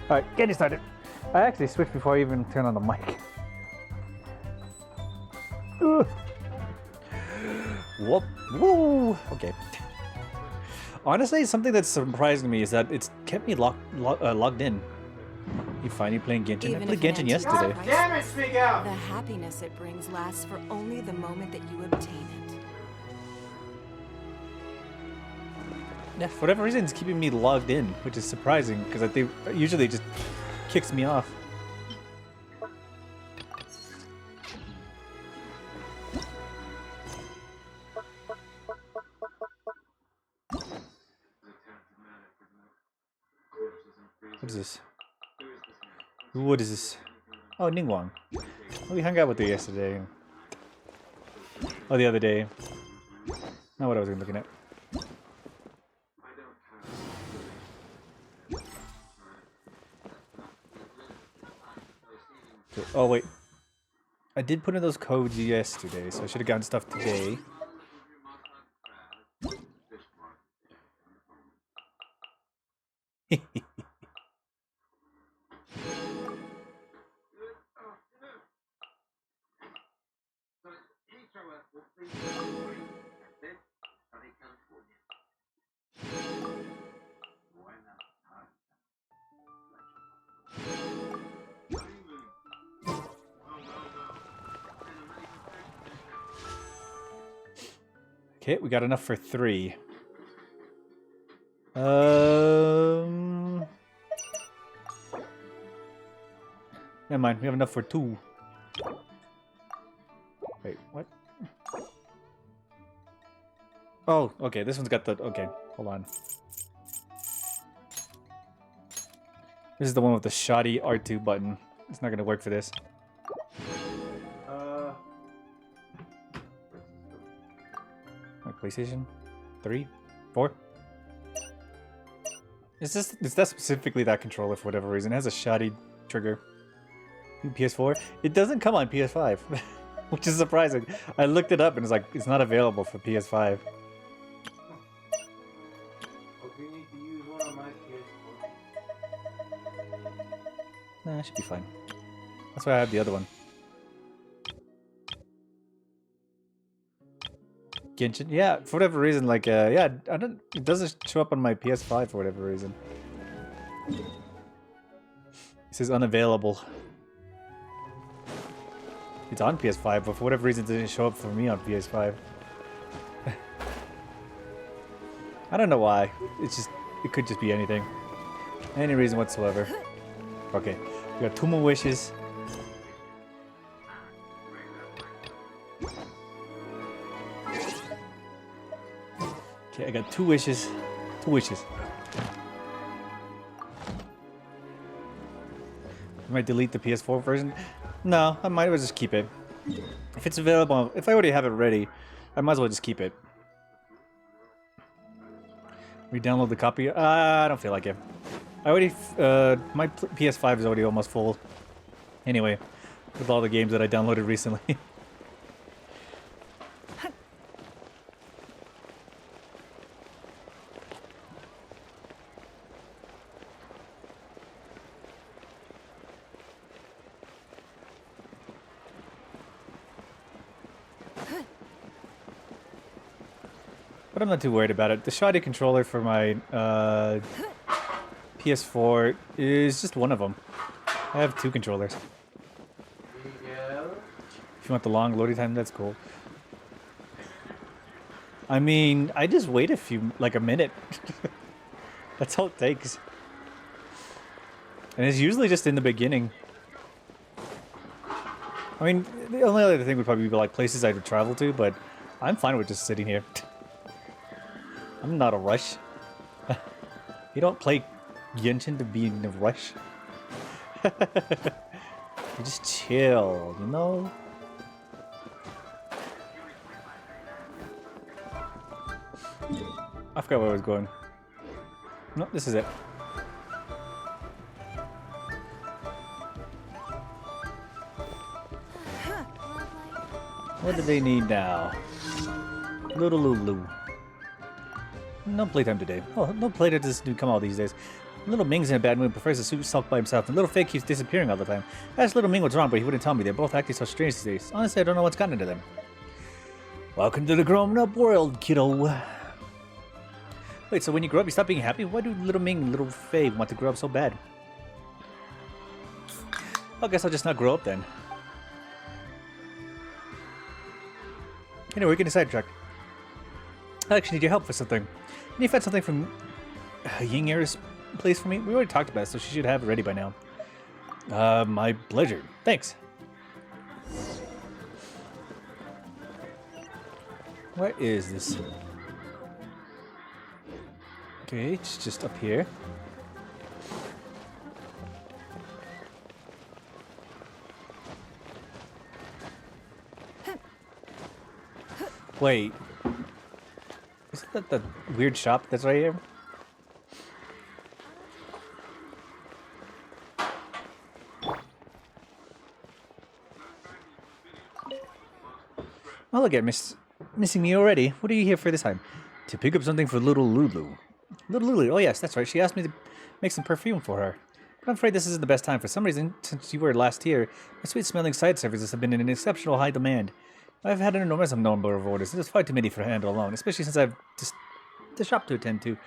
Alright, getting started. I actually switched before I even turned on the mic. Whoop. Woo. Okay. Honestly, something that's surprising me is that it's kept me logged in. You finally playing Genshin? I played Genshin yesterday. God damn it, speak out! The happiness it brings lasts for only the moment that you obtain it. Yeah, for whatever reason, it's keeping me logged in, which is surprising because I think usually it just kicks me off. What is this? What is this? Oh, Ningguang. We hung out with her yesterday. Oh, the other day. Not what I was looking at. Oh, wait. I did put in those codes yesterday, so I should have gotten stuff today. Okay, we got enough for 3. Never mind, we have enough for 2. Wait, what? Oh, okay, this one's got the... Okay, hold on. This is the one with the shoddy R2 button. It's not gonna work for this. Like PlayStation? 3? 4? It's that specifically that controller for whatever reason. It has a shoddy trigger. PS4? It doesn't come on PS5, which is surprising. I looked it up and it's like, it's not available for PS5. Nah, it should be fine. That's why I have the other one. Genshin? Yeah, for whatever reason, like, yeah, I don't... It doesn't show up on my PS5 for whatever reason. It says unavailable. It's on PS5, but for whatever reason it didn't show up for me on PS5. I don't know why. It's just... It could just be anything. Any reason whatsoever. Okay, we got 2 more wishes. Okay, I got 2 wishes. 2 wishes. I might delete the PS4 version. No, I might as well just keep it. If it's available, if I already have it ready, I might as well just keep it. Re-download the copy? I don't feel like it. I already, my PS5 is already almost full. Anyway, with all the games that I downloaded recently. But I'm not too worried about it. The shoddy controller for my PS4 is just one of them. I have 2 controllers. If you want the long loading time, that's cool. I mean, I just wait like a minute. That's all it takes. And it's usually just in the beginning. I mean, the only other thing would probably be like places I would travel to, but I'm fine with just sitting here. I'm not a rush. You don't play Genshin to be in a rush. You just chill, you know? I forgot where I was going. No, this is it. What do they need now? Little Lulu. No playtime today. Oh, no playtime does come out these days. Little Ming's in a bad mood, prefers to sulk by himself, and Little Fake keeps disappearing all the time. I asked Little Ming what's wrong, but he wouldn't tell me. They're both acting so strange these days. Honestly, I don't know what's gotten into them. Welcome to the grown-up world, kiddo. Wait, so when you grow up, you stop being happy? Why do Little Ming and Little Faye want to grow up so bad? I guess I'll just not grow up then. Anyway, we're getting sidetracked. I actually need your help for something. Can you find something from Ying Era's place for me? We already talked about it, so she should have it ready by now. My pleasure. Thanks. Where is this? Okay, it's just up here. Wait. Isn't that the weird shop that's right here? Oh, look at missing me already. What are you here for this time? To pick up something for Little Lulu. Little Lulu, oh yes, that's right. She asked me to make some perfume for her. But I'm afraid this isn't the best time. For some reason, since you were last here, my sweet-smelling side services have been in an exceptional high demand. I've had an enormous number of orders. It's far too many for her to handle alone, especially since I've just the shop to attend to.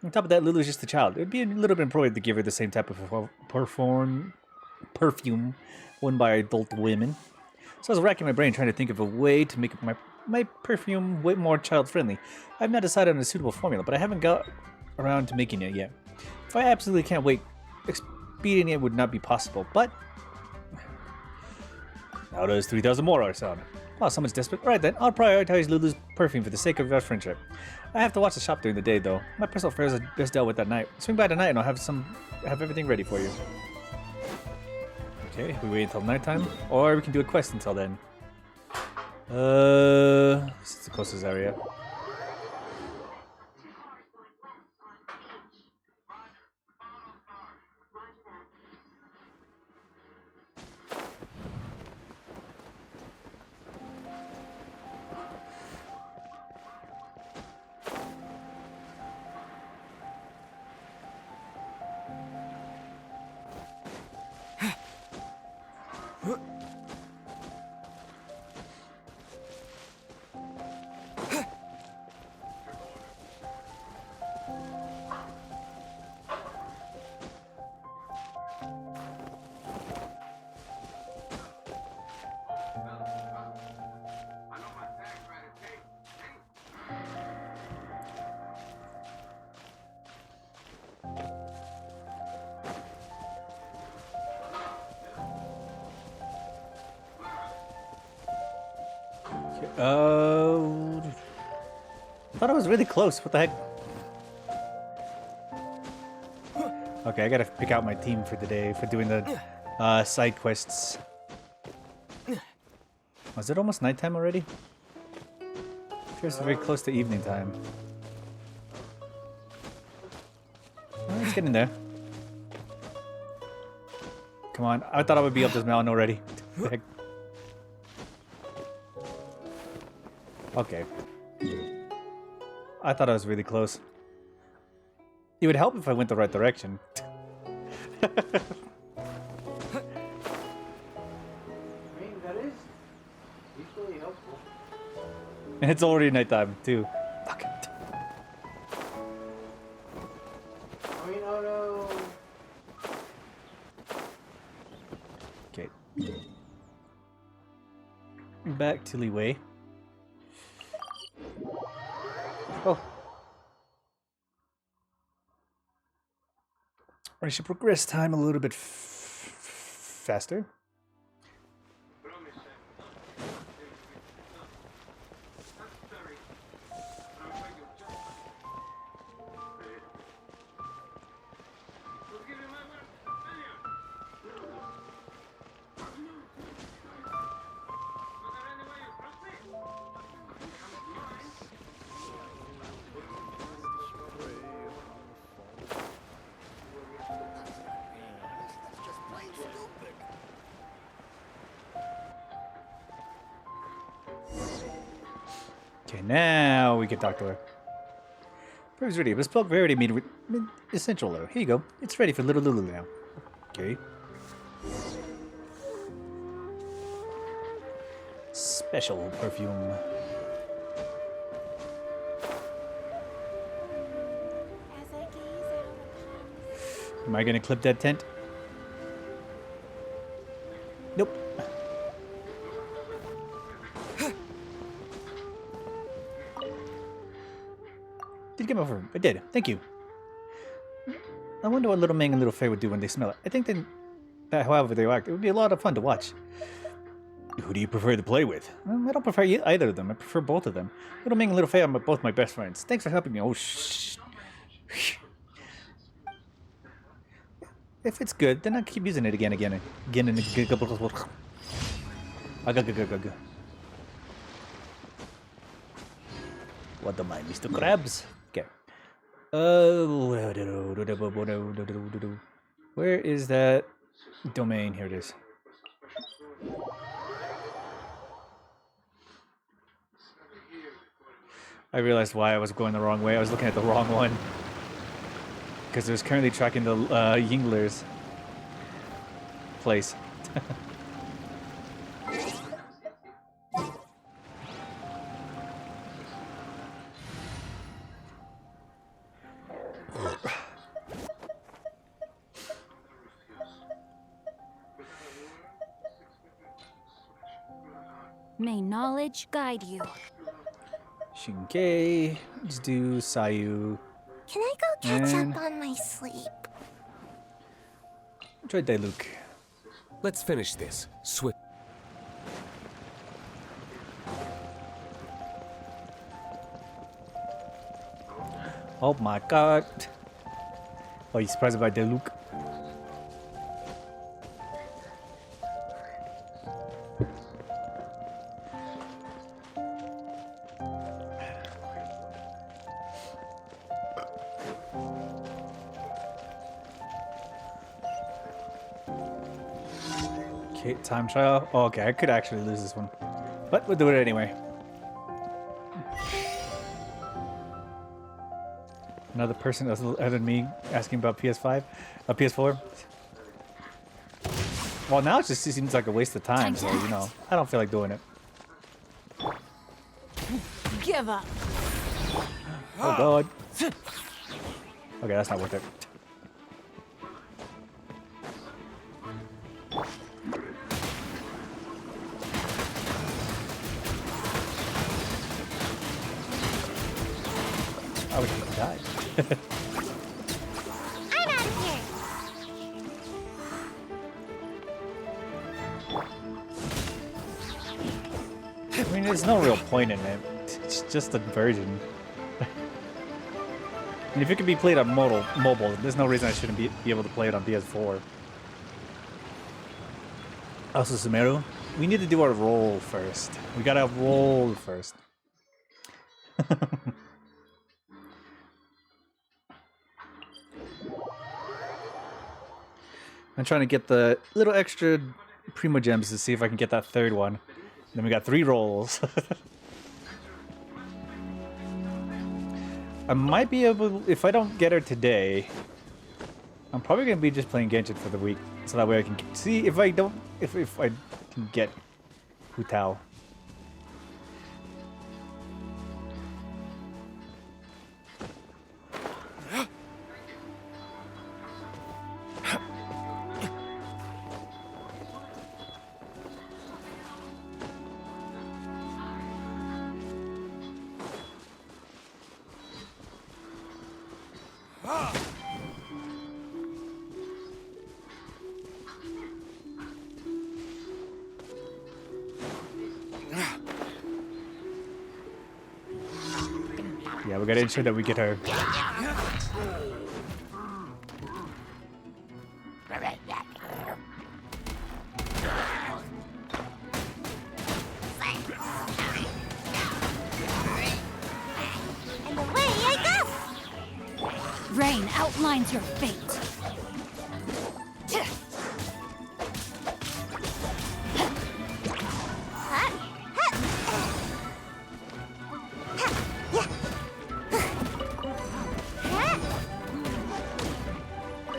On top of that, Lulu's just a child. It would be a little bit appropriate to give her the same type of perfume worn by adult women. So I was racking my brain trying to think of a way to make my my perfume way more child-friendly. I've not decided on a suitable formula, but I haven't got around to making it yet. If I absolutely can't wait, expediting it would not be possible, but... Now there's 3,000 more or so. Oh, someone's desperate. Alright then, I'll prioritize Lulu's perfume for the sake of our friendship. I have to watch the shop during the day, though. My personal affairs are best dealt with at night. Swing by tonight and I'll have everything ready for you. Okay, we wait until nighttime, or we can do a quest until then. This is the closest area. I thought I was really close. What the heck? Okay, I gotta pick out my team for the day for doing the side quests. Was it almost nighttime already? Feels very close to evening time. Oh, it's getting there. Come on, I thought I would be up this mountain already. What the heck? Okay. I thought I was really close. It would help if I went the right direction. I mean, that is equally helpful. And it's already nighttime, too. Fuck it. I mean, oh no. Okay. Back to Leeway. Oh. I should progress time a little bit faster. Okay, now we can talk to her. Perfect's ready. Bespoke Verity made essential oil. Here you go. It's ready for little Lulu now. Okay. Special perfume. Am I gonna clip that tent? Nope. Did get over. I did. Thank you. I wonder what Little Ming and Little Faye would do when they smell it. I think that however they act, it would be a lot of fun to watch. Who do you prefer to play with? I don't prefer either of them. I prefer both of them. Little Ming and Little Faye are both my best friends. Thanks for helping me. Oh, shh. If it's good, then I'll keep using it again and again. What am I, Mr. Krabs? Okay. Where is that domain? Here it is. I realized why I was going the wrong way. I was looking at the wrong one. Because it was currently tracking the Yingler's place. May knowledge guide you. Shinkei. Let's do Sayu. Can I go catch And- up on my sleep? Try Dailuk. Let's finish this. Swift. Oh my god. Oh, you surprised by Dailuk? Okay, time trial. Oh, okay, I could actually lose this one. But we'll do it anyway. Another person other than me asking about PS5? PS4? Well, now it just seems like a waste of time, so, you know, I don't feel like doing it. Give up. Oh, God. Okay, that's not worth it. I would have died. I'm out of here. I mean, there's no real point in it. It's just a version. And if it can be played on mobile, there's no reason I shouldn't be able to play it on PS4. Also, Sumeru, we need to do our roll first. We gotta roll first. I'm trying to get the little extra Primo Gems to see if I can get that third one. Then we got 3 rolls. I might be able, if I don't get her today, I'm probably gonna be just playing Genshin for the week, so that way I can see if I don't, if I can get Hu Tao. Yeah, we gotta ensure that we get her. And away I go. Rain outlines your fate.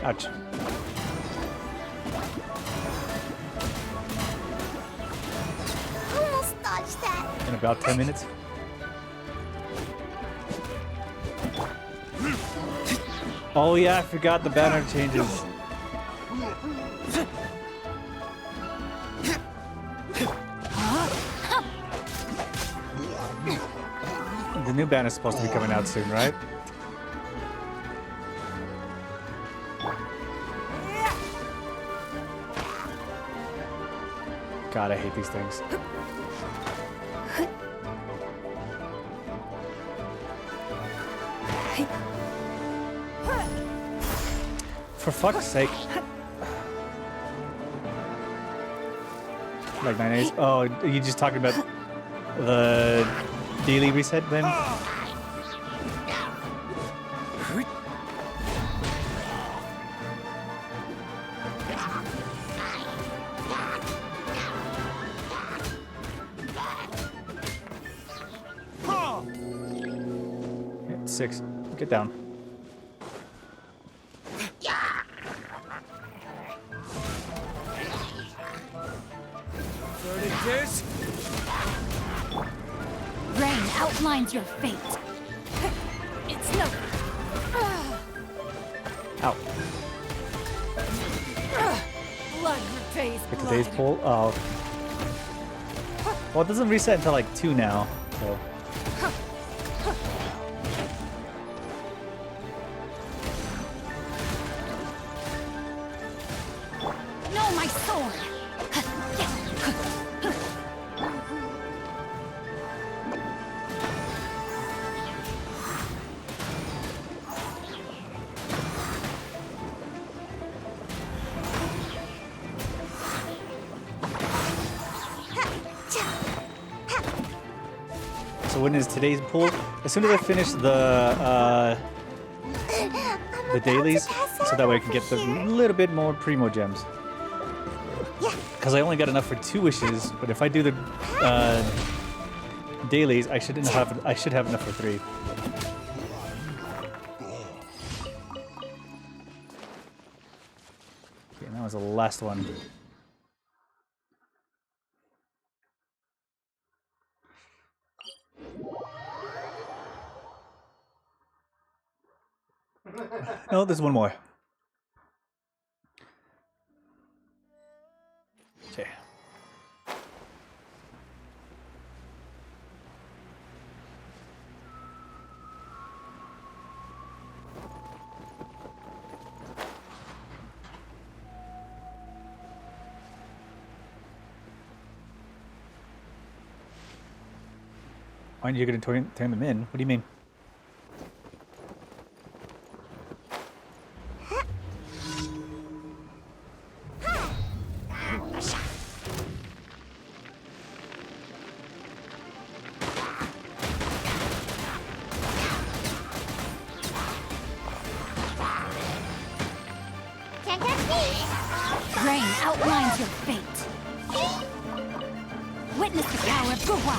Ouch. Almost dodged that. In about 10 minutes. Oh yeah, I forgot the banner changes. The new banner is supposed to be coming out soon, right? God, I hate these things. For fuck's sake. Like 9 days. Oh, are you just talking about the daily reset then? Hit 6. Get down. Rain outlines your fate. It's no. Ow. Blood repays Get blood. today's pull. Oh. Well, it doesn't reset until like 2 now. So. my sword! So when is today's pull? As soon as I finish the dailies, so that way I can get the little bit more primo gems. Because I only got enough for 2 wishes, but if I do the dailies, I should have enough for 3. Okay, and that was the last one. No, there's one more. Okay. Aren't you going to turn them in? What do you mean? Can't catch me. Rain outlines your fate. Witness the power of Guhua.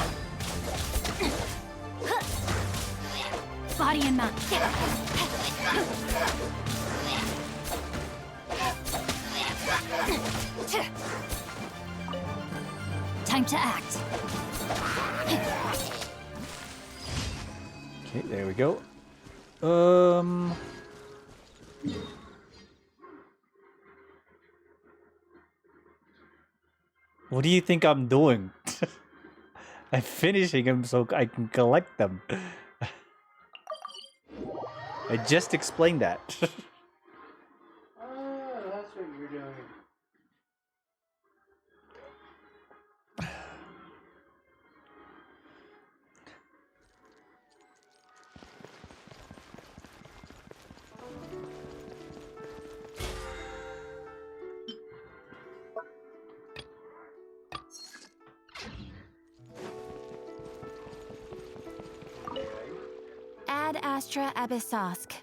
Body and mind. Time to act. Okay, there we go. What do you think I'm doing? I'm finishing them so I can collect them. I just explained that. That's what you're doing. Ad Astra Abyssosque.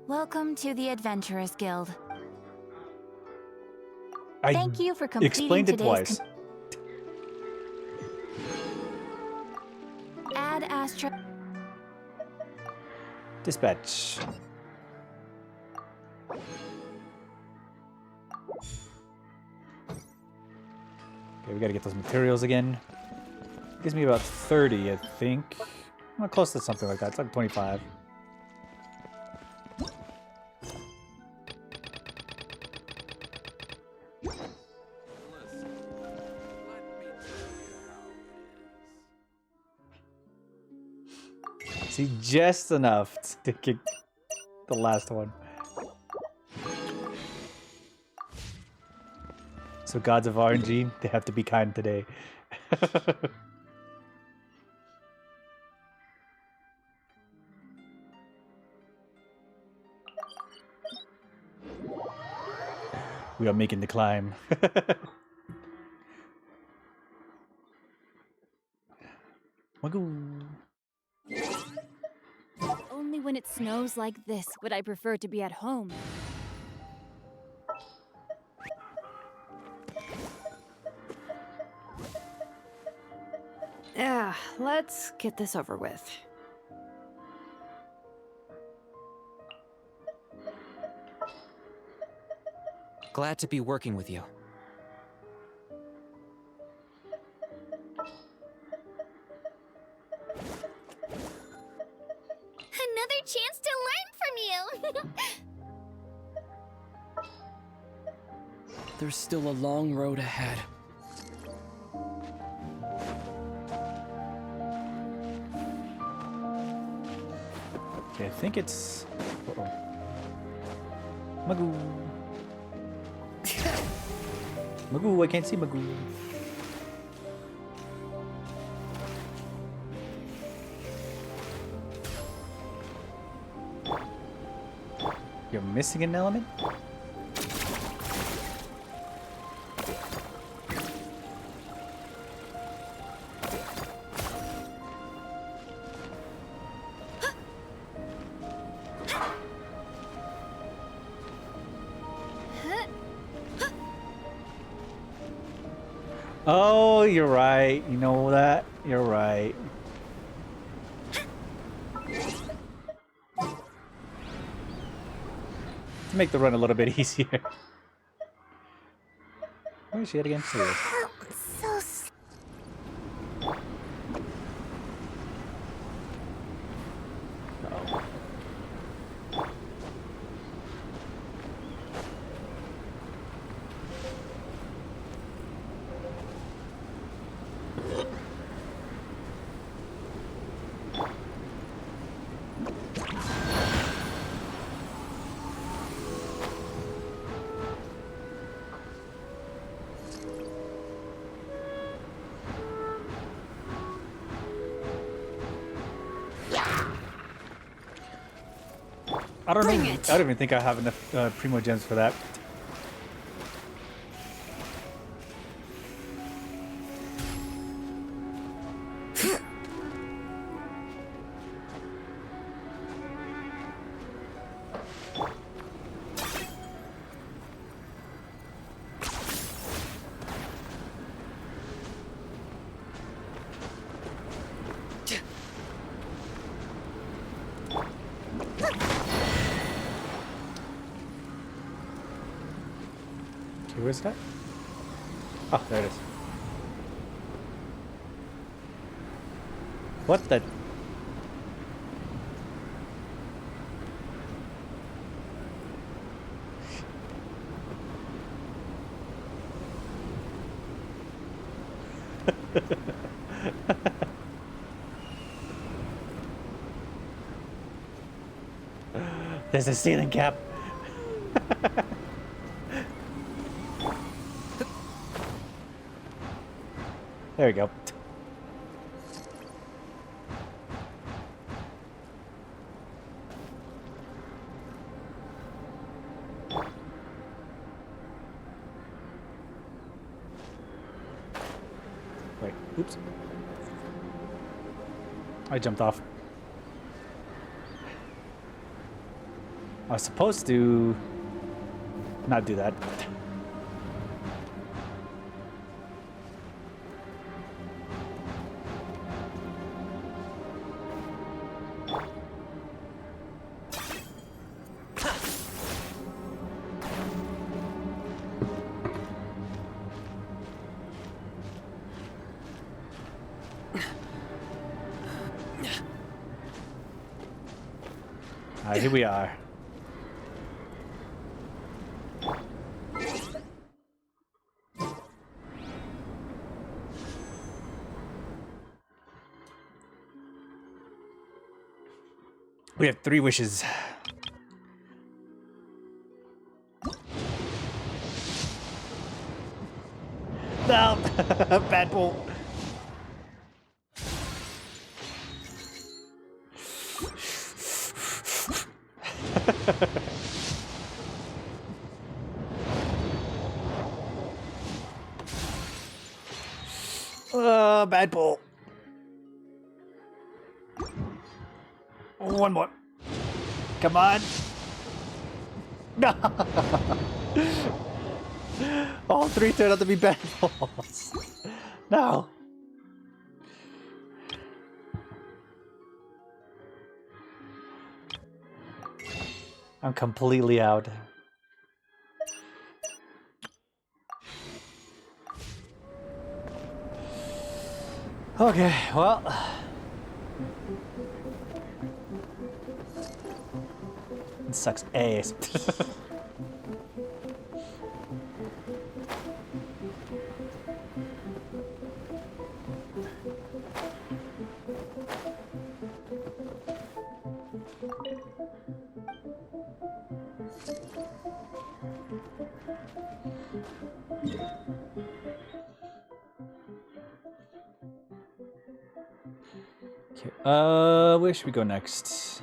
Welcome to the Adventurers Guild. I Thank you for completing explained it today's twice. Ad Astra. Dispatch. Okay, we gotta get those materials again. Gives me about 30, I think. Well, close to something like that. It's like 25. See, just enough to get the last one. So gods of RNG, they have to be kind today. We are making the climb. Wagoo. Only when it snows like this would I prefer to be at home. Yeah, let's get this over with. Glad to be working with you. Another chance to learn from you. There's still a long road ahead. Okay, I think it's... Uh-oh. Magoo. Magoo, I can't see Magoo. You're missing an element? Oh, you're right. You know that? You're right. To make the run a little bit easier. Where is she at again? Here. So s- I don't know. I don't even think I have enough Primo gems for that. Okay, where's that? Oh, there it is. What the? There's a ceiling cap. There we go. Wait, oops. I jumped off. I was supposed to not do that. Alright, here we are. We have 3 wishes. No! Bad bull. Bad bull. One more. Come on. No. All 3 turned out to be bad balls. No. I'm completely out. Okay, well. It sucks ass. Okay, where should we go next?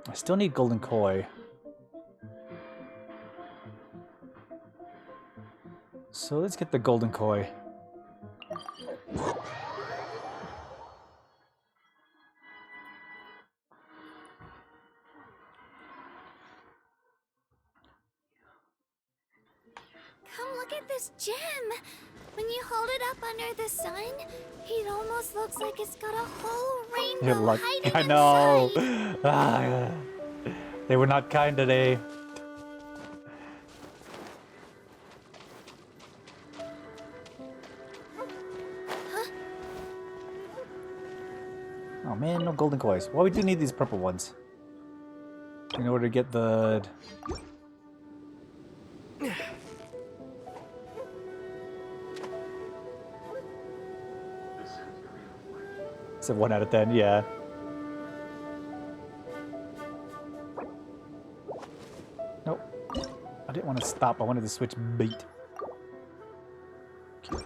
I still need golden koi. So let's get the golden koi. Come look at this gem. When you hold it up under the sun, it almost looks like it's got a whole You're rainbow lucky. hiding I know. inside. Ah, yeah. They were not kind today. Oh man, no golden kois. Well, we do need these purple ones in order to get the. It's a 1 out of 10, yeah. Nope. I didn't want to stop. I wanted to switch beat. Okay.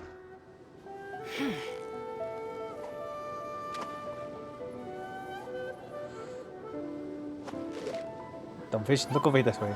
Dumb fish, look over this way.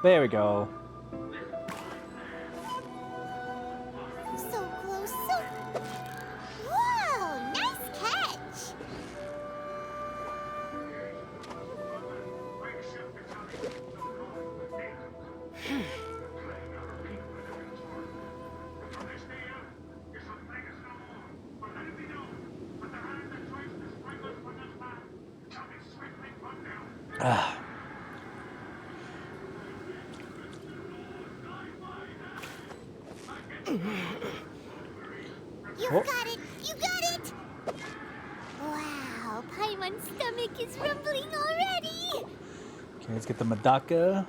There we go. So close, so... Whoa, nice catch! Ah. You Oh. got it! You got it! Wow, Paimon's stomach is rumbling already! Okay, let's get the Medaka.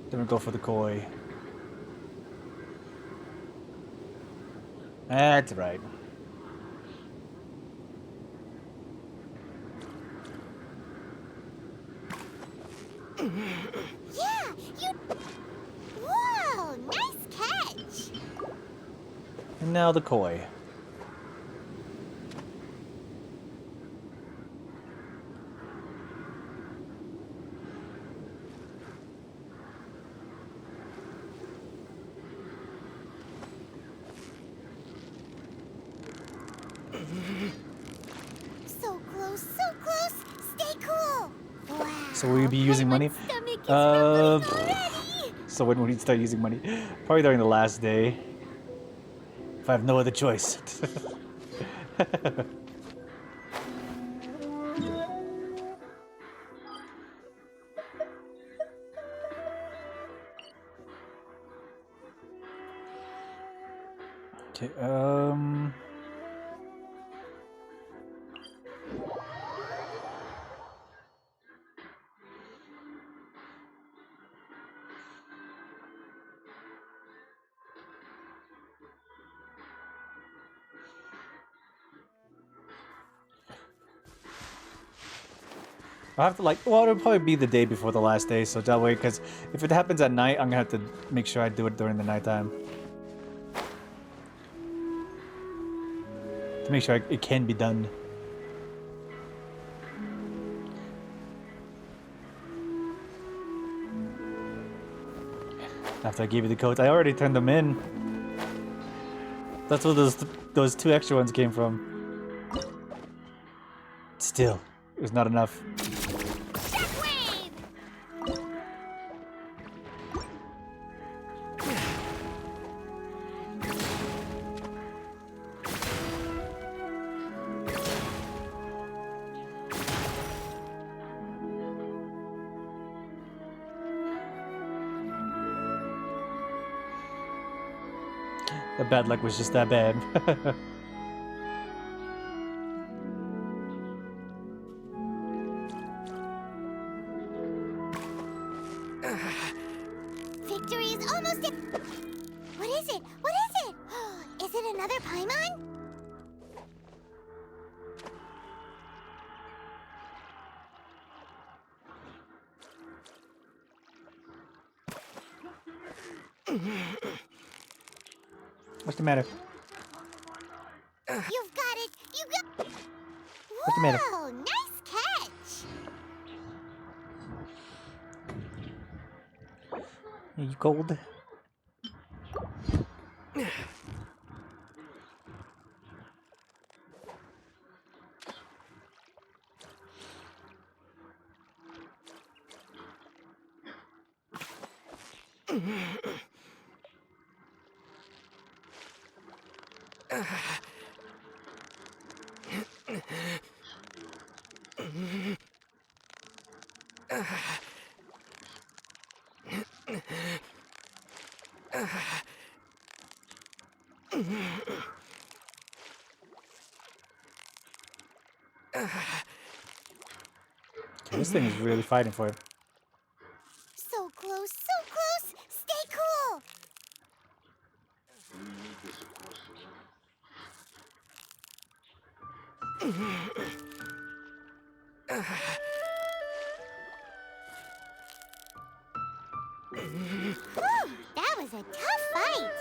Then we'll go for the koi. That's right. Yeah, you... Whoa, nice catch! And now the koi. So close, so close! Stay cool! Wow. So will you be using money? Paimon's stomach is Uh, rumbling already! So when will you start using money? Probably during the last day. If I have no other choice. Okay, I'll have to well, it'll probably be the day before the last day, so that way, because if it happens at night, I'm gonna have to make sure I do it during the nighttime. To make sure it can be done. After I gave you the codes, I already turned them in. That's where those 2 extra ones came from. Still, it was not enough. Shockwave! The bad luck was just that bad. What's the matter? You've got it! You got... What's the matter? Whoa, nice catch! Are you cold? Okay, this thing is really fighting for it. So close, so close! Stay cool! Whew, that was a tough fight!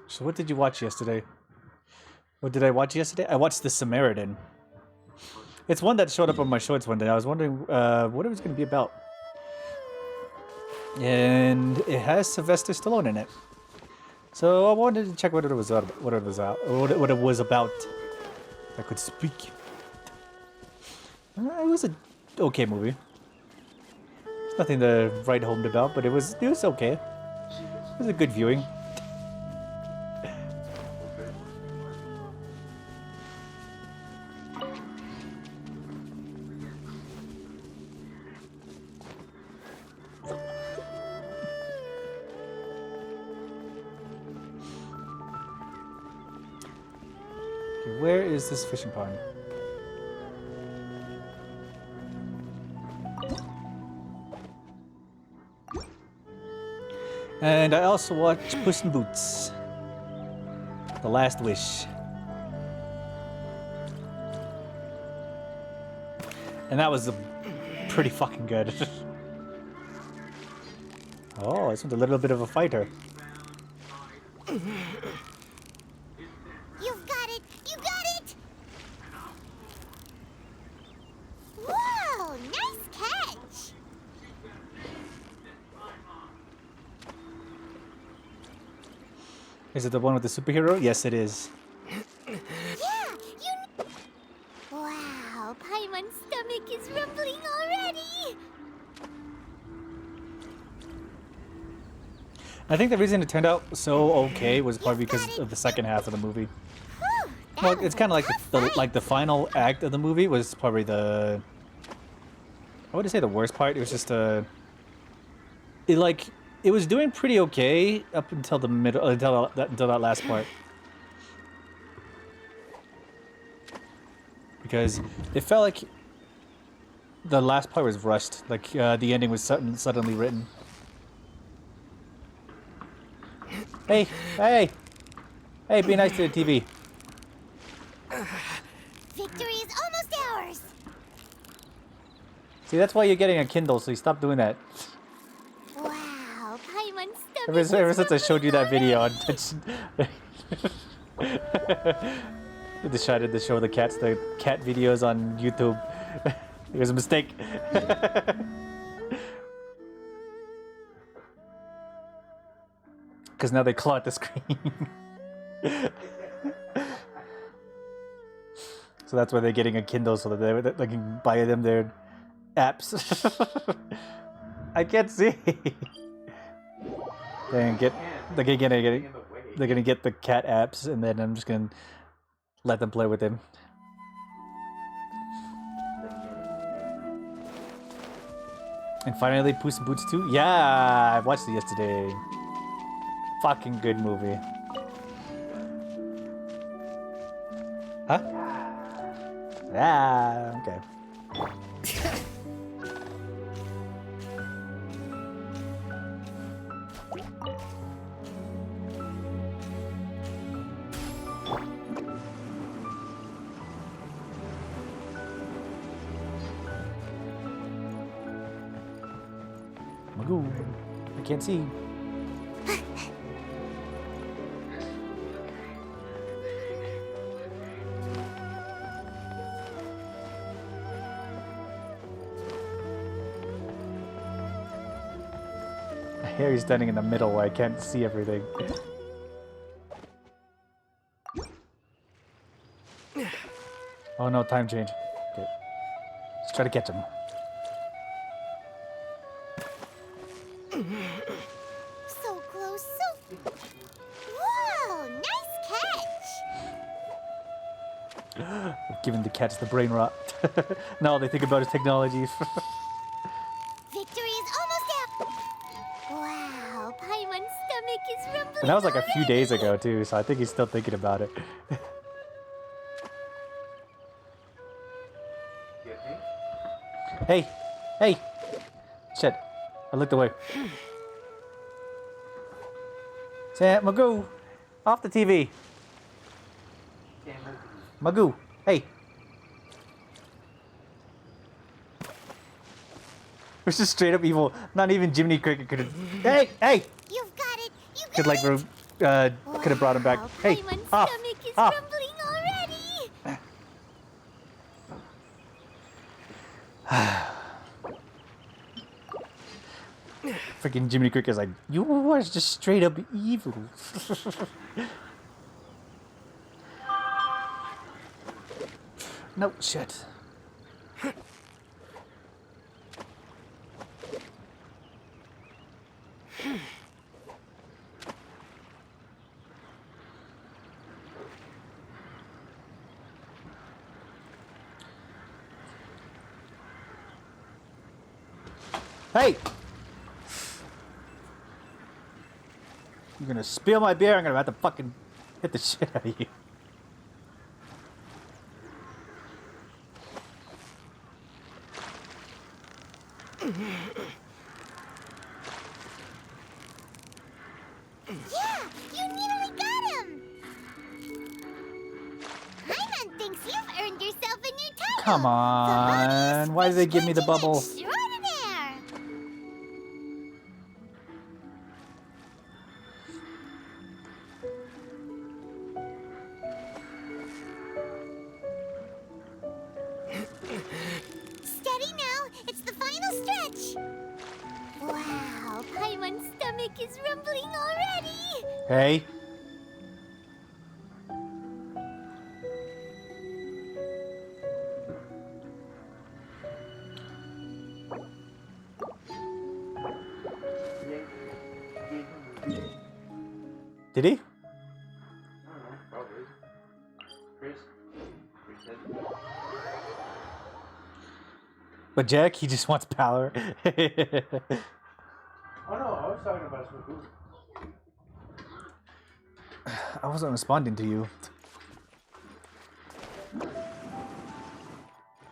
So what did you watch yesterday? What did I watch yesterday? I watched The Samaritan. It's one that showed up on my shorts one day. I was wondering what it was going to be about. And it has Sylvester Stallone in it. So I wanted to check what it was about. If I could speak. It was a okay movie. It's nothing to write home about, but it was okay. It was a good viewing. Where is this fishing pond? And I also watched Puss in Boots: The Last Wish. And that was pretty fucking good. Oh, this one's a little bit of a fighter. You've got it! You got it! Whoa, nice catch! Is it the one with the superhero? Yes, it is. Yeah, you... Wow, Paimon's stomach is rumbling already! I think the reason it turned out so okay was probably because of the second half of the movie. Whew, that Well, was it's a kind of like tough the fight. final act of the movie was probably the. I wouldn't say the worst part. It was just it was doing pretty okay up until the middle, until that last part. Because it felt like the last part was rushed. Like the ending was suddenly written. Hey, hey, hey! Be nice to the TV. Victory is almost ours! See, that's why you're getting a Kindle, so you stop doing that. Wow, Paimon's stomach Ever is since I showed you that rumbling video on already. decided to show the cat videos on YouTube. It was a mistake. Because now they claw at the screen. So that's why they're getting a Kindle, so that they can buy them their apps. I can't see. They're gonna get the cat apps, and then I'm just gonna let them play with him. And finally, Puss in Boots 2. Yeah, I watched it yesterday. Fucking good movie. Huh? Ah, okay. Magoo. I can't see. Harry's standing in the middle where I can't see everything. Oh no, time change. Okay. Let's try to catch him. So close, so... Whoa, nice catch! Giving the cats the brain rot. Now all they think about is technology. Victory is almost out! Wow, Paimon's stomach is rumbling. And that was like a few already. days ago too, so I think he's still thinking about it. Hey! Hey! Shit. I looked away. Sam, Magoo! Off the TV! Magoo! Hey! This is straight up evil. Not even Jiminy Cricket could have. Hey! Hey! You've got it! You got Could like it! could have brought him back. Wow, Hey! Paimon's Off! stomach is Off! rumbling already! Freaking Jiminy Cricket's like, you are just straight up evil. No shit. Hey! You're gonna spill my beer, I'm gonna have to fucking hit the shit out of you. Yeah, you nearly got him! Paimon thinks you've earned yourself a new title! Come on, why did they give me the bubble? Extraordinaire! Steady now, it's the final stretch! Wow, Paimon's stomach is rumbling already! Hey? Did he? But Jack, he just wants power. Oh no, I was talking about Smagoo. I wasn't responding to you. So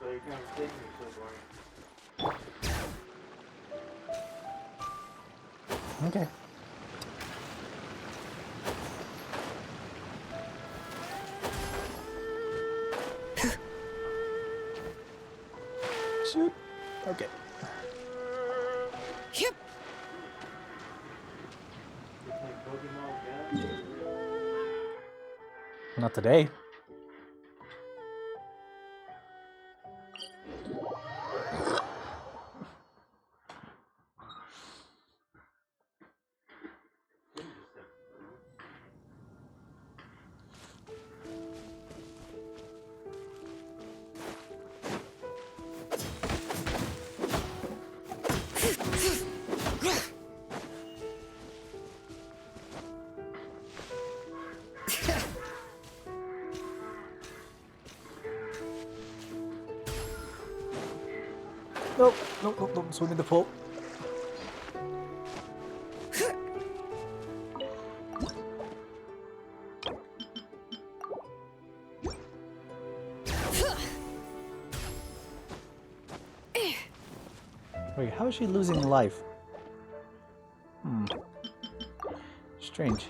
your conversation is so boring. Okay. Shoot. Okay. Yep. You play Pokemon again? Not today. Nope, nope, nope, nope, swinging the pole. Wait, how is she losing life? Hmm. Strange.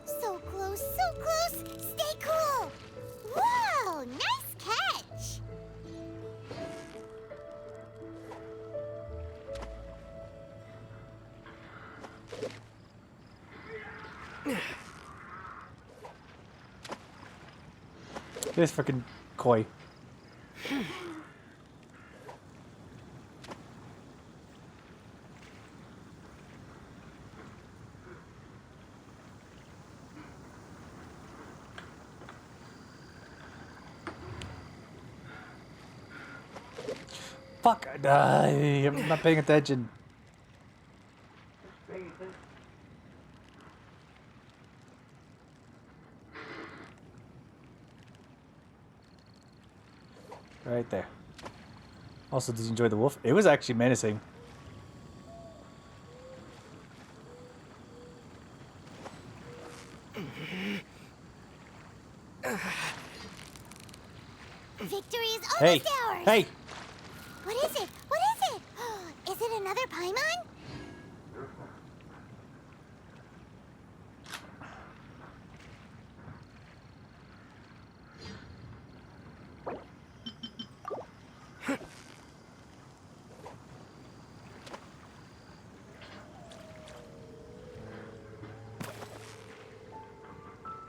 So close, so close. Stay cool. Whoa, nice catch. This freaking koi. Fuck! I'm not paying attention. Right there. Also, did you enjoy the wolf? It was actually menacing. Victory is Hey! almost ours. Hey! What is it? What is it? Is it another Paimon?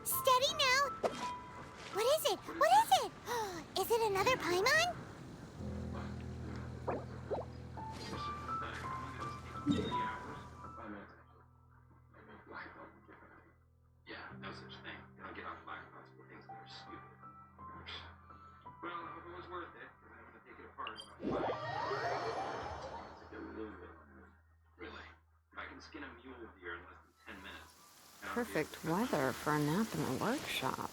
Steady now. What is it? What is it? Is it another Paimon? Perfect weather for a nap in the workshop.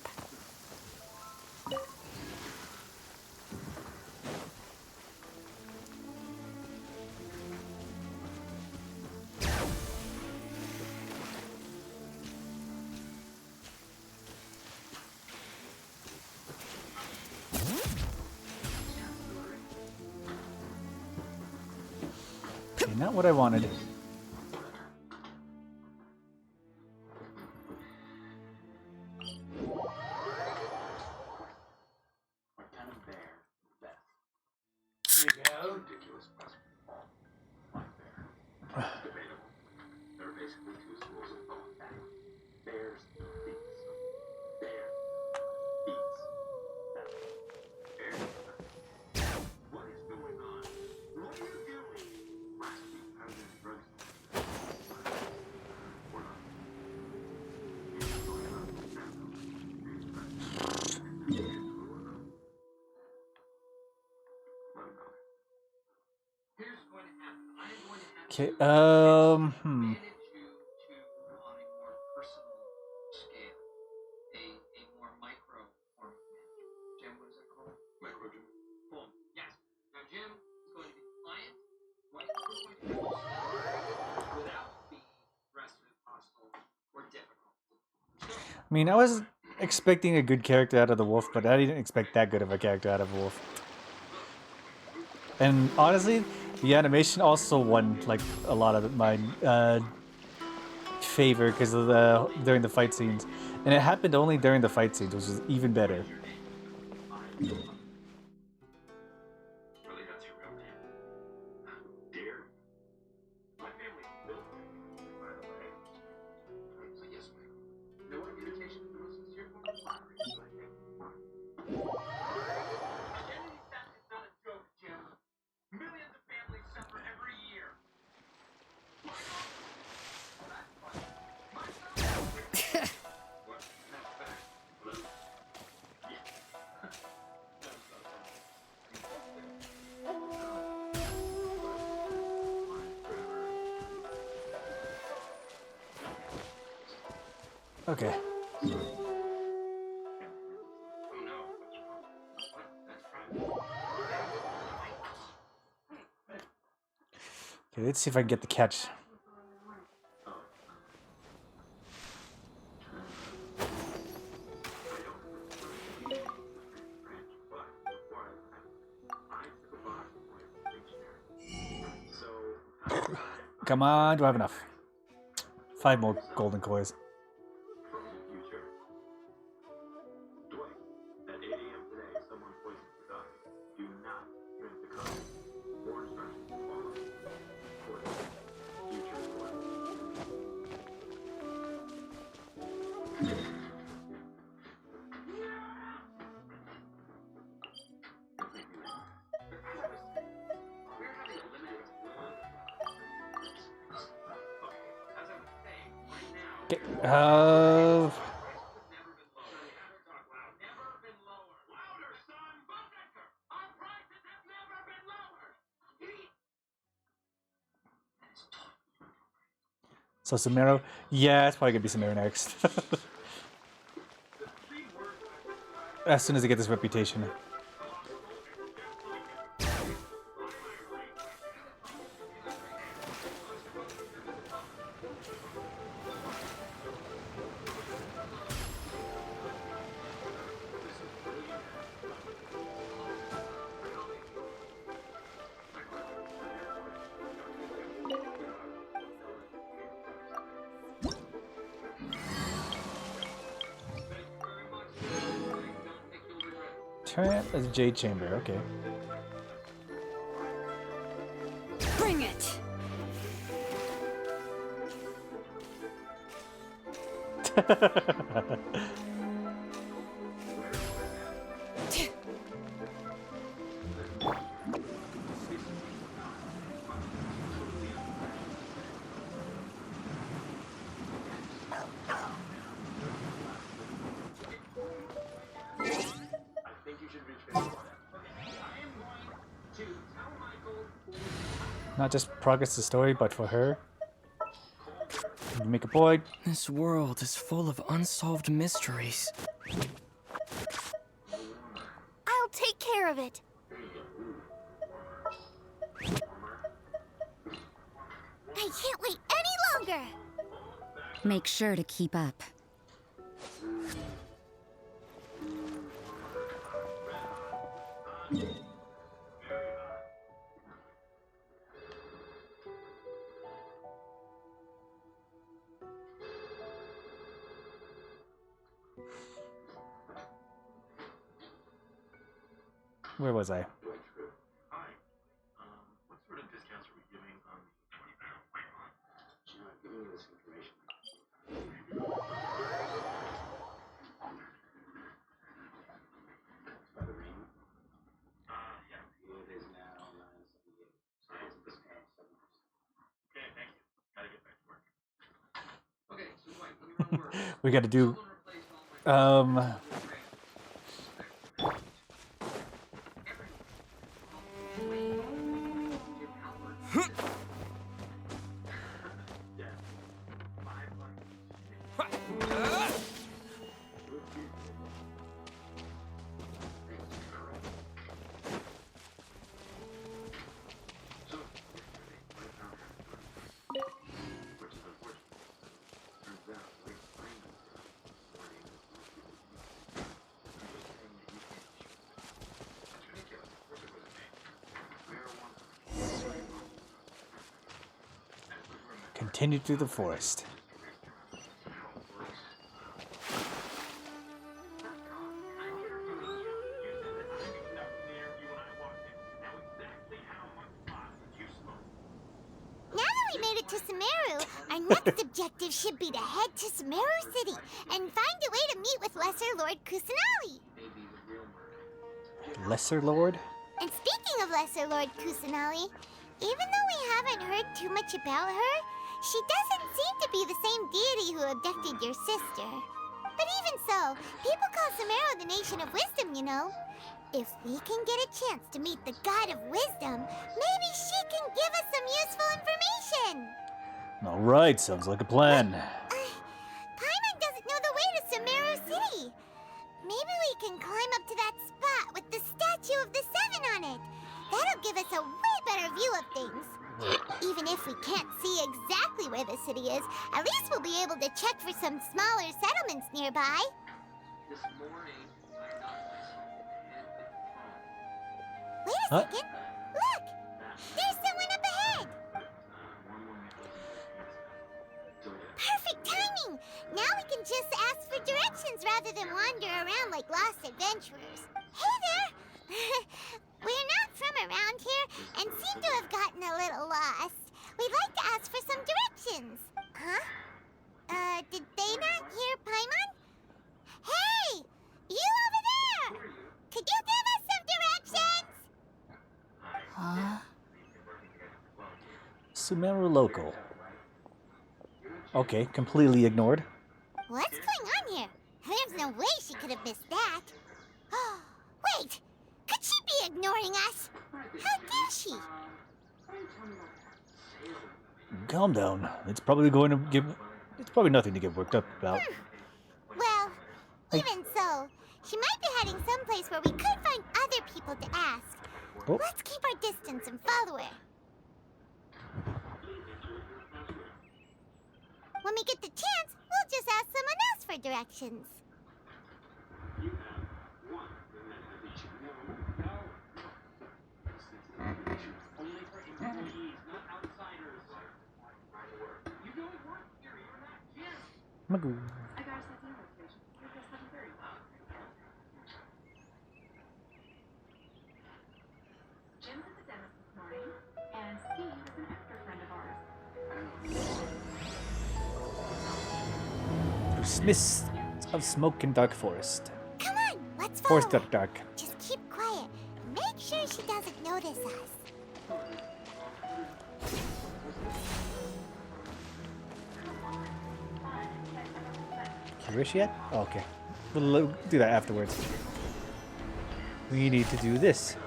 Okay, not what I wanted. Okay, I mean, I was expecting a good character out of the wolf, but I didn't expect that good of a character out of a wolf. And honestly, the animation also won like a lot of my favor because of the during the fight scenes, and it happened only during the fight scenes, which is even better. Okay. Okay, let's see if I can get the catch. Come on, do I have enough? 5 more golden coins. Okay. So Sumeru? Yeah, it's probably gonna be Sumeru next. As soon as I get this reputation. Tramp as Jade Chamber, okay. Bring it! Not just progress the story, but for her. You make a point. This world is full of unsolved mysteries. I'll take care of it. I can't wait any longer. Make sure to keep up. Where was I? What sort of discounts are we giving on the 20-pound weight loss? Giving you this information. By the ring? Yeah. It is now 978. So it's a discount of 7%. Okay, thank you. Gotta get back to work. Okay, so Mike, let me run over. We gotta do continue through the forest. Now that we made it to Sumeru, our next objective should be to head to Sumeru City and find a way to meet with Lesser Lord Kusanali. Lesser Lord? And speaking of Lesser Lord Kusanali, even though we haven't heard too much about her, she doesn't seem to be the same deity who abducted your sister. But even so, people call Sumeru the Nation of Wisdom, you know. If we can get a chance to meet the God of Wisdom, maybe she can give us some useful information. Alright, sounds like a plan. Paimon doesn't know the way to Sumeru City. Maybe we can climb up to that spot with the statue of the Seven on it. That'll give us a way better view of things. Even if we can't see exactly where the city is, at least we'll be able to check for some smaller settlements nearby. This morning, I knocked myself Wait a Huh? second. Look! There's someone up ahead! Perfect timing! Now we can just ask for directions rather than wander around like lost adventurers. Hey there! We're not from around here and seem to have gotten a little lost. We'd like to ask for some directions. Huh? Did they not hear Paimon? Hey! You over there! Could you give us some directions? Huh? Sumeru local. Okay, completely ignored. What's going on here? There's no way she could have missed that. Wait! Could she be ignoring us? How dare she? Calm down. It's probably nothing to get worked up about. Well, even so, she might be heading someplace where we could find other people to ask. Oh. Let's keep our distance and follow her. When we get the chance, we'll just ask someone else for directions. Magoo. Jim's at the dentist this morning, and Steve is an extra friend of ours. Through mists of smoke and dark forest. Come on, let's follow Forest her. of dark. Just keep quiet. Make sure she doesn't notice us. Curious yet? Oh, okay. We'll do that afterwards. We need to do this.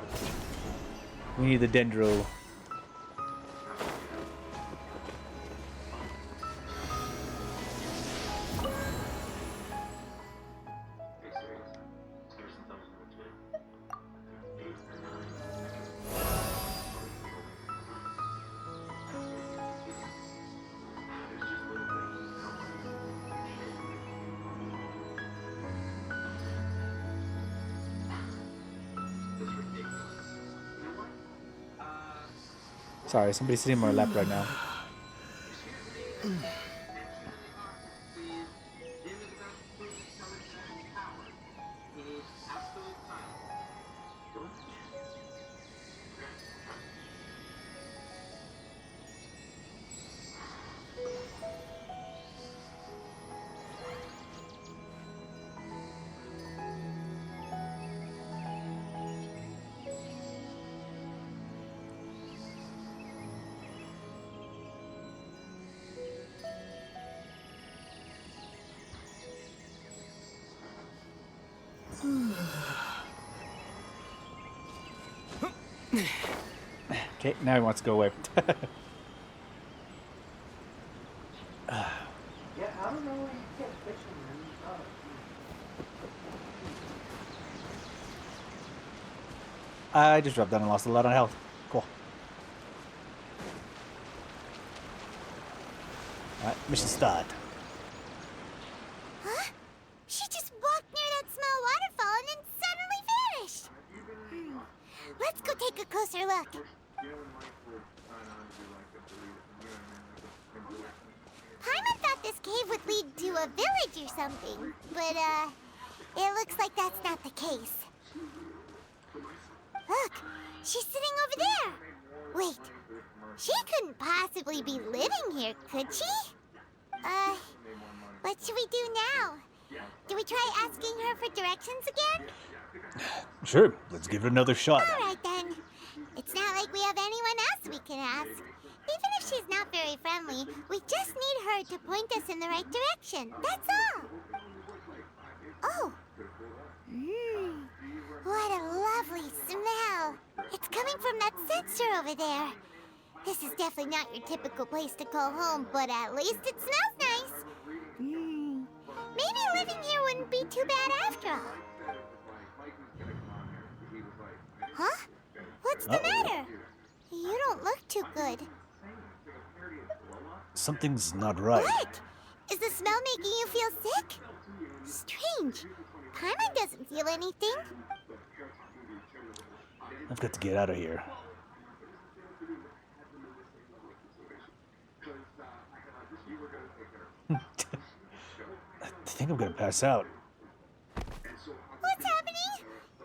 We need the dendro. Sorry, somebody's sitting on my lap right now. Okay, now he wants to go away. I just dropped down and lost a lot of health. Cool. Alright, mission start. Huh? She just walked near that small waterfall and then suddenly vanished. Let's go take a closer look. Paimon thought this cave would lead to a village or something, but it looks like that's not the case. Look, she's sitting over there. Wait, she couldn't possibly be living here, could she? What should we do now? Do we try asking her for directions again? Sure, let's give it another shot. All right then. It's not like we have anyone else we can ask. Even if she's not very friendly, we just need her to point us in the right direction. That's all. Oh. What a lovely smell. It's coming from that sensor over there. This is definitely not your typical place to call home, but at least it smells nice. Maybe living here wouldn't be too bad after all. Huh? What's the matter? You don't look too good. Something's not right. What? Is the smell making you feel sick? Strange. Paimon doesn't feel anything. I've got to get out of here. I think I'm gonna pass out. What's happening?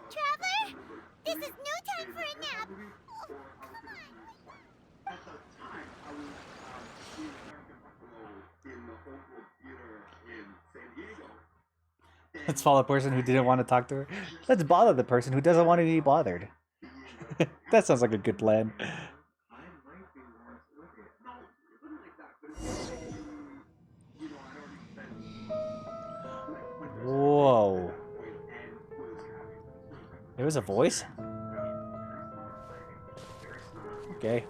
Traveler? This is no time for a nap. Oh, come on. At the time, I was seeing American Buffalo in the Old World Theater in San Diego. Let's follow the person who didn't want to talk to her. Let's bother the person who doesn't want to be bothered. That sounds like a good plan. I might be worth looking at. No, it wasn't like that, but it's like, you know, I'd already spent like Whoa. There was a voice? Okay.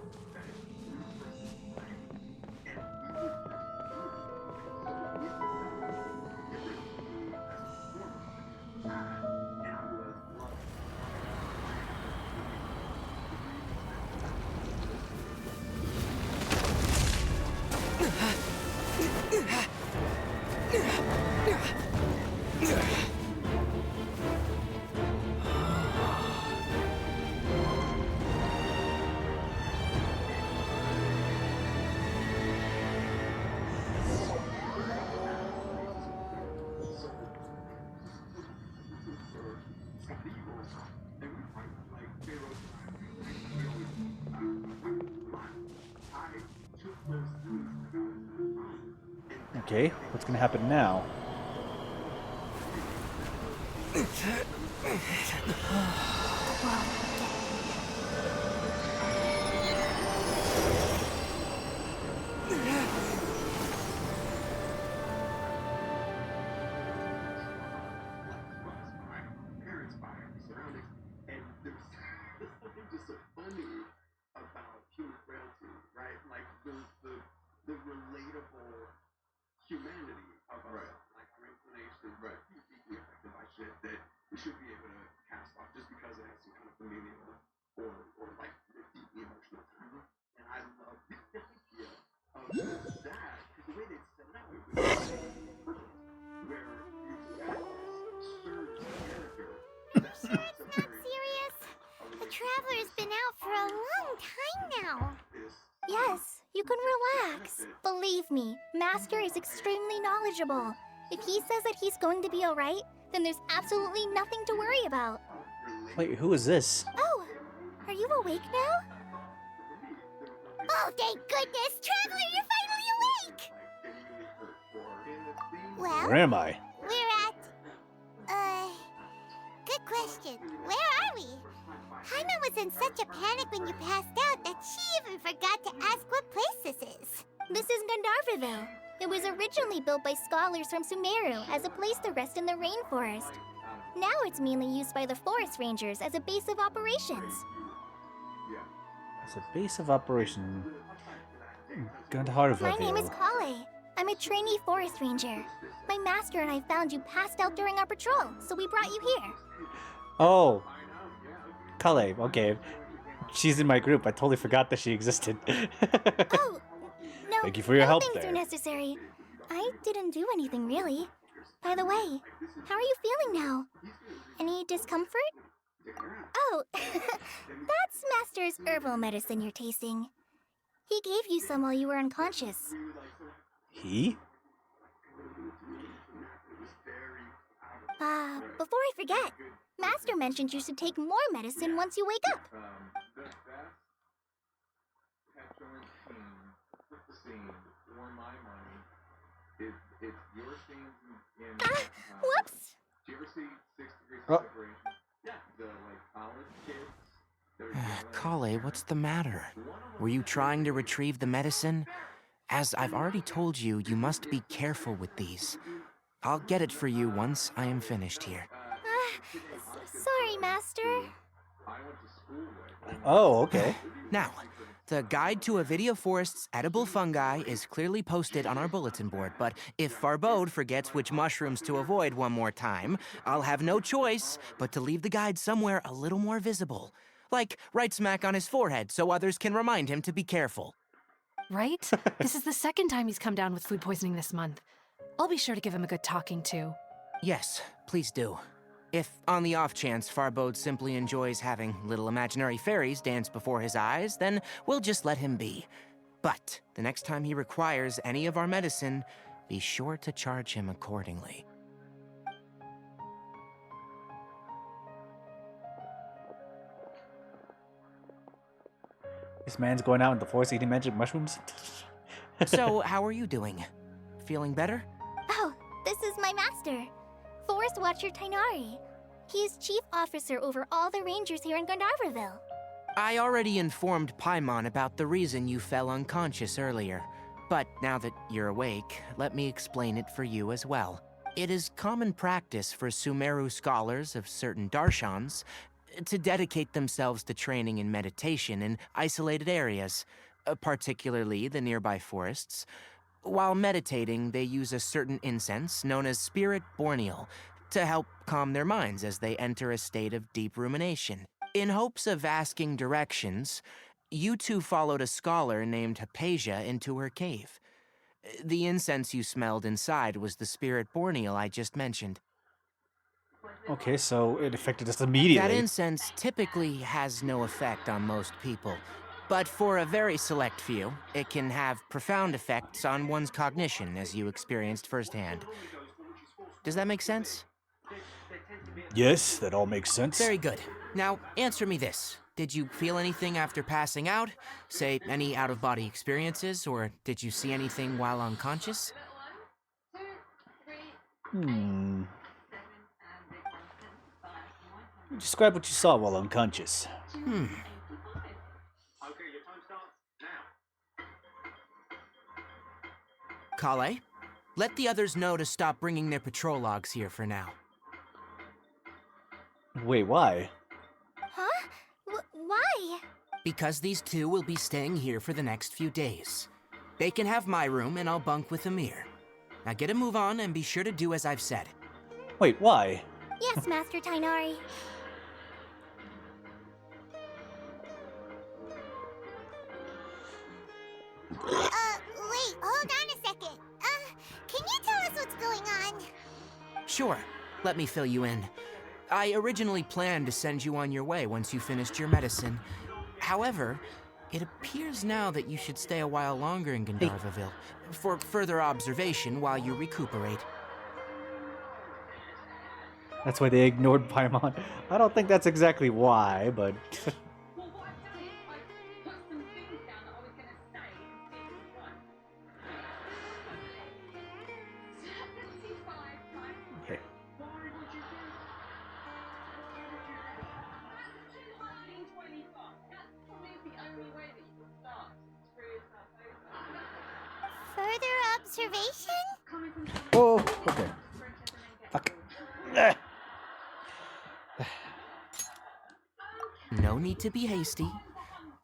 Okay, what's gonna happen now? parents' fire, surroundings, and there's something just so funny about human frailty, right? Like the relatable humanity of us, like our inclination, right? Deeply affected by shit that we should be able to cast off just because it has some kind of familial or like deeply emotional time. And I love the idea of that because the way they set it up was where you've got this surge character. Are you sure it's not serious? The Traveler's been out for a long time now. Yes, you can relax. Believe me, Master is extremely knowledgeable. If he says that he's going to be alright, then there's absolutely nothing to worry about. Wait, who is this? Oh, are you awake now? Oh, thank goodness! Traveler, you're finally awake! Well, Where am I? we're at... Good question. Where are we? Paimon was in such a panic when you passed out that she even forgot to ask what place this is. This is Gandharvaville. It was originally built by scholars from Sumeru as a place to rest in the rainforest. Now it's mainly used by the forest rangers as a base of operations. It's a base of operation. Gandharvaville. My name is Kale. I'm a trainee forest ranger. My master and I found you passed out during our patrol, so we brought you here. Oh. Kale, okay. She's in my group. I totally forgot that she existed. Oh, no. Thank you for your no help thanks there. are necessary. I didn't do anything really. By the way, how are you feeling now? Any discomfort? Oh, that's Master's herbal medicine you're tasting. He gave you some while you were unconscious. He? Before I forget, Master mentioned you should take more medicine once you wake up. Whoops! Do you ever see 6 Degrees Oh. of Separation? Yeah, the college kids. Kale, what's the matter? Were you trying to retrieve the medicine? As I've already told you, you must be careful with these. I'll get it for you once I am finished here. Sorry, Master. Oh, okay. Now, the guide to Avidia Forest's edible fungi is clearly posted on our bulletin board, but if Farbode forgets which mushrooms to avoid one more time, I'll have no choice but to leave the guide somewhere a little more visible. Like right smack on his forehead so others can remind him to be careful. Right? This is the second time he's come down with food poisoning this month. I'll be sure to give him a good talking to. Yes, please do. If, on the off chance, Farbode simply enjoys having little imaginary fairies dance before his eyes, then we'll just let him be. But the next time he requires any of our medicine, be sure to charge him accordingly. This man's going out in the forest eating magic mushrooms? So, how are you doing? Feeling better? Oh, this is my master, Forest Watcher Tighnari. He's chief officer over all the rangers here in Gandharvaville. I already informed Paimon about the reason you fell unconscious earlier. But now that you're awake, let me explain it for you as well. It is common practice for Sumeru scholars of certain darshans to dedicate themselves to training in meditation in isolated areas, particularly the nearby forests. While meditating, they use a certain incense known as Spirit Borneal to help calm their minds as they enter a state of deep rumination. In hopes of asking directions, you two followed a scholar named Hypatia into her cave. The incense you smelled inside was the Spirit Borneal I just mentioned. Okay, so it affected us immediately. That incense typically has no effect on most people, but for a very select few, it can have profound effects on one's cognition, as you experienced firsthand. Does that make sense? Yes, that all makes sense. Very good. Now, answer me this. Did you feel anything after passing out? Say, any out-of-body experiences, or did you see anything while unconscious? Describe what you saw while unconscious. Kale, let the others know to stop bringing their patrol logs here for now. Wait, why? Huh? Why? Because these two will be staying here for the next few days. They can have my room and I'll bunk with Amir. Now get a move on and be sure to do as I've said. Wait, why? Yes, Master Tighnari. Wait, hold on a second. Can you tell us what's going on? Sure, let me fill you in. I originally planned to send you on your way once you finished your medicine. However, it appears now that you should stay a while longer in Gandharvaville for further observation while you recuperate. That's why they ignored Paimon. I don't think that's exactly why, but... Okay. Further observation? Oh, okay. Fuck. No need to be hasty.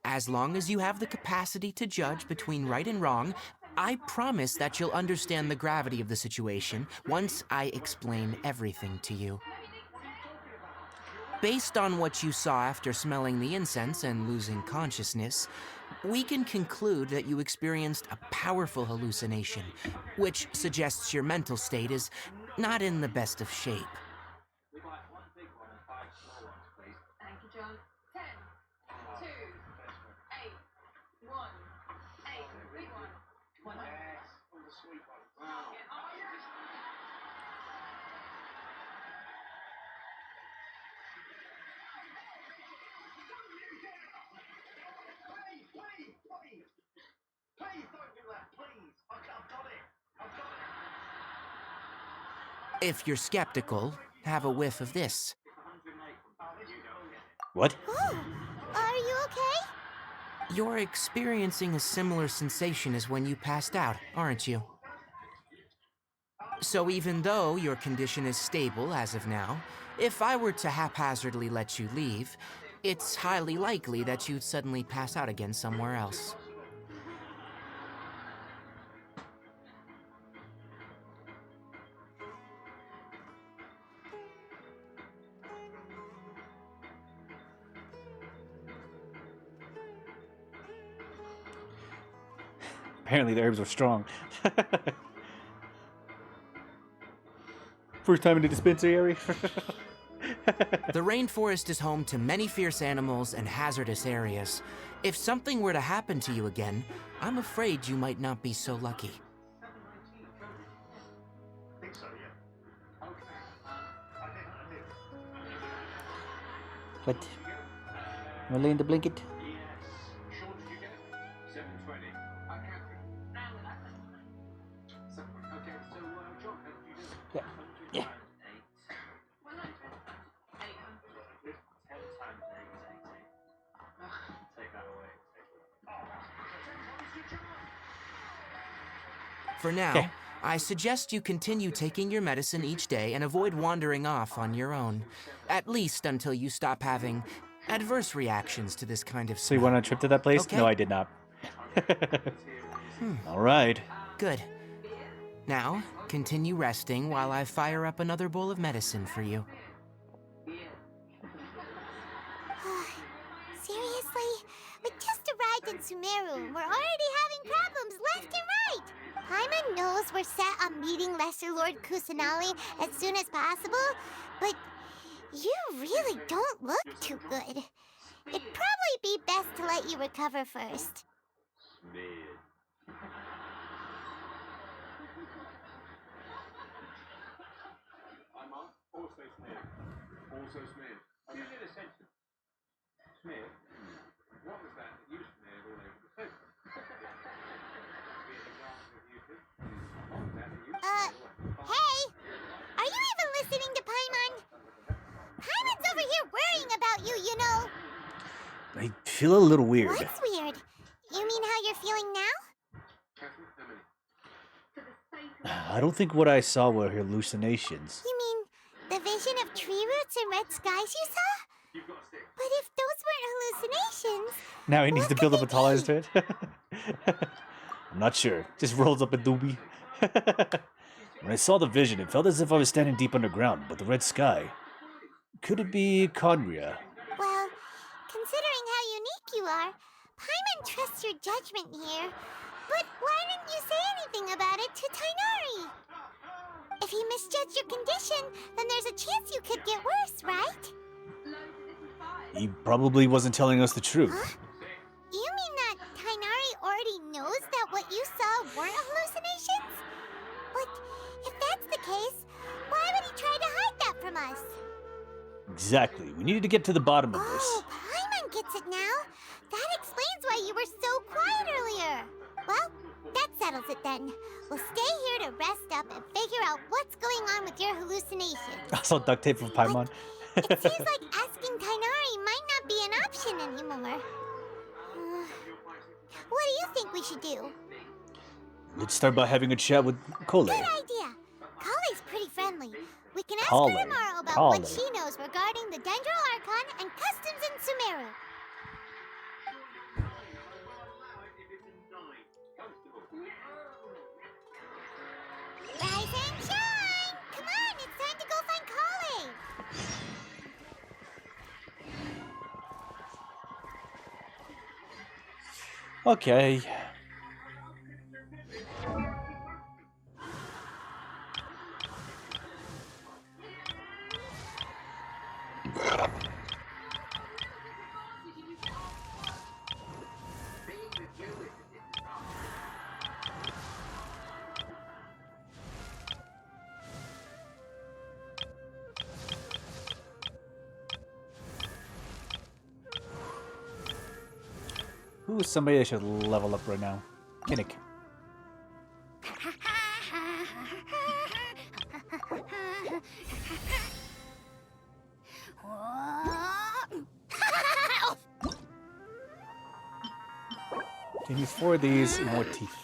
As long as you have the capacity to judge between right and wrong, I promise that you'll understand the gravity of the situation once I explain everything to you. Based on what you saw after smelling the incense and losing consciousness, we can conclude that you experienced a powerful hallucination, which suggests your mental state is not in the best of shape. Thank you, John. 10, 2, 8, 1, 8, big one. 1. Please don't do that, please. I've got it. I've got it. If you're skeptical, have a whiff of this. What? Oh, are you okay? You're experiencing a similar sensation as when you passed out, aren't you? So even though your condition is stable as of now, if I were to haphazardly let you leave, it's highly likely that you'd suddenly pass out again somewhere else. Apparently the herbs were strong. First time in the dispensary. The rainforest is home to many fierce animals and hazardous areas. If something were to happen to you again, I'm afraid you might not be so lucky. What? Wanna lay in the blanket? Yeah. Yeah. For now, I suggest you continue taking your medicine each day and avoid wandering off on your own. At least until you stop having adverse reactions to this kind of So you smell. went on a trip to that place? Okay. No, I did not. All right. Good. Now, continue resting while I fire up another bowl of medicine for you. Seriously? We just arrived in Sumeru. We're already having problems left and right. Paimon knows we're set on meeting Lesser Lord Kusanali as soon as possible, but you really don't look too good. It'd probably be best to let you recover first. I'm also smeared. Also smeared. You did a sentence. Smeared? What was that you smeared all over the sofa? Hey! Are you even listening to Paimon? Paimon's over here worrying about you, you know. I feel a little weird. What's weird? You mean how you're feeling now? I don't think what I saw were hallucinations. You mean the vision of tree roots and red skies you saw? But if those weren't hallucinations... Now he needs to build up a tolerance to it. I'm not sure. Just rolls up a doobie. When I saw the vision, it felt as if I was standing deep underground, but the red sky. Could it be Conria? Well, considering how unique you are, Paimon trusts your judgment here. But why didn't you say anything about it to Tainari? If he misjudged your condition, then there's a chance you could get worse, right? He probably wasn't telling us the truth. Huh? You mean that Tainari already knows that what you saw weren't hallucinations? But if that's the case, why would he try to hide that from us? Exactly. We needed to get to the bottom of this. Oh, Paimon gets it now. That explains why you were so quiet earlier. Well, that settles it then. We'll stay here to rest up and figure out what's going on with your hallucinations. I saw duct tape of Paimon. It seems like asking Tainari might not be an option anymore. What do you think we should do? Let's start by having a chat with Cole. Good idea. Kale's pretty friendly. We can ask Kale. her tomorrow about Kale. what she knows regarding the Dendro Archon and customs in Sumeru. Rise and shine! Come on, it's time to go find Kale! Okay. Who is somebody I should level up right now? Kinnick. Can use 4 of these and more teeth.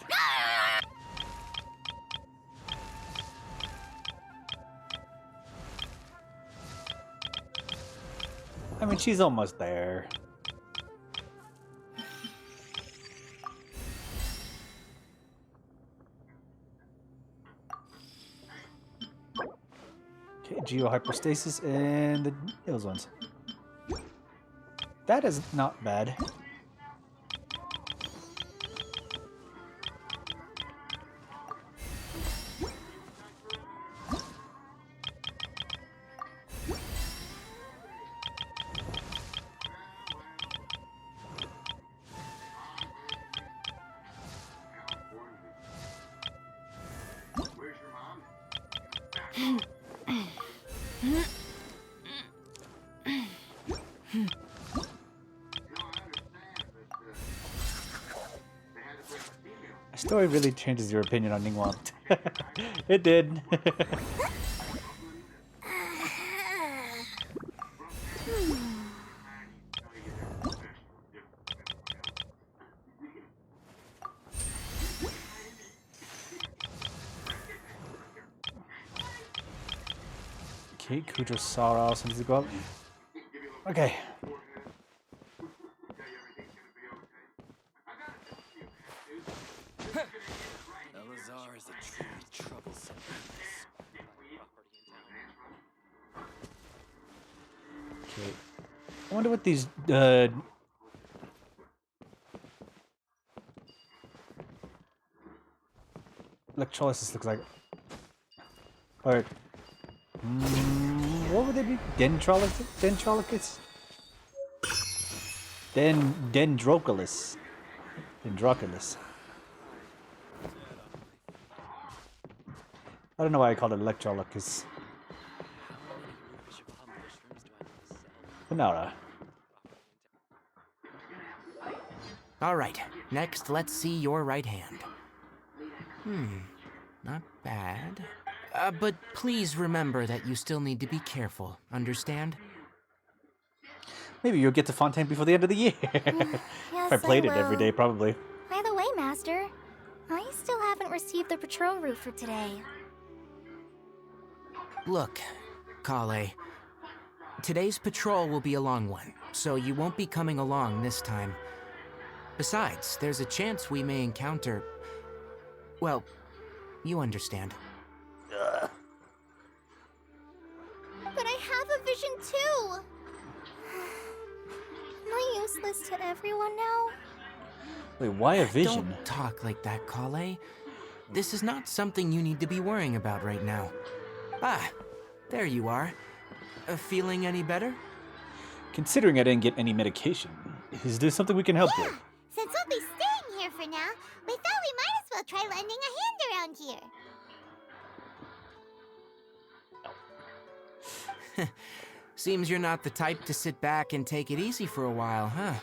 I mean, she's almost there. Okay, geohyperstasis and the those ones. That is not bad. A story really changes your opinion on Ningguang. It did. Okay, Kujo Sara something's go up. Okay. Elazar is a truly troublesome Okay. I wonder what these electrolysis looks like. Or what would they be? Dendrolysis? Dendroculus. Dendroculus. I don't know why I called it electrolysis. Panara. Alright, next let's see your right hand. Not bad. But please remember that you still need to be careful, understand? Maybe you'll get to Fontaine before the end of the year. Yes, If I played it will. every day, probably. By the way, Master, I still haven't received the patrol route for today. Look, Kale, today's patrol will be a long one, so you won't be coming along this time. Besides, there's a chance we may encounter... Well, you understand. But I have a vision too! Am I useless to everyone now? Wait, why a vision? Don't talk like that, Kale. This is not something you need to be worrying about right now. Ah, there you are. Feeling any better? Considering I didn't get any medication, is there something we can help with? Since we'll be staying here for now, we thought we might as well try lending a hand around here. Seems you're not the type to sit back and take it easy for a while, huh?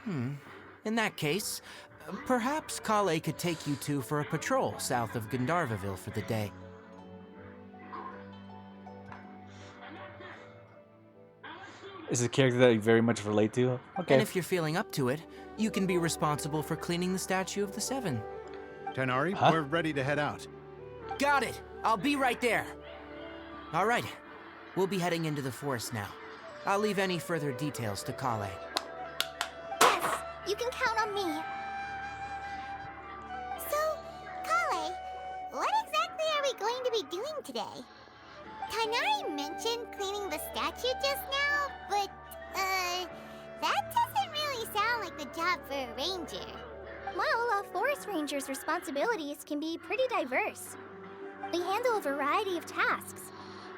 In that case, perhaps Kale could take you two for a patrol south of Gandharvaville for the day. Is it a character that you very much relate to? Okay. And if you're feeling up to it, you can be responsible for cleaning the Statue of the Seven. Tanari, we're ready to head out. Got it! I'll be right there! Alright, we'll be heading into the forest now. I'll leave any further details to Kale. Yes, you can count on me. So, Kale, what exactly are we going to be doing today? Tanari mentioned cleaning the statue just now, but, that doesn't really sound like the job for a ranger. Well, a forest ranger's responsibilities can be pretty diverse. They handle a variety of tasks,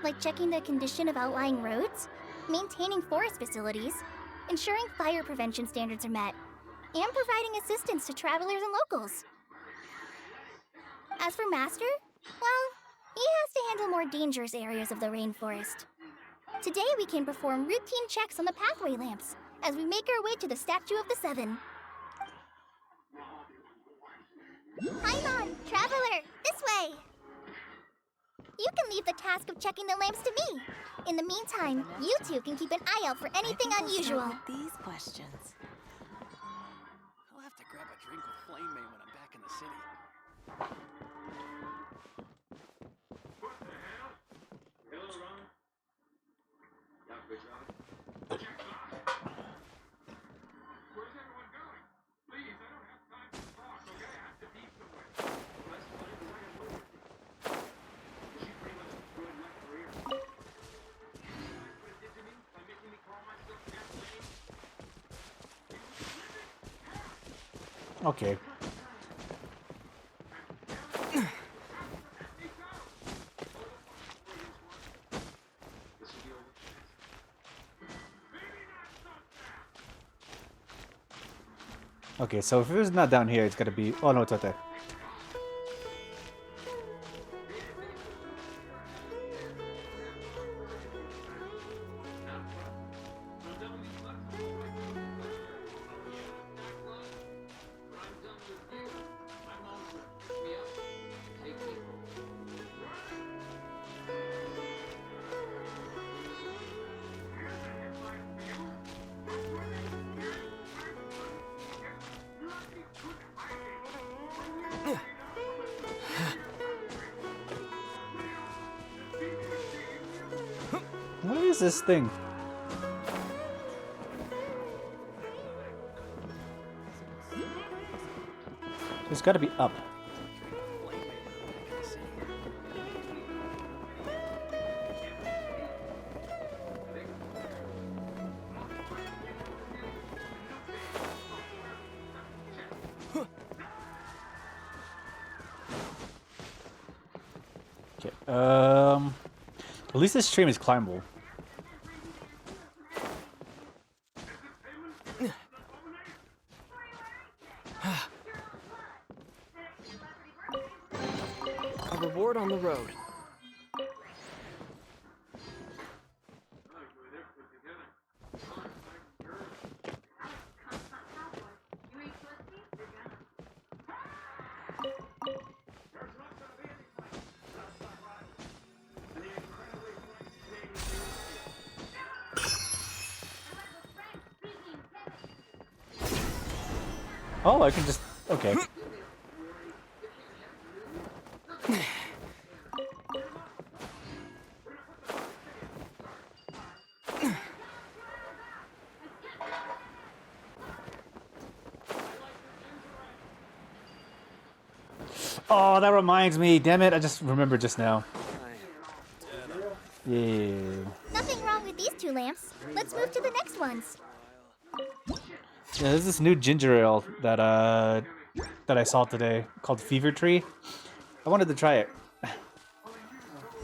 like checking the condition of outlying roads, maintaining forest facilities, ensuring fire prevention standards are met, and providing assistance to travelers and locals. As for Master, well, he has to handle more dangerous areas of the rainforest. Today we can perform routine checks on the pathway lamps as we make our way to the Statue of the Seven. Paimon, traveler, this way! You can leave the task of checking the lamps to me. In the meantime, you two can keep an eye out for anything unusual. These questions. I'll have to grab a drink with Flame Mane when I'm back in the city. Okay. Okay, so if it's not down here, it's gotta be... Oh no, it's right there. is this thing? It's got to be up. Okay. At least this stream is climbable. A reward on the road. Oh, I can just... Okay. Oh, that reminds me. Damn it, I just remembered just now. Yeah. Nothing wrong with these two lamps. Let's move to the next ones. Yeah, there's this new ginger ale that I saw today called Fever Tree. I wanted to try it.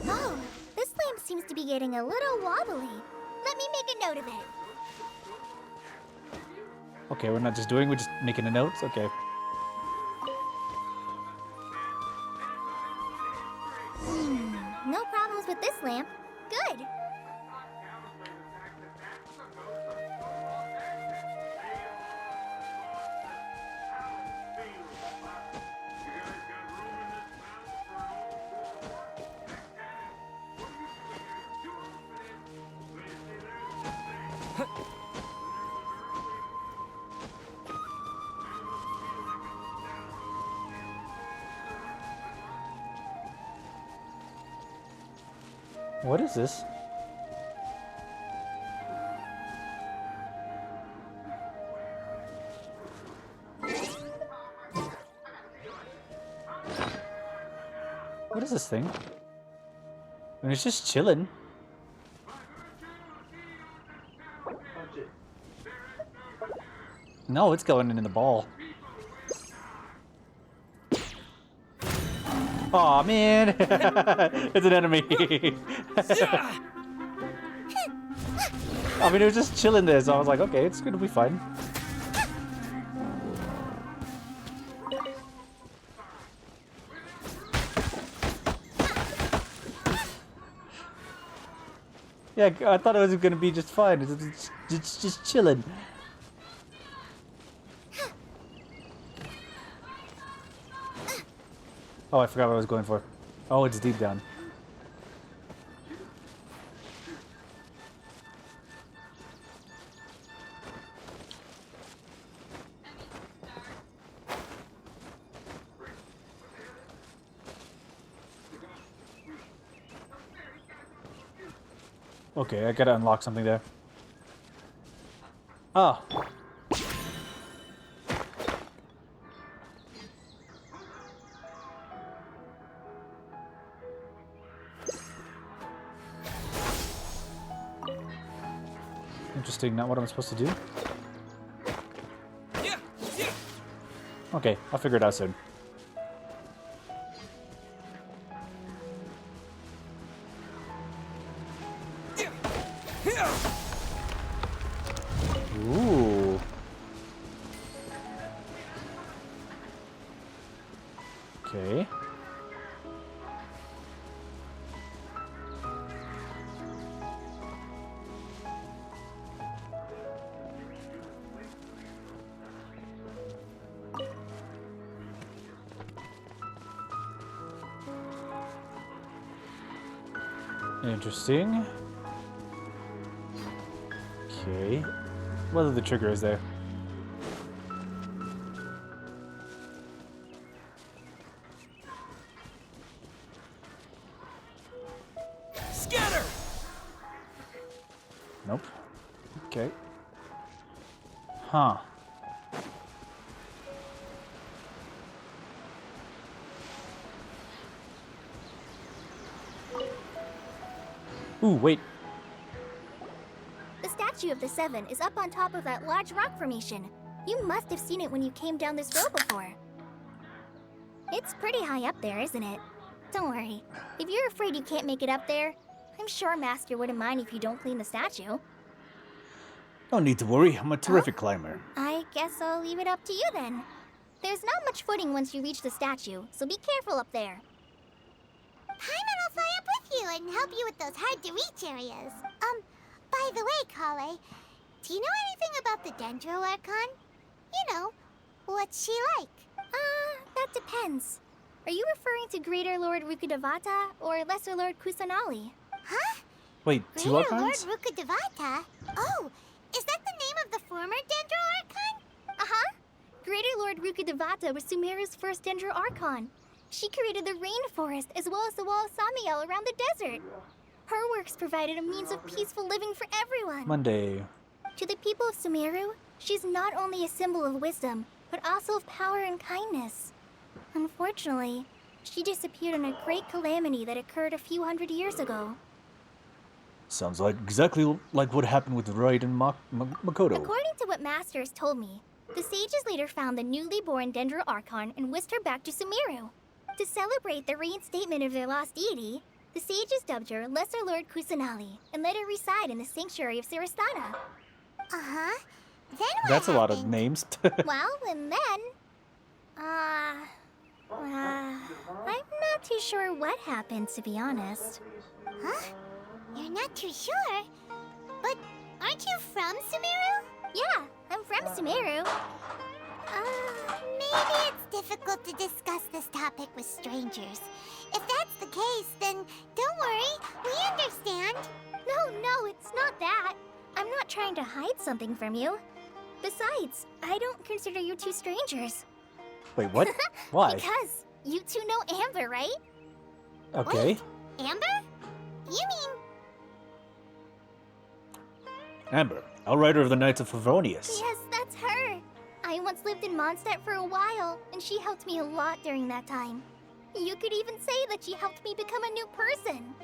Oh, this lamp seems to be getting a little wobbly. Let me make a note of it. Okay, we're not just doing, we're just making the notes? Okay. No problems with this lamp. Good. What is this? What is this thing? I mean, it's just chilling. No, it's going in the ball. Aw, man! It's an enemy! I mean, it was just chilling there, so I was like, okay, it's gonna be fine. Yeah, I thought it was gonna be just fine. It's just chilling. Oh, I forgot what I was going for. Oh, it's deep down. Okay, I gotta unlock something there. Oh. Interesting, not what I'm supposed to do. Okay, I'll figure it out soon. Ooh. Okay. Interesting. Okay. Whether the trigger is there. Scatter! Nope. Okay. Huh. Ooh, wait. The statue of the Seven is up on top of that large rock formation. You must have seen it when you came down this road before. It's pretty high up there, isn't it? Don't worry. If you're afraid you can't make it up there, I'm sure Master wouldn't mind if you don't clean the statue. No need to worry. I'm a terrific climber. I guess I'll leave it up to you then. There's not much footing once you reach the statue, so be careful up there. Paimon will fly up with you and help you with those hard-to-reach areas. By the way, Kale, do you know anything about the Dendro Archon? You know, what's she like? That depends. Are you referring to Greater Lord Rukkhadevata or Lesser Lord Kusanali? Huh? Wait, two Greater Lord Archons? Rukkhadevata? Oh, is that the name of the former Dendro Archon? Uh-huh. Greater Lord Rukkhadevata was Sumeru's first Dendro Archon. She created the rainforest as well as the wall of Samiel around the desert. Her works provided a means of peaceful living for everyone. Monday. To the people of Sumeru, she's not only a symbol of wisdom, but also of power and kindness. Unfortunately, she disappeared in a great calamity that occurred a few hundred years ago. Sounds like exactly like what happened with Raiden and Makoto. According to what Masters told me, the sages later found the newly born Dendro Archon and whisked her back to Sumeru. To celebrate the reinstatement of their lost deity, the sages dubbed her Lesser Lord Kusanali and let her reside in the sanctuary of Sarasthana. Uh-huh. Then what That's a lot of happened? names. Well, and then... I'm not too sure what happened, to be honest. Huh? You're not too sure? But aren't you from Sumeru? Yeah, I'm from Sumeru. Maybe it's difficult to discuss this topic with strangers. If that's the case, then don't worry, we understand. No, it's not that. I'm not trying to hide something from you. Besides, I don't consider you two strangers. Wait, what? Why? Because you two know Amber, right? Okay. Amber? You mean... Amber, Outrider of the Knights of Favonius. Yes, that's her. I once lived in Mondstadt for a while, and she helped me a lot during that time. You could even say that she helped me become a new person.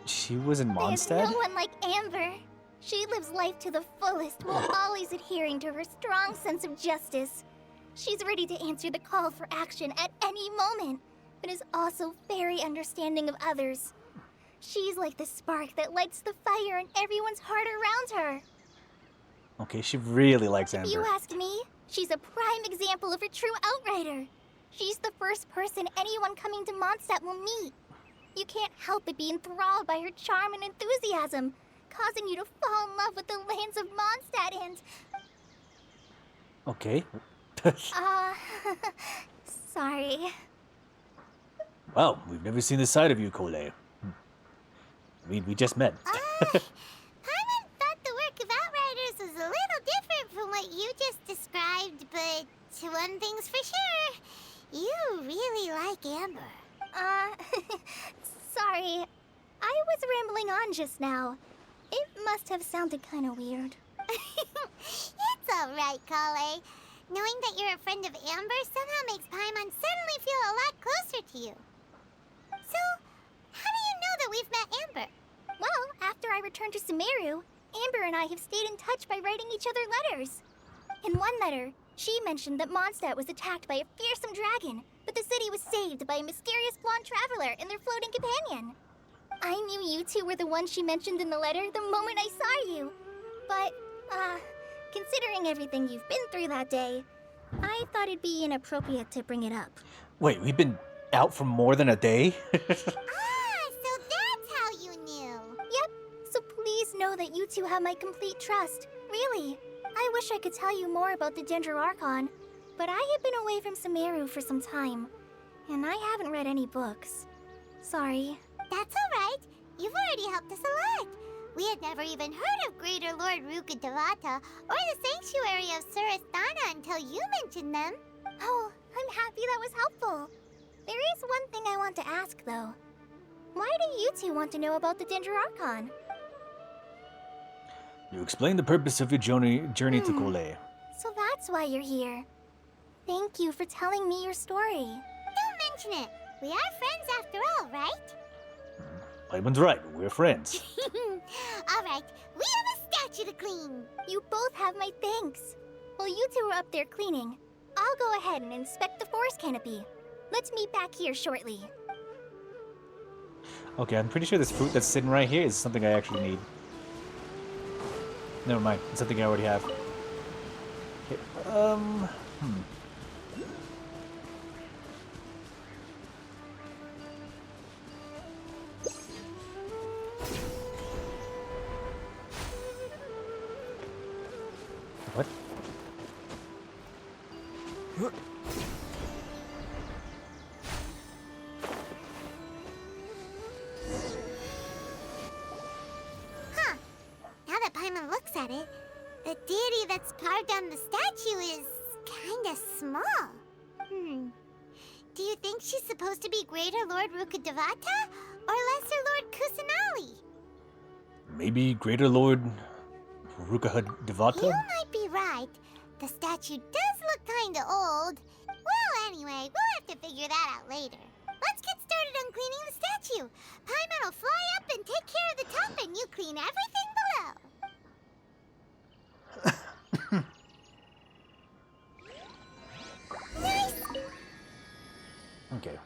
She was in There's Mondstadt? no one like Amber. She lives life to the fullest while always adhering to her strong sense of justice. She's ready to answer the call for action at any moment, but is also very understanding of others. She's like the spark that lights the fire in everyone's heart around her. Okay, she really likes Amber. If you ask me, she's a prime example of a true outrider. She's the first person anyone coming to Mondstadt will meet. You can't help but be enthralled by her charm and enthusiasm, causing you to fall in love with the lands of Mondstadt and... Okay. Sorry. Well, we've never seen this side of you, Cole. I mean, we just met. Paimon thought the work of Outriders was a little different from what you just described, but one thing's for sure, you really like Amber. Sorry. I was rambling on just now. It must have sounded kind of weird. It's alright, Kale. Knowing that you're a friend of Amber somehow makes Paimon suddenly feel a lot closer to you. So, how do you know that we've met Amber? Well, after I returned to Sumeru, Amber and I have stayed in touch by writing each other letters. In one letter, she mentioned that Mondstadt was attacked by a fearsome dragon, but the city was saved by a mysterious blonde traveler and their floating companion. I knew you two were the ones she mentioned in the letter the moment I saw you. But, considering everything you've been through that day, I thought it'd be inappropriate to bring it up. Wait, we've been out for more than a day? So that's how you knew. Yep, so please know that you two have my complete trust. Really. I wish I could tell you more about the Dendro Archon, but I have been away from Sumeru for some time, and I haven't read any books. Sorry. That's alright. You've already helped us a lot. We had never even heard of Greater Lord Rukkhadevata or the Sanctuary of Sarasthana until you mentioned them. Oh, I'm happy that was helpful. There is one thing I want to ask, though. Why do you two want to know about the Dendro Archon? You explain the purpose of your journey to Kole. So that's why you're here. Thank you for telling me your story. Don't mention it. We are friends after all, right? Paimon's right, we're friends. All right, we have a statue to clean. You both have my thanks. While you two are up there cleaning, I'll go ahead and inspect the forest canopy. Let's meet back here shortly. Okay, I'm pretty sure this fruit that's sitting right here is something I actually need. Never mind, it's something I already have. Okay, What? Huh. Now that Paimon looks at it, the deity that's carved on the statue is kinda small. Do you think she's supposed to be Greater Lord Rukkhadevata or Lesser Lord Kusanali? Maybe Greater Lord Rukkhadevata? You might be right. The statue does look kinda old. Well, anyway, we'll have to figure that out later. Let's get started on cleaning the statue. Paimon will fly up and take care of the top, and you clean everything below. Nice! Okay.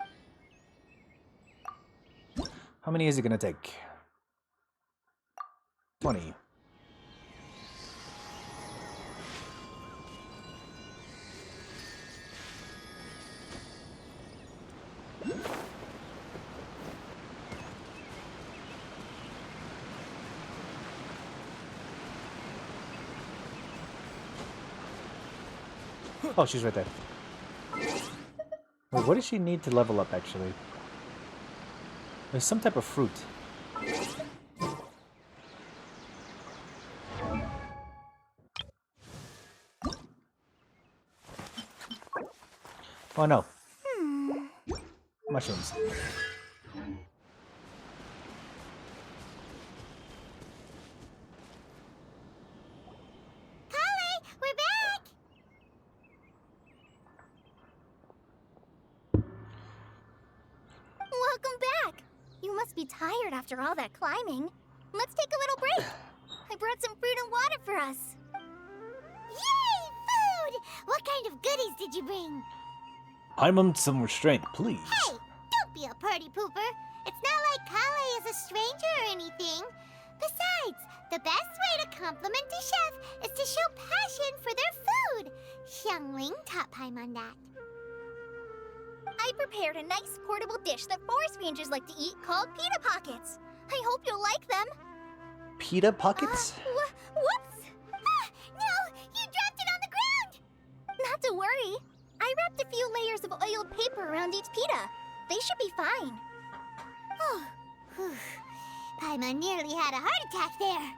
How many is it gonna take? 20. Oh, she's right there. Wait, what does she need to level up, actually? There's some type of fruit. Oh, no. Mushrooms. Kale, we're back! Welcome back. You must be tired after all that climbing. Let's take a little break. I brought some fruit and water for us. Yay, food! What kind of goodies did you bring? Paimon, some restraint, please. Hey, don't be a party pooper. It's not like Kale is a stranger or anything. Besides, the best way to compliment a chef is to show passion for their food. Xiangling taught Paimon that. I prepared a nice portable dish that forest rangers like to eat called pita pockets. I hope you'll like them. Pita pockets? Whoops! Ah, no! You dropped it on the ground! Not to worry. I wrapped a few layers of oiled paper around each pita. They should be fine. Oh, whew. Paimon nearly had a heart attack there.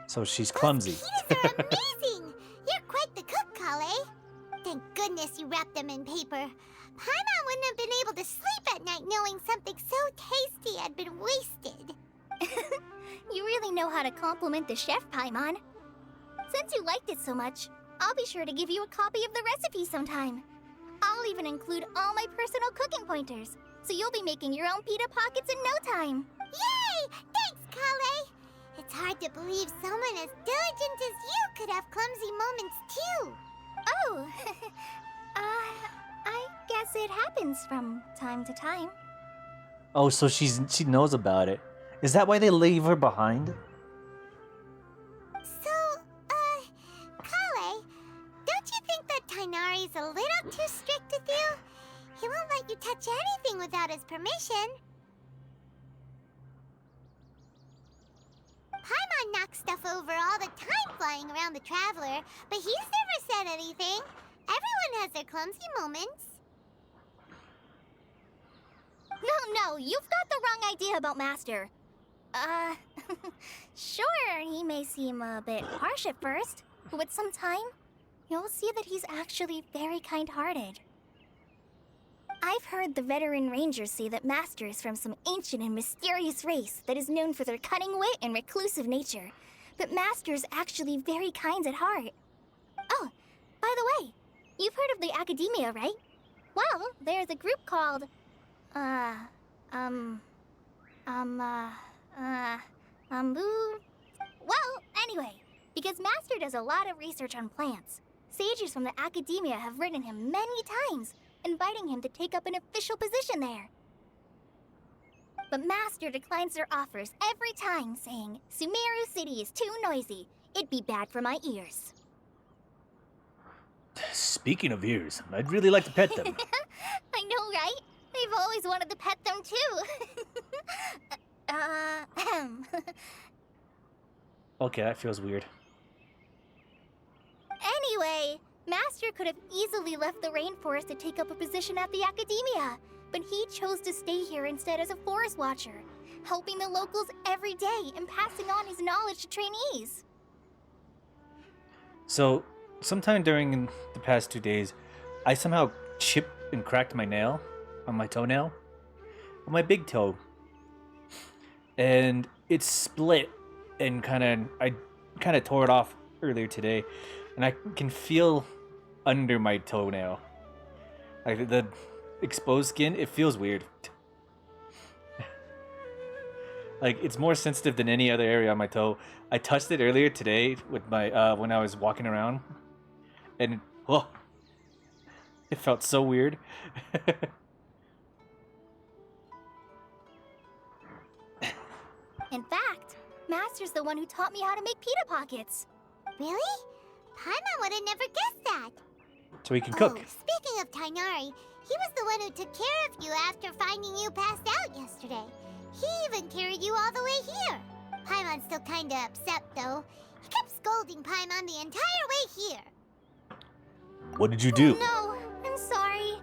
So she's clumsy. Pitas are amazing! You're quite the cook, Kale. Thank goodness you wrapped them in paper. Paimon wouldn't have been able to sleep at night knowing something so tasty had been wasted. You really know how to compliment the chef, Paimon. Since you liked it so much, I'll be sure to give you a copy of the recipe sometime. I'll even include all my personal cooking pointers, so you'll be making your own pita pockets in no time. Yay! Thanks, Kale! It's hard to believe someone as diligent as you could have clumsy moments too. Oh, I guess it happens from time to time. Oh, so she knows about it. Is that why they leave her behind? So, Kale, don't you think that Tighnari's a little too strict with you? He won't let you touch anything without his permission. Paimon knocks stuff over all the time flying around the Traveler, but he's never said anything. Everyone has their clumsy moments. No, you've got the wrong idea about Master. Sure, he may seem a bit harsh at first, but with some time, you'll see that he's actually very kind-hearted. I've heard the veteran rangers say that Master is from some ancient and mysterious race that is known for their cunning wit and reclusive nature. But Master is actually very kind at heart. Oh, by the way, you've heard of the Academia, right? Well, there's a group called... Well, anyway, because Master does a lot of research on plants, sages from the Academia have written him many times, inviting him to take up an official position there. But Master declines their offers every time, saying, Sumeru City is too noisy. It'd be bad for my ears. Speaking of ears, I'd really like to pet them. I know, right? I've always wanted to pet them too. Okay, that feels weird. Anyway, Master could have easily left the rainforest to take up a position at the Academia, but he chose to stay here instead as a forest watcher, helping the locals every day and passing on his knowledge to trainees. So, sometime during the past 2 days, I somehow chipped and cracked my nail on my toenail, on my big toe, and it split and I kind of tore it off earlier today, and I can feel under my toenail, like the exposed skin. It feels weird. Like, it's more sensitive than any other area on my toe. I touched it earlier today with my when I was walking around, and oh, it felt so weird. In fact, Master's the one who taught me how to make pita pockets. Really? Paimon would have never guessed that. So he can cook. Oh, speaking of Tainari, he was the one who took care of you after finding you passed out yesterday. He even carried you all the way here. Paimon's still kinda upset, though. He kept scolding Paimon the entire way here. What did you do? No, I'm sorry.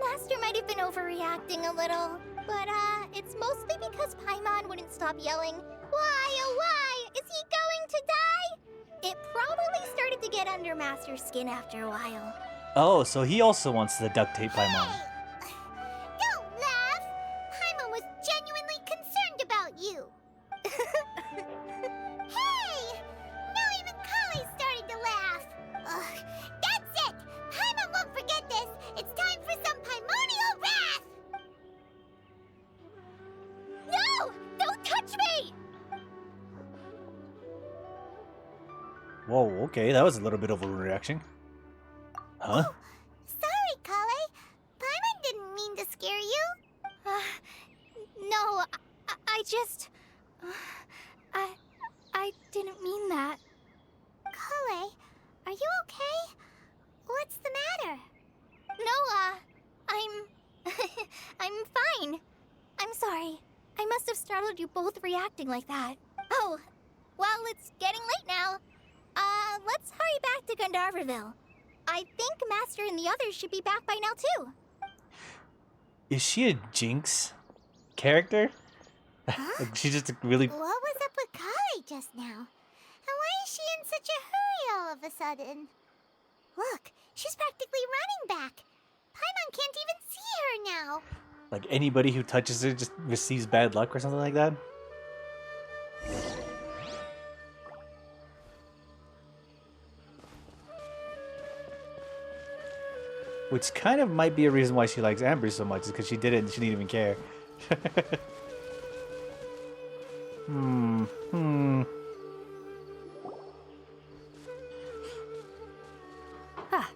Master might have been overreacting a little, but it's mostly because Paimon wouldn't stop yelling, "Why, oh why? Is he going to die?" It probably started to get under Master's skin after a while. Oh, so he also wants to duct tape Paimon. Don't laugh! Paimon was genuinely concerned about you. Hey! Now even Kale's starting to laugh. Ugh, that's it! Paimon won't forget this. It's time for some Paimonial wrath! No! Don't touch me! Whoa, okay, that was a little bit of a reaction. Huh? Sorry, Kale. Paimon didn't mean to scare you. No, I just... I didn't mean that. Kale, are you okay? What's the matter? No, I'm fine. I'm sorry. I must have startled you both reacting like that. Oh, well, it's getting late now. Let's hurry back to Gandharvaville. I think Master and the others should be back by now, too. Is she a Jinx character? Like, she's just a really... What was up with Kale just now? And why is she in such a hurry all of a sudden? Look, she's practically running back. Paimon can't even see her now. Like, anybody who touches her just receives bad luck or something like that? Which kind of might be a reason why she likes Amber so much, is because she did it and she didn't even care. Ah,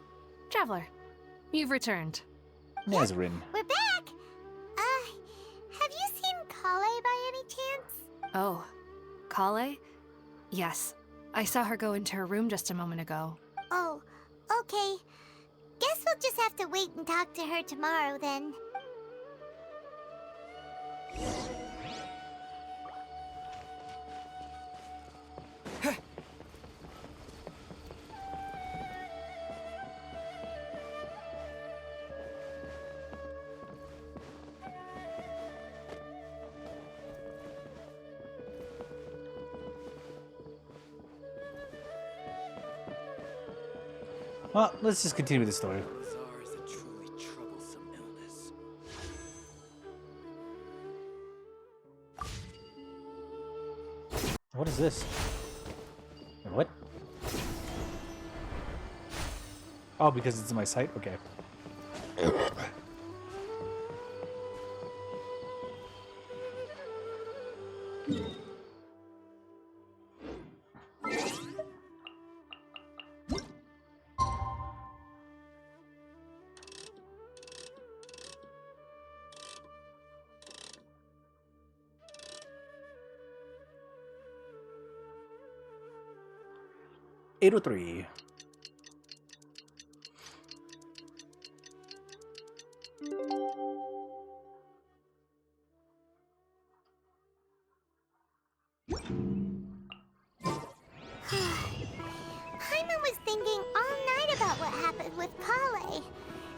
Traveler, you've returned. Nazrin. We're back! Have you seen Kale by any chance? Oh, Kale? Yes, I saw her go into her room just a moment ago. Oh, okay. Guess we'll just have to wait and talk to her tomorrow then. Well, let's just continue with the story. Lazar is a truly troublesome illness. What is this? What? Oh, because it's in my sight? Okay. $803. Paimon was thinking all night about what happened with Kale,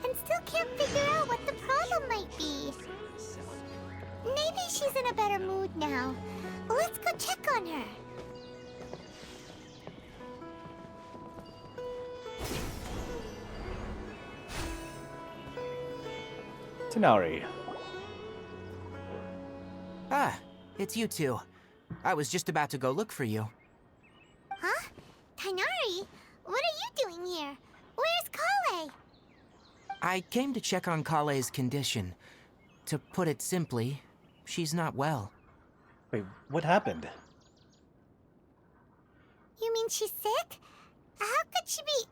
and still can't figure out what the problem might be. Maybe she's in a better mood now. Let's go check on her. Tighnari. Ah, it's you two. I was just about to go look for you. Huh? Tighnari? What are you doing here? Where's Kale? I came to check on Kale's condition. To put it simply, she's not well. Wait, what happened? You mean she's sick? How could she be...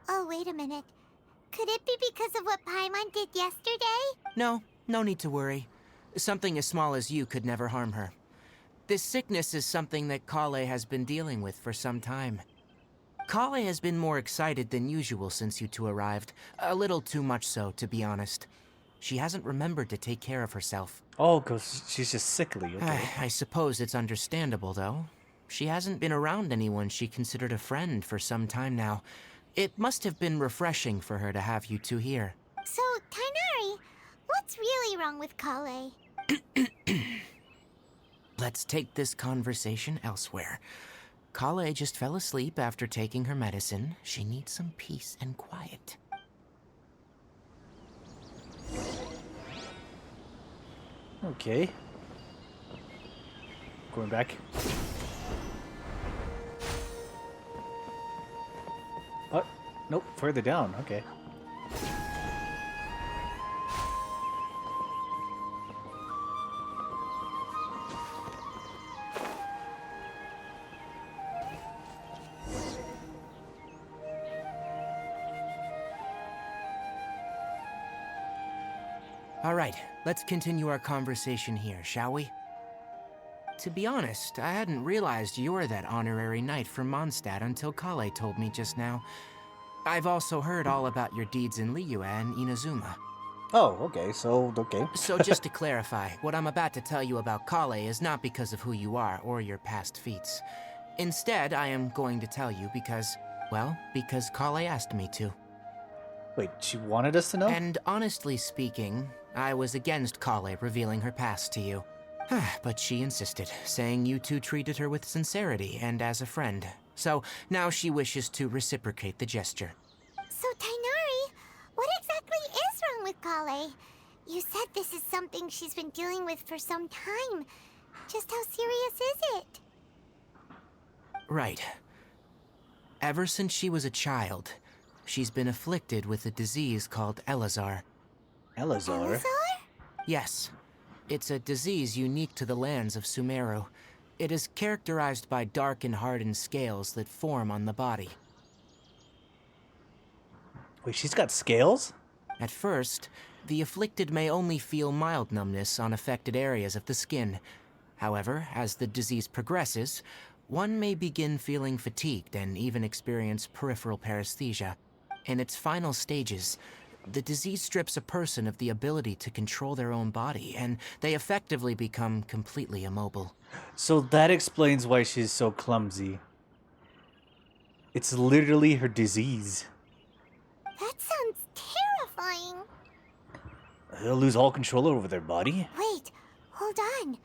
Oh, wait a minute. Could it be because of what Paimon did yesterday? No need to worry. Something as small as you could never harm her. This sickness is something that Kale has been dealing with for some time. Kale has been more excited than usual since you two arrived. A little too much so, to be honest. She hasn't remembered to take care of herself. Oh, because she's just sickly, okay. I suppose it's understandable, though. She hasn't been around anyone she considered a friend for some time now. It must have been refreshing for her to have you two here. So, Tighnari, what's really wrong with Kale? Let's take this conversation elsewhere. Kale just fell asleep after taking her medicine. She needs some peace and quiet. Okay. Going back. Oh, nope, further down, okay. All right, let's continue our conversation here, shall we? To be honest, I hadn't realized you're that honorary knight from Mondstadt until Kale told me just now. I've also heard all about your deeds in Liyue and Inazuma. Oh, okay, so, okay. So just to clarify, what I'm about to tell you about Kale is not because of who you are or your past feats. Instead, I am going to tell you because, well, because Kale asked me to. Wait, she wanted us to know? And honestly speaking, I was against Kale revealing her past to you. But she insisted, saying you two treated her with sincerity and as a friend. So now she wishes to reciprocate the gesture. So, Tighnari, what exactly is wrong with Kale? You said this is something she's been dealing with for some time. Just how serious is it? Right. Ever since she was a child, she's been afflicted with a disease called Elazar. Elazar? Yes. It's a disease unique to the lands of Sumeru. It is characterized by dark and hardened scales that form on the body. Wait, she's got scales? At first, the afflicted may only feel mild numbness on affected areas of the skin. However, as the disease progresses, one may begin feeling fatigued and even experience peripheral paresthesia. In its final stages, the disease strips a person of the ability to control their own body, and they effectively become completely immobile. So that explains why she's so clumsy. It's literally her disease. That sounds terrifying. They'll lose all control over their body? Wait, hold on.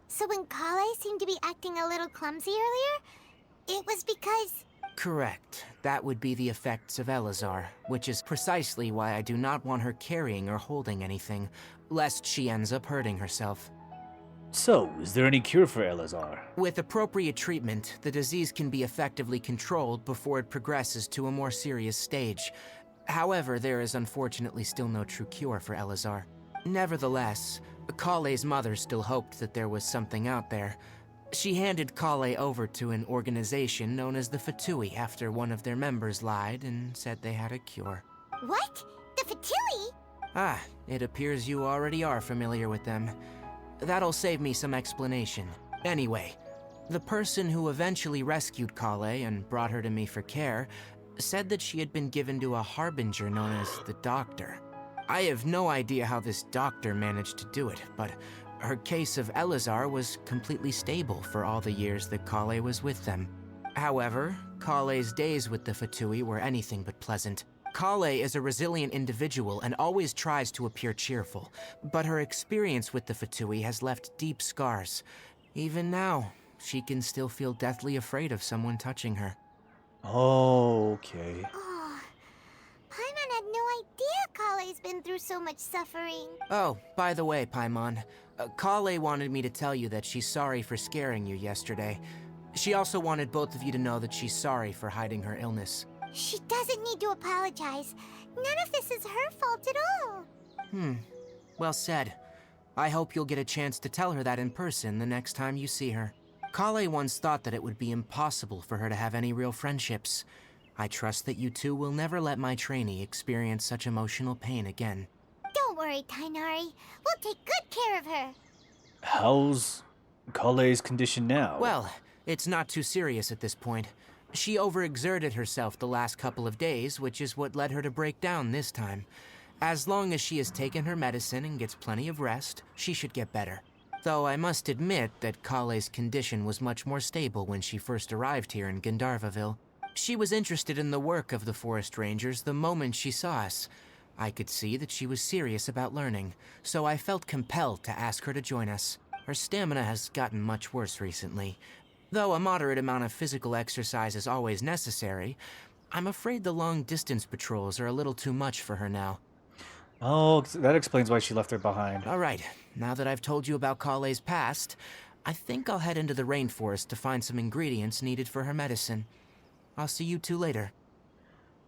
So when Kale seemed to be acting a little clumsy earlier, it was because... Correct. That would be the effects of Elazar, which is precisely why I do not want her carrying or holding anything, lest she ends up hurting herself. So, is there any cure for Elazar? With appropriate treatment, the disease can be effectively controlled before it progresses to a more serious stage. However, there is unfortunately still no true cure for Elazar. Nevertheless, Kale's mother still hoped that there was something out there. She handed Kale over to an organization known as the Fatui after one of their members lied and said they had a cure. What? The Fatui? Ah, it appears you already are familiar with them. That'll save me some explanation. Anyway, the person who eventually rescued Kale and brought her to me for care said that she had been given to a harbinger known as the Doctor. I have no idea how this doctor managed to do it, but her case of Elazar was completely stable for all the years that Kale was with them. However, Kale's days with the Fatui were anything but pleasant. Kale is a resilient individual and always tries to appear cheerful, but her experience with the Fatui has left deep scars. Even now, she can still feel deathly afraid of someone touching her. Okay. Oh, Paimon had no idea Kale's been through so much suffering. Oh, by the way, Paimon, Kale wanted me to tell you that she's sorry for scaring you yesterday. She also wanted both of you to know that she's sorry for hiding her illness. She doesn't need to apologize. None of this is her fault at all. Well said. I hope you'll get a chance to tell her that in person the next time you see her. Kale once thought that it would be impossible for her to have any real friendships. I trust that you two will never let my trainee experience such emotional pain again. Don't worry, Tighnari. We'll take good care of her. How's Kale's condition now? Well, it's not too serious at this point. She overexerted herself the last couple of days, which is what led her to break down this time. As long as she has taken her medicine and gets plenty of rest, she should get better. Though I must admit that Kale's condition was much more stable when she first arrived here in Gandharvaville. She was interested in the work of the Forest Rangers the moment she saw us. I could see that she was serious about learning, so I felt compelled to ask her to join us. Her stamina has gotten much worse recently. Though a moderate amount of physical exercise is always necessary, I'm afraid the long-distance patrols are a little too much for her now. Oh, that explains why she left her behind. All right, now that I've told you about Kale's past, I think I'll head into the rainforest to find some ingredients needed for her medicine. I'll see you two later.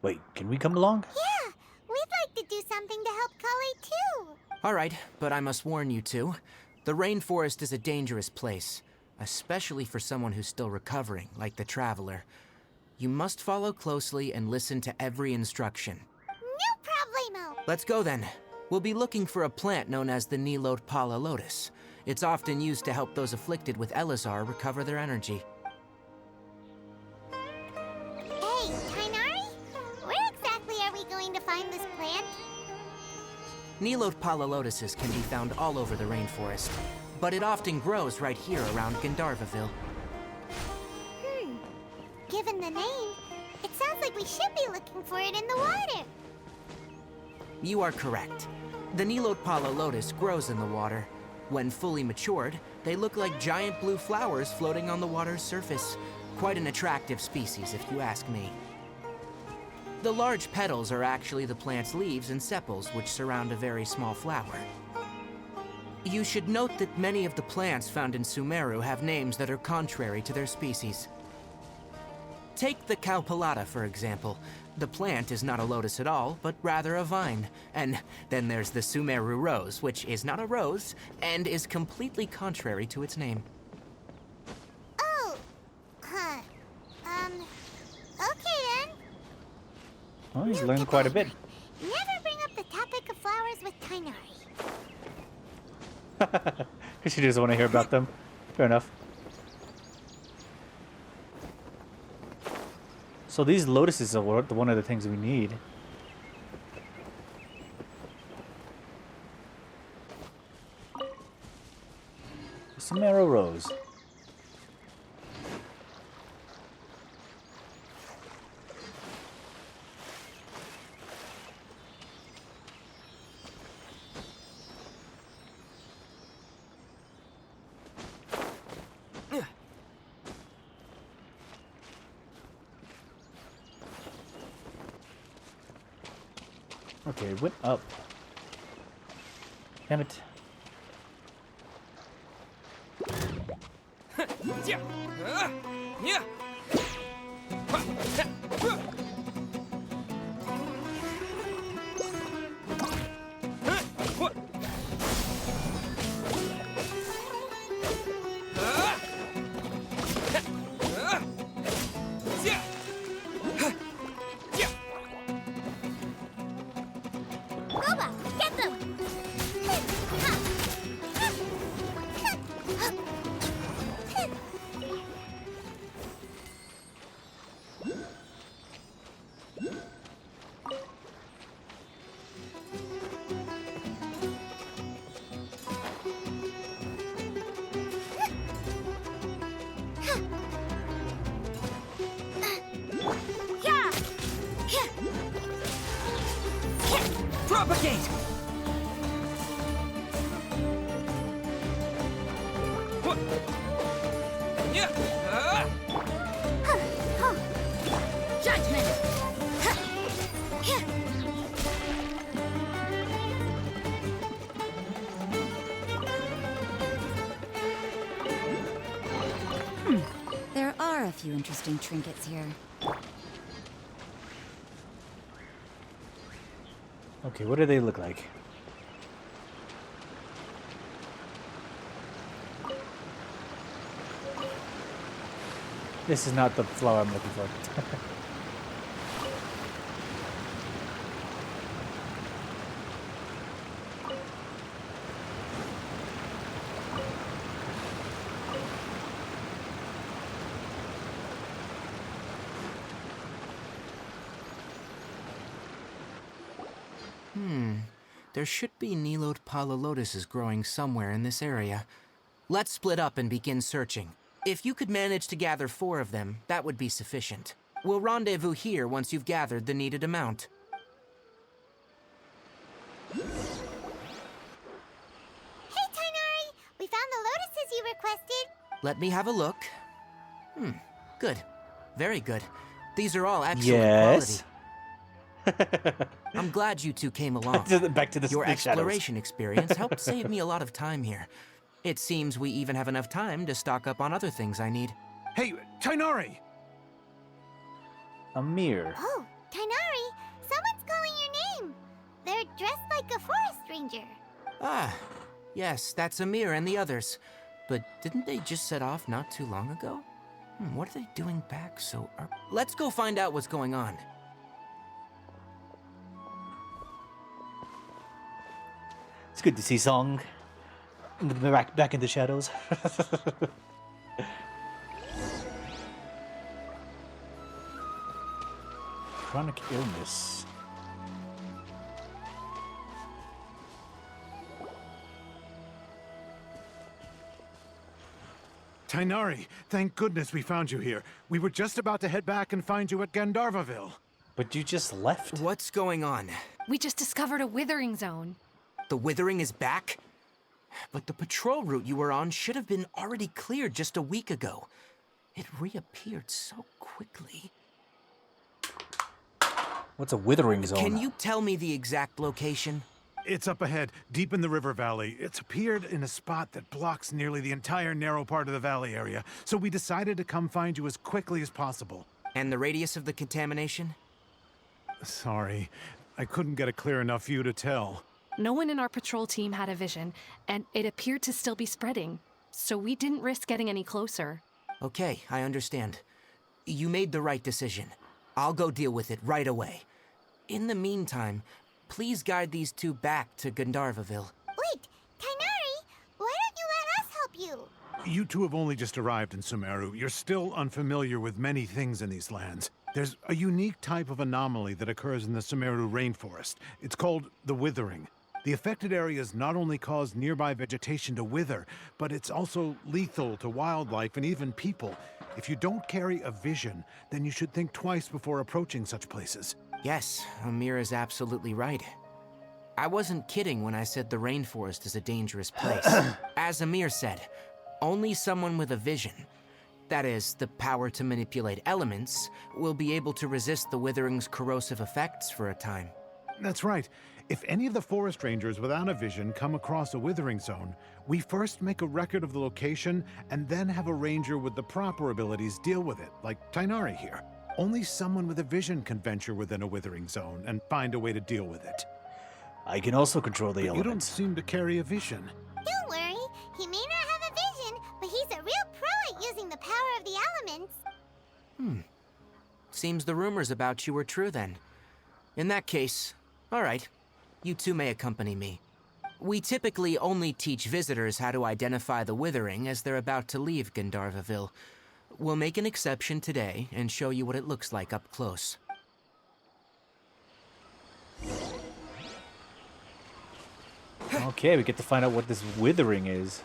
Wait, can we come along? Yeah, we'd like to do something to help Kale too. All right, but I must warn you two. The rainforest is a dangerous place, especially for someone who's still recovering, like the Traveler. You must follow closely and listen to every instruction. No problemo. Let's go then. We'll be looking for a plant known as the Nilot Pala Lotus. It's often used to help those afflicted with Elazar recover their energy. Hey, Tighnari? Where exactly are we going to find this plant? Nilot Pala Lotuses can be found all over the rainforest, but it often grows right here around Gandharvaville. Given the name, it sounds like we should be looking for it in the water. You are correct. The Nilot Pala Lotus grows in the water. When fully matured, they look like giant blue flowers floating on the water's surface. Quite an attractive species, if you ask me. The large petals are actually the plant's leaves and sepals, which surround a very small flower. You should note that many of the plants found in Sumeru have names that are contrary to their species. Take the Cowpelata, for example. The plant is not a lotus at all, but rather a vine. And then there's the Sumeru rose, which is not a rose, and is completely contrary to its name. Oh, huh. Okay then. Oh, he's learned quite a bit. Never bring up the topic of flowers with Tighnari. She doesn't want to hear about them. Fair enough. So these lotuses are one of the things we need. Sumeru rose. Okay, it went up. Damn it. Boba, get them! Propagate! Judgment! There are a few interesting trinkets here. Okay, what do they look like? This is not the flower I'm looking for. There should be Nilode Palalotuses growing somewhere in this area. Let's split up and begin searching. If you could manage to gather 4 of them, that would be sufficient. We'll rendezvous here once you've gathered the needed amount. Hey, Tighnari! We found the lotuses you requested. Let me have a look. Good. Very good. These are all excellent Yes. quality. I'm glad you two came along. Back to the Your shadows. exploration experience helped save me a lot of time here. It seems we even have enough time to stock up on other things I need. Hey, Tighnari! A mirror. Oh, Tighnari! Someone's calling your name. They're dressed like a forest ranger. Ah, yes, that's Amir and the others. But didn't they just set off not too long ago? What are they doing back so early? Let's go find out what's going on. It's good to see Song back in the shadows. Chronic illness. Tighnari, thank goodness we found you here. We were just about to head back and find you at Gandharvaville. But you just left? What's going on? We just discovered a withering zone. The withering is back? But the patrol route you were on should have been already cleared just a week ago. It reappeared so quickly. What's a withering zone? Can you tell me the exact location? It's up ahead, deep in the river valley. It's appeared in a spot that blocks nearly the entire narrow part of the valley area, so we decided to come find you as quickly as possible. And the radius of the contamination? Sorry, I couldn't get a clear enough view to tell. No one in our patrol team had a vision, and it appeared to still be spreading. So we didn't risk getting any closer. Okay, I understand. You made the right decision. I'll go deal with it right away. In the meantime, please guide these two back to Gandharvaville. Wait, Tighnari! Why don't you let us help you? You two have only just arrived in Sumeru. You're still unfamiliar with many things in these lands. There's a unique type of anomaly that occurs in the Sumeru rainforest. It's called the withering. The affected areas not only cause nearby vegetation to wither, but it's also lethal to wildlife and even people. If you don't carry a vision, then you should think twice before approaching such places. Yes, Amir is absolutely right. I wasn't kidding when I said the rainforest is a dangerous place. As Amir said, only someone with a vision, that is, the power to manipulate elements, will be able to resist the withering's corrosive effects for a time. That's right. If any of the forest rangers without a vision come across a withering zone, we first make a record of the location and then have a ranger with the proper abilities deal with it, like Tainari here. Only someone with a vision can venture within a withering zone and find a way to deal with it. I can also control the But you don't elements. seem to carry a vision. Don't worry, he may not have a vision, but he's a real pro at using the power of the elements. Seems the rumors about you were true then. In that case, all right. You two may accompany me. We typically only teach visitors how to identify the Withering as they're about to leave Gandharvaville. We'll make an exception today and show you what it looks like up close. Okay, we get to find out what this withering is.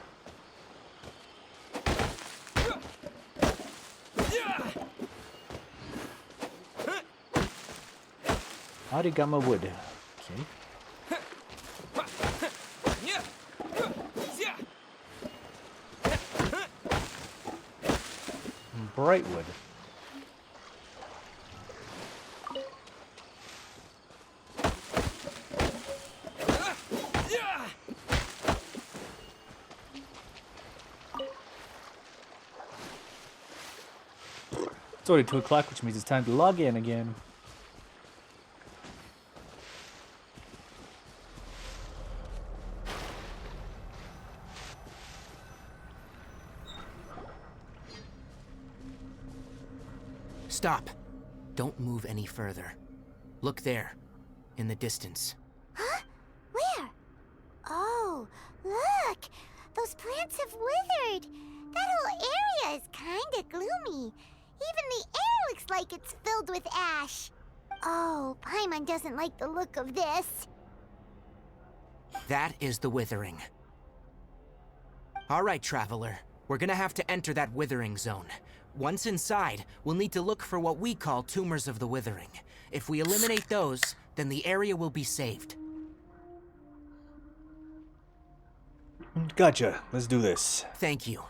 Arigama wood. Okay. Brightwood. It's already 2 o'clock, which means it's time to log in again. Stop. Don't move any further. Look there, in the distance. Huh? Where? Oh, look! Those plants have withered! That whole area is kinda gloomy. Even the air looks like it's filled with ash. Oh, Paimon doesn't like the look of this. That is the Withering. All right, Traveler. We're gonna have to enter that Withering zone. Once inside, we'll need to look for what we call tumors of the Withering. If we eliminate those, then the area will be saved. Gotcha. Let's do this. Thank you.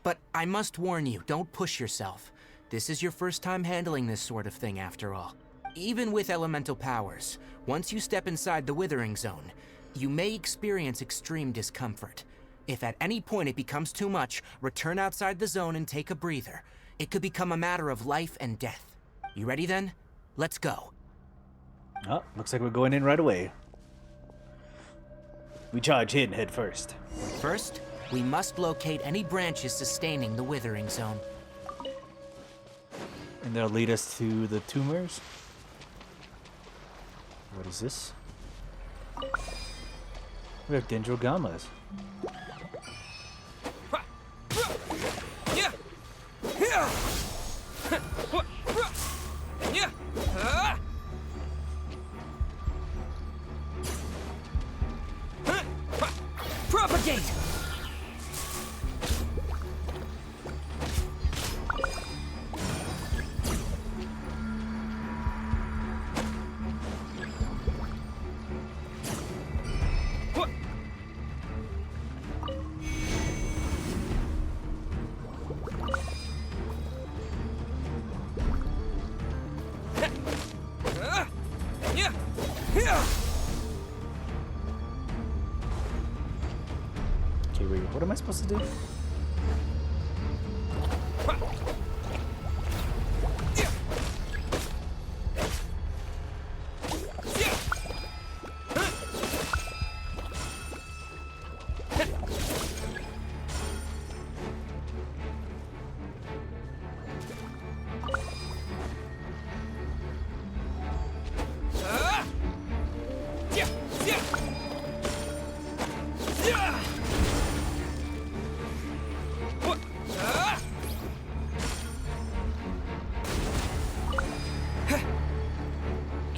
But I must warn you, don't push yourself. This is your first time handling this sort of thing, after all. Even with elemental powers, once you step inside the Withering zone, you may experience extreme discomfort. If at any point it becomes too much, return outside the zone and take a breather. It could become a matter of life and death. You ready then? Let's go. Oh, looks like we're going in right away. We charge in head first. First, we must locate any branches sustaining the Withering zone. And they'll lead us to the tumors. What is this? We have Dendrogamas. Propagate! Okay, wait, what am I supposed to do?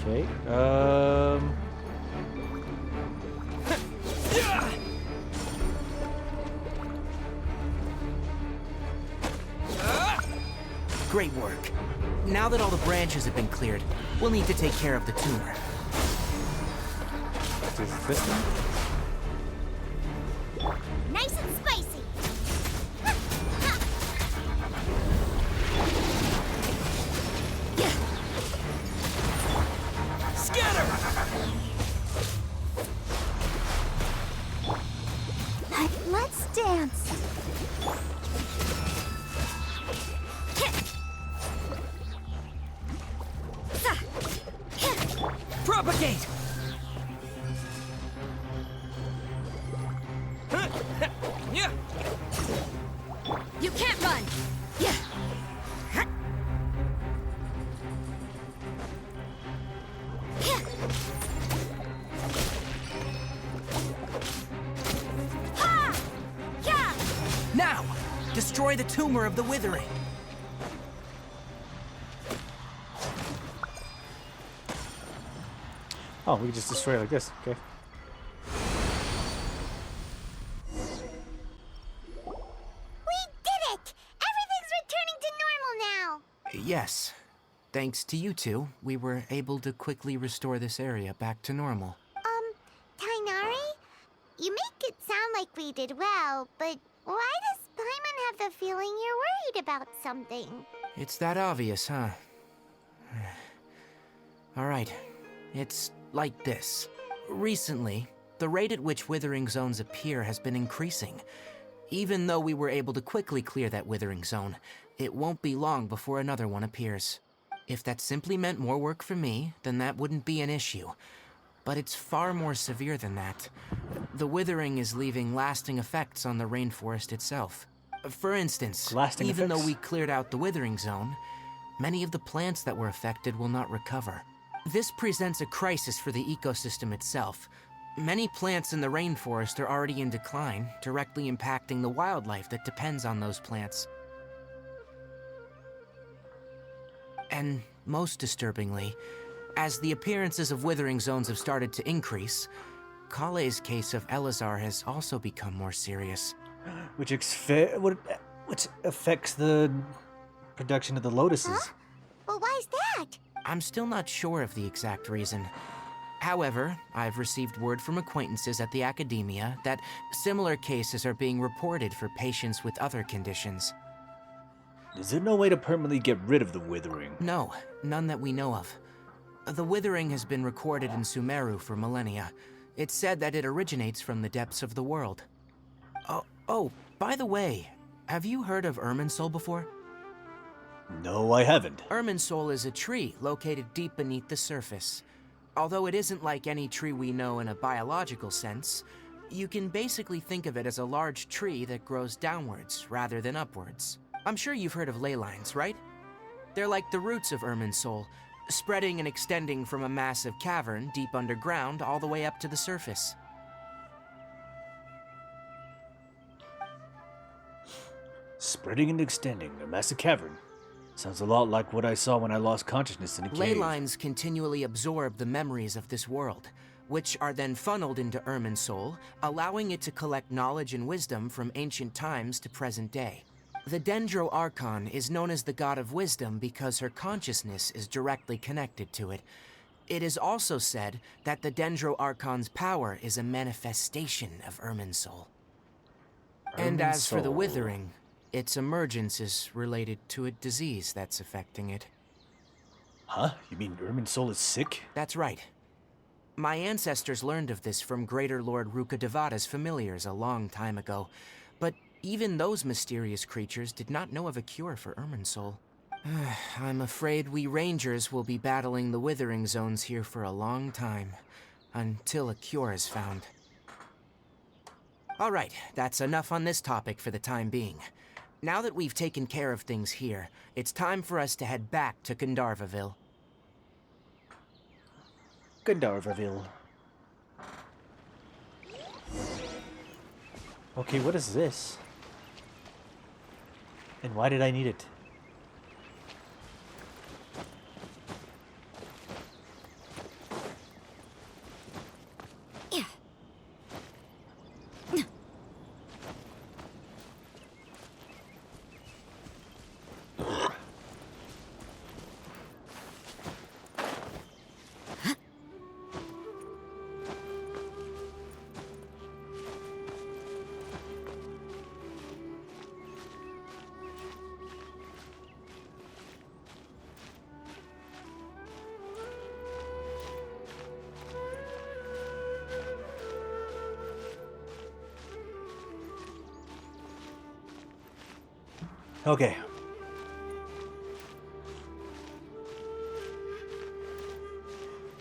Okay, Great work. Now that all the branches have been cleared, we'll need to take care of the tumor. is this one? Nice and spicy. Scatter! You can't run! Yeah! Now! Destroy the tumor of the withering. Oh, we can just destroy it like this. Okay. We did it! Everything's returning to normal now! Yes. Thanks to you two, we were able to quickly restore this area back to normal. Tainari? You make it sound like we did well, but why does Paimon have the feeling you're worried about something? It's that obvious, huh? Alright. It's like this. Recently, the rate at which withering zones appear has been increasing. Even though we were able to quickly clear that withering zone, it won't be long before another one appears. If that simply meant more work for me, then that wouldn't be an issue. But it's far more severe than that. The withering is leaving lasting effects on the rainforest itself. For instance, even though we cleared out the withering zone, many of the plants that were affected will not recover. This presents a crisis for the ecosystem itself. Many plants in the rainforest are already in decline, directly impacting the wildlife that depends on those plants. And most disturbingly, as the appearances of withering zones have started to increase, Kale's case of Elazar has also become more serious. Which affects the production of the lotuses. Huh? Well, why's that? I'm still not sure of the exact reason. However, I've received word from acquaintances at the academia that similar cases are being reported for patients with other conditions. Is there no way to permanently get rid of the withering? No, none that we know of. The withering has been recorded in Sumeru for millennia. It's said that it originates from the depths of the world. Oh, by the way, have you heard of Irminsul before? No, I haven't. Irminsul is a tree located deep beneath the surface. Although it isn't like any tree we know in a biological sense, you can basically think of it as a large tree that grows downwards rather than upwards. I'm sure you've heard of ley lines, right? They're like the roots of Irminsul, spreading and extending from a massive cavern deep underground all the way up to the surface. Spreading and extending, a massive cavern. Sounds a lot like what I saw when I lost consciousness in a cave. Ley lines continually absorb the memories of this world, which are then funneled into Irminsul, allowing it to collect knowledge and wisdom from ancient times to present day. The Dendro Archon is known as the God of Wisdom because her consciousness is directly connected to it. It is also said that the Dendro Archon's power is a manifestation of Irminsul. And as for the Withering, its emergence is related to a disease that's affecting it. Huh? You mean Irminsul is sick? That's right. My ancestors learned of this from Greater Lord Rukkhadevata's familiars a long time ago, but even those mysterious creatures did not know of a cure for Irminsul. I'm afraid we Rangers will be battling the Withering Zones here for a long time, until a cure is found. Alright, that's enough on this topic for the time being. Now that we've taken care of things here, it's time for us to head back to Gandharvaville. Gandharvaville. Okay, what is this? And why did I need it? Okay.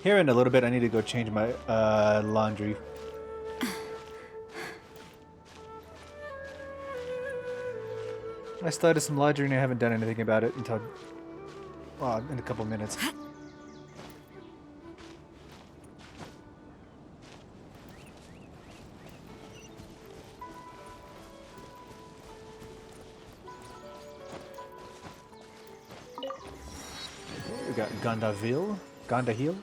Here in a little bit, I need to go change my laundry. I started some lodging and I haven't done anything about it until, well, in a couple minutes. We got Gondaville, Gondahil.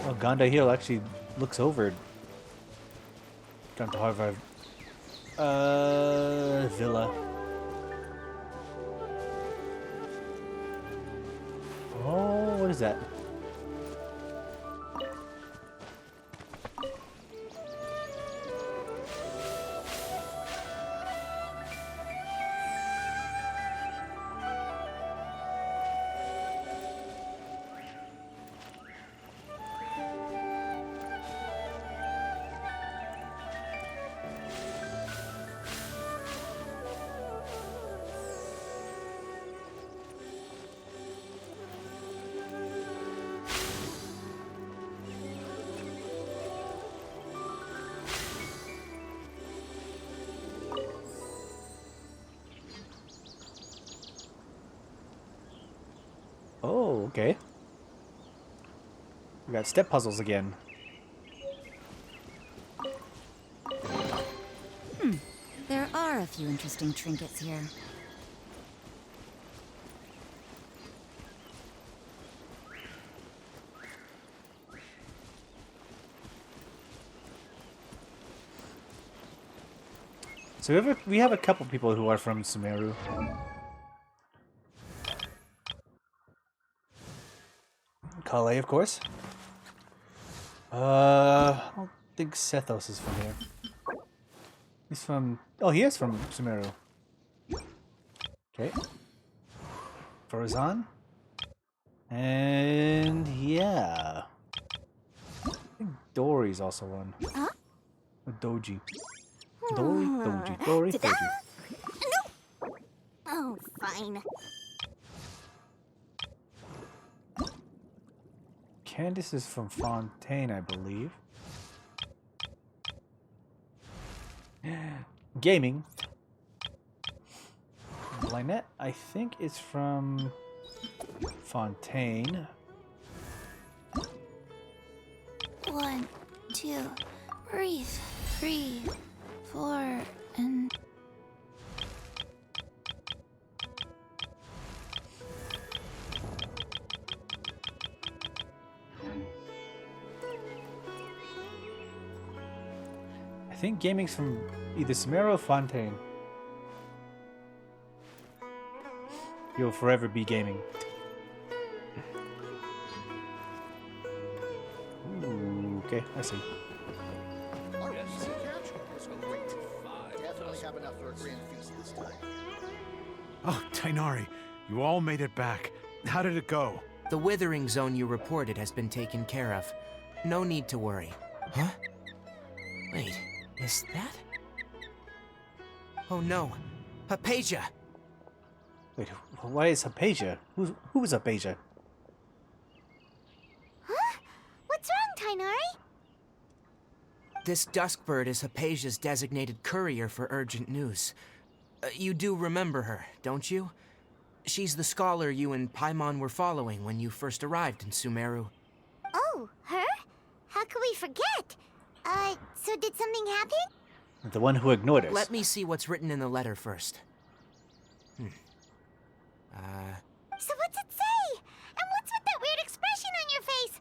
Oh, Gondahil actually looks over Dr. Harvard. Villa. Oh, what is that? Oh, okay. We got step puzzles again. There are a few interesting trinkets here. So we have a couple people who are from Sumeru. Kale, of course. I don't think Sethos is from here. He's from... Oh, he is from Sumeru. Okay. Farazan. And yeah. I think Dory's also one. Huh? Doji. Dory, Ta-da! Doji. No! Oh, fine. Candace is from Fontaine, I believe. Gaming. Lynette, I think, is from Fontaine. 1, 2, breathe, 3, 4, and... I think gaming's from either Sumeru or Fontaine. You'll forever be gaming. Ooh, okay, I see. Oh, yes. Great. Definitely have enough for a grand feast this time. Oh, Tainari, you all made it back. How did it go? The withering zone you reported has been taken care of. No need to worry. Huh? Wait, is that? Oh no, Hypatia! Wait, why is Hypatia? Who is Hypatia? Huh? What's wrong, Tainari? This Duskbird is Hypatia's designated courier for urgent news. You do remember her, don't you? She's the scholar you and Paimon were following when you first arrived in Sumeru. Oh, her? How could we forget? So did something happen? The one who ignored us. Let me see what's written in the letter first. So what's it say? And what's with that weird expression on your face?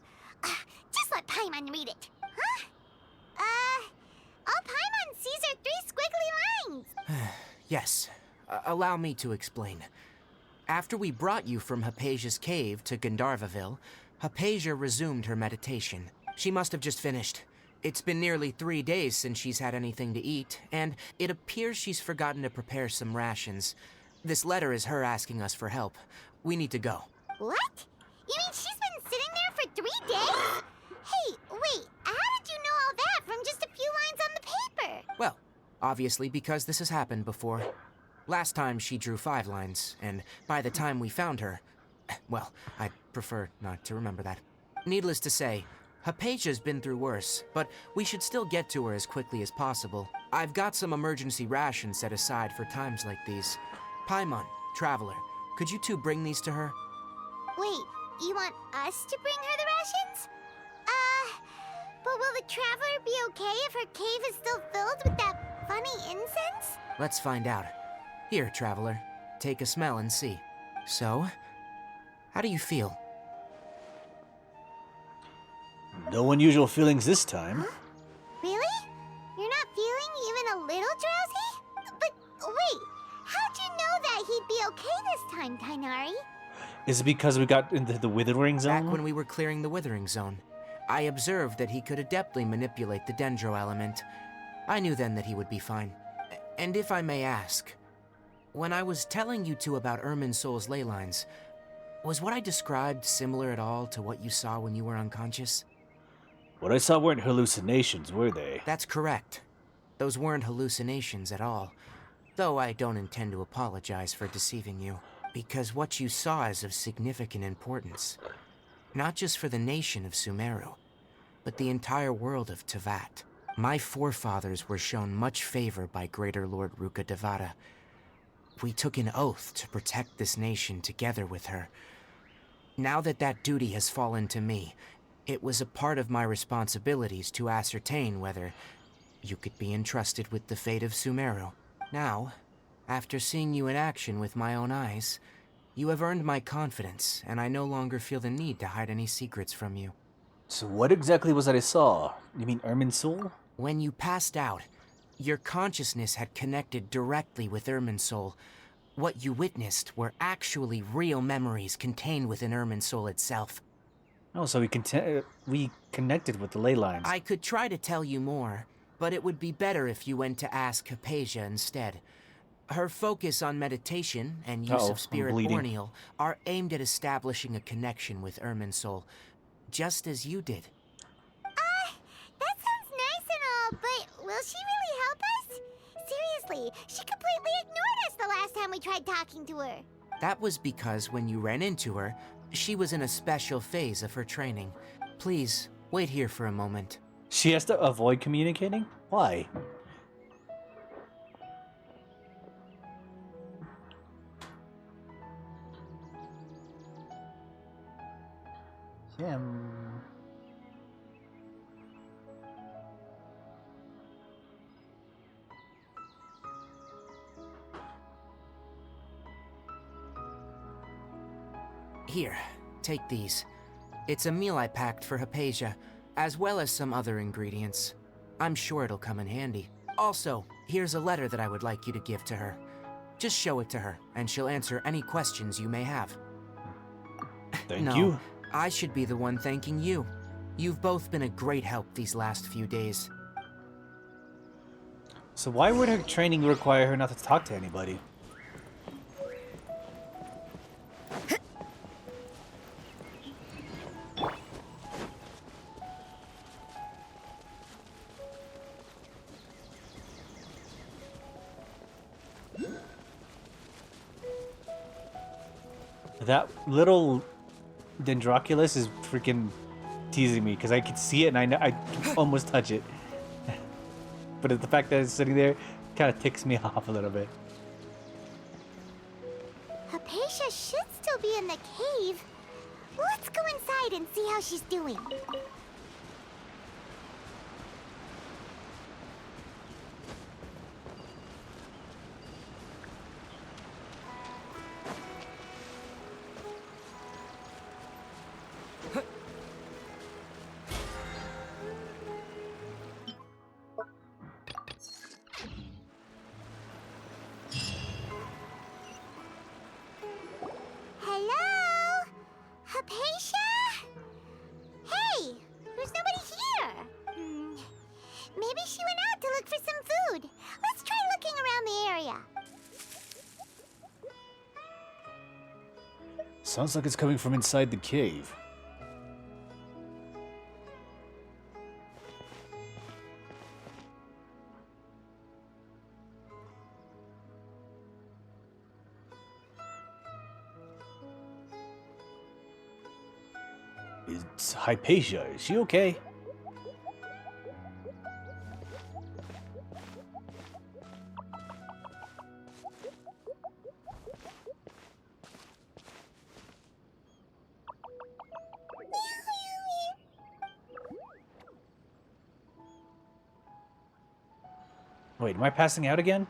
Just let Paimon read it. Huh? All Paimon sees are 3 squiggly lines. Yes, allow me to explain. After we brought you from Hypatia's cave to Gandharvaville, Hypatia resumed her meditation. She must have just finished. It's been nearly 3 days since she's had anything to eat, and it appears she's forgotten to prepare some rations. This letter is her asking us for help. We need to go. What? You mean she's been sitting there for 3 days? Hey, wait, how did you know all that from just a few lines on the paper? Well, obviously because this has happened before. Last time she drew 5 lines, and by the time we found her... Well, I'd prefer not to remember that. Needless to say, Hypatia's been through worse, but we should still get to her as quickly as possible. I've got some emergency rations set aside for times like these. Paimon, Traveler, could you two bring these to her? Wait, you want us to bring her the rations? But will the Traveler be okay if her cave is still filled with that funny incense? Let's find out. Here, Traveler, take a smell and see. So, how do you feel? No unusual feelings this time. Really? You're not feeling even a little drowsy? But wait, how'd you know that he'd be okay this time, Tighnari? Is it because we got into the Withering Zone? Back when we were clearing the Withering Zone, I observed that he could adeptly manipulate the Dendro element. I knew then that he would be fine. And if I may ask, when I was telling you two about Irminsul's ley lines, was what I described similar at all to what you saw when you were unconscious? What I saw weren't hallucinations, were they? That's correct. Those weren't hallucinations at all. Though I don't intend to apologize for deceiving you, because what you saw is of significant importance. Not just for the nation of Sumeru, but the entire world of Teyvat. My forefathers were shown much favor by Greater Lord Ruka Devata. We took an oath to protect this nation together with her. Now that that duty has fallen to me, it was a part of my responsibilities to ascertain whether you could be entrusted with the fate of Sumeru. Now, after seeing you in action with my own eyes, you have earned my confidence, and I no longer feel the need to hide any secrets from you. So what exactly was that I saw? You mean Irminsul? When you passed out, your consciousness had connected directly with Irminsul. What you witnessed were actually real memories contained within Irminsul itself. Oh, so we connected with the ley lines. I could try to tell you more, but it would be better if you went to ask Hypatia instead. Her focus on meditation and use of Spirit Borneal are aimed at establishing a connection with Irminsul, just as you did. That sounds nice and all, but will she really help us? Seriously, she completely ignored us the last time we tried talking to her. That was because when you ran into her, she was in a special phase of her training. Please, wait here for a moment. She has to avoid communicating? Why? Here, take these. It's a meal I packed for Hypatia, as well as some other ingredients. I'm sure it'll come in handy. Also, here's a letter that I would like you to give to her. Just show it to her, and she'll answer any questions you may have. Thank you. I should be the one thanking you. You've both been a great help these last few days. So why would her training require her not to talk to anybody? That little Dendroculus is freaking teasing me because I can see it and I can almost touch it. But the fact that it's sitting there kind of ticks me off a little bit. Hypatia should still be in the cave. Let's go inside and see how she's doing. Hello? Hypatia? Hey, there's nobody here. Maybe she went out to look for some food. Let's try looking around the area. Sounds like it's coming from inside the cave. It's Hypatia. Is she okay? Wait, am I passing out again?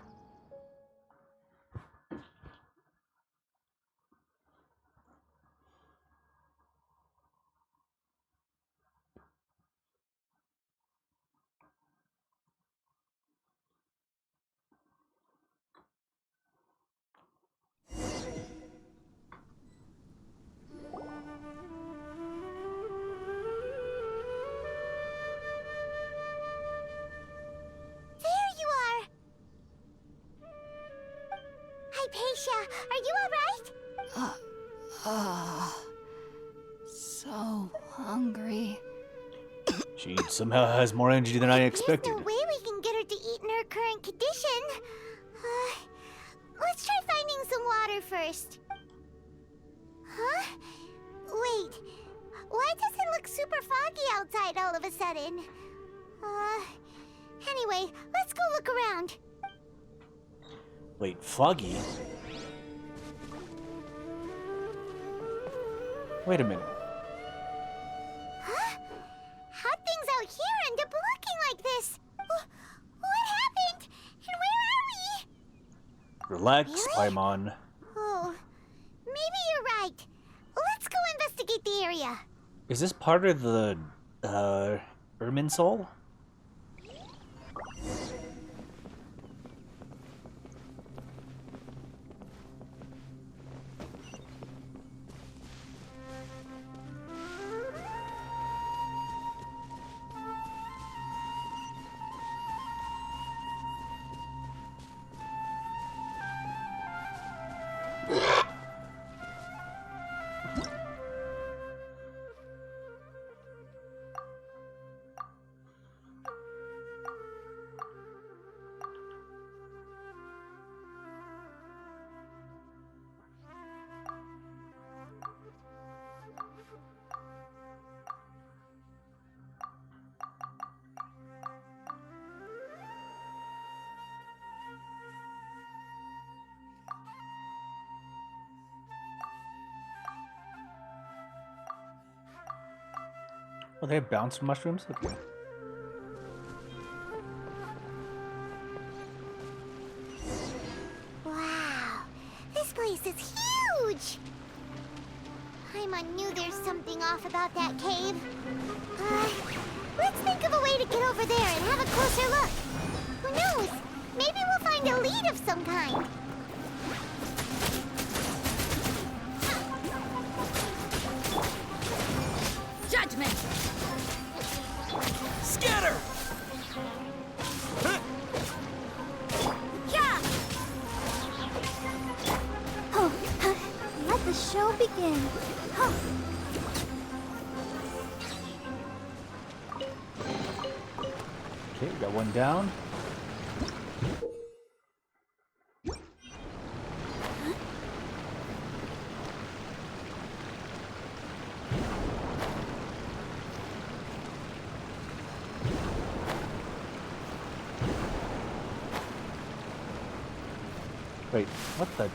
Hypatia, are you alright? So hungry. She somehow has more energy than I expected. There's no way we can get her to eat in her current condition. Let's try finding some water first. Huh? Wait. Why does it look super foggy outside all of a sudden? Anyway, let's go look around. Wait, foggy? Wait a minute. Huh? How'd things out here end up looking like this? What happened? And where are we? Relax, Really? Paimon. Oh, maybe you're right. Let's go investigate the area. Is this part of the, Irminsul? Oh, they have bounce mushrooms? Okay. Wow, this place is huge! Paimon knew there's something off about that cave. Let's think of a way to get over there and have a closer look. Who knows? Maybe we'll find a lead of some kind. Judgment! Scatter! Yeah! Oh, let the show begin. Oh. Okay, we got one down. Wait, what the?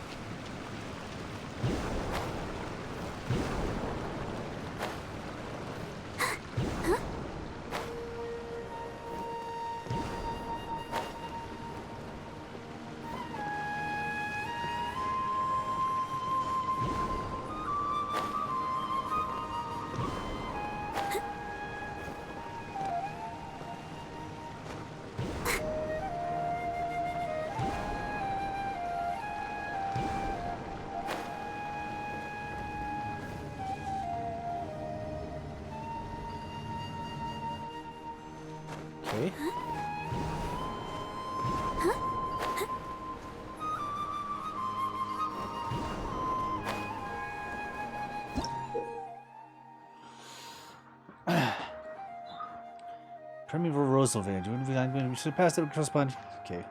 Okay. Primeval Rosal Village. We should pass it across sponge. Okay.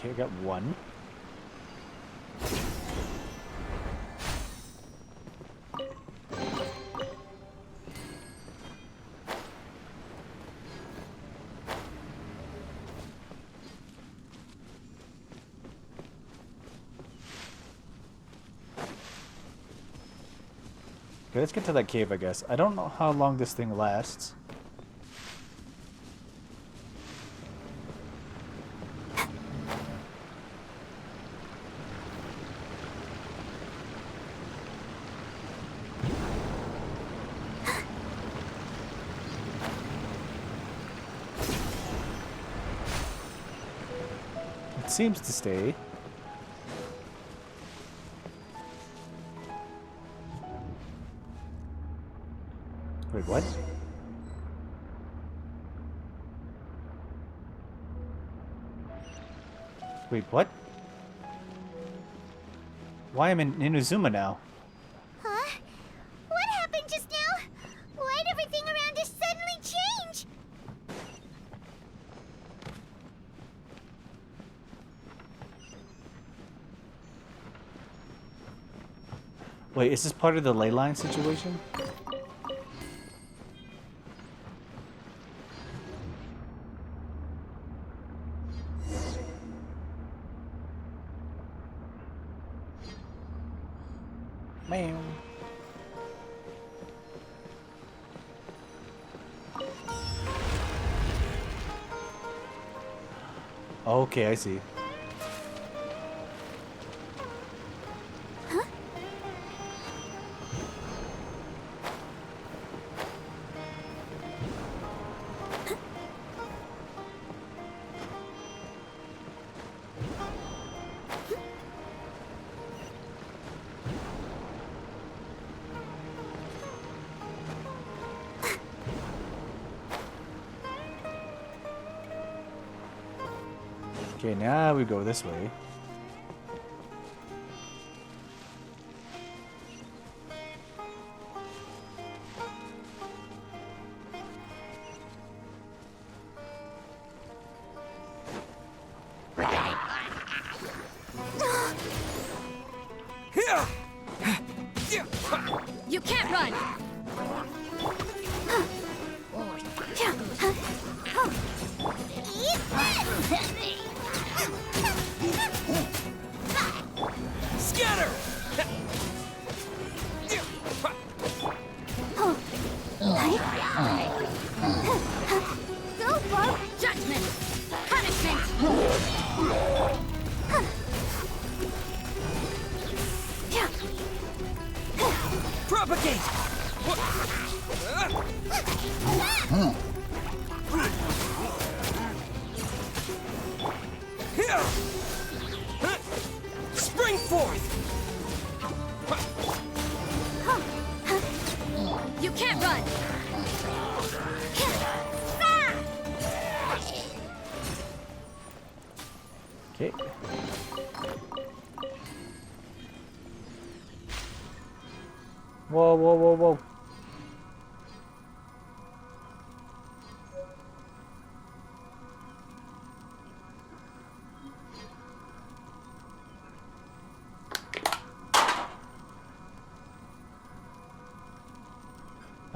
Okay, I got one. Okay, let's get to that cave, I guess. I don't know how long this thing lasts. It seems to stay. Wait, what? Wait, what? Why am I in Inazuma now? Huh? What happened just now? Why'd everything around us suddenly change? Wait, is this part of the ley line situation? Meow. Okay, I see. Okay, now we go this way. You can't run! Scatter! Go for judgment! Punishment! Propagate! Spring forth! You can't run! Okay. Whoa, whoa, whoa, whoa.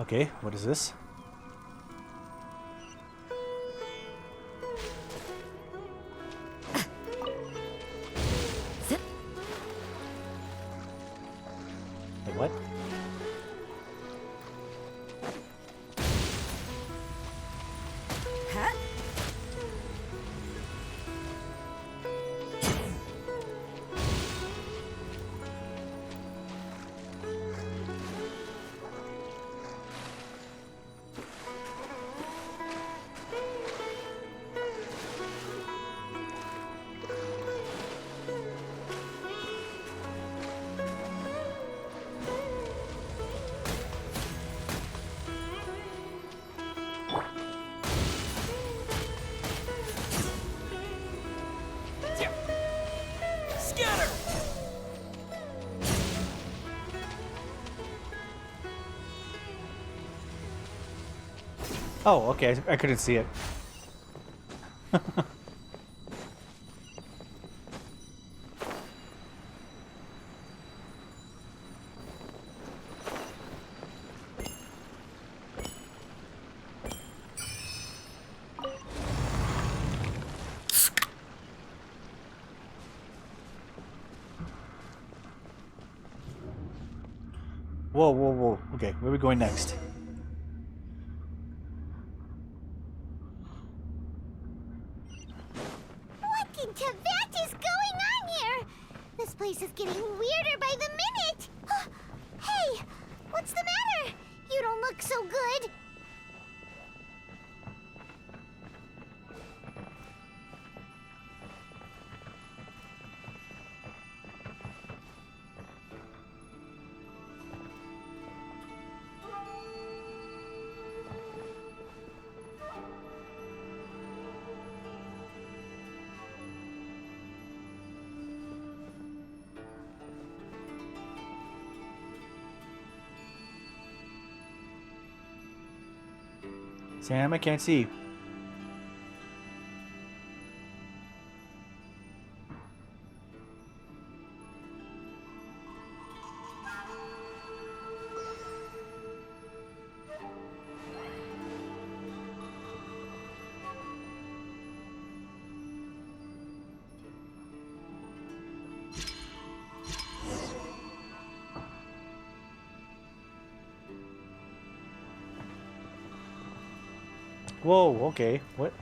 Okay, what is this? Wait, what? Scatter! Oh, okay, I couldn't see it. Whoa, whoa, whoa. Okay, where are we going next? What in Tibet is going on here? This place is getting weirder by the minute. Hey, what's the matter? You don't look so good. Sam, I can't see. Whoa, okay. What?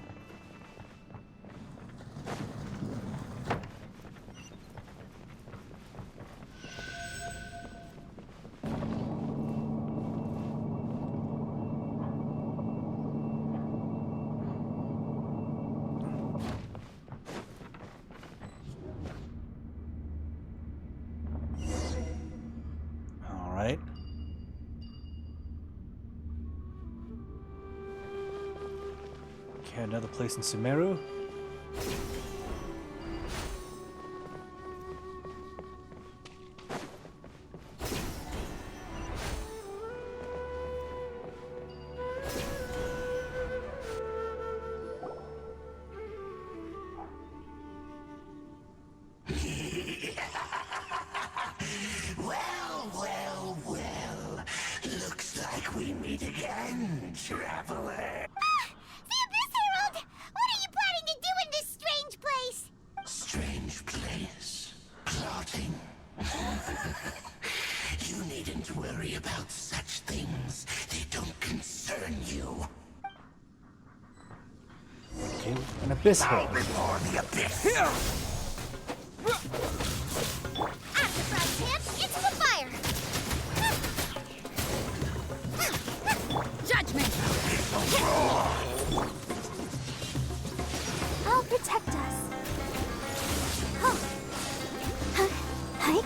All right. Okay, another place in Sumeru. Well. Looks like we meet again, traveler. What are you planning to do in this strange place? Strange place. Plotting. You needn't worry about such things. They don't concern you. Okay, an abyss hole. Before the abyss. At the front tip, it's the fire. Judgment. I'll protect us. Huh. Huh. Hi.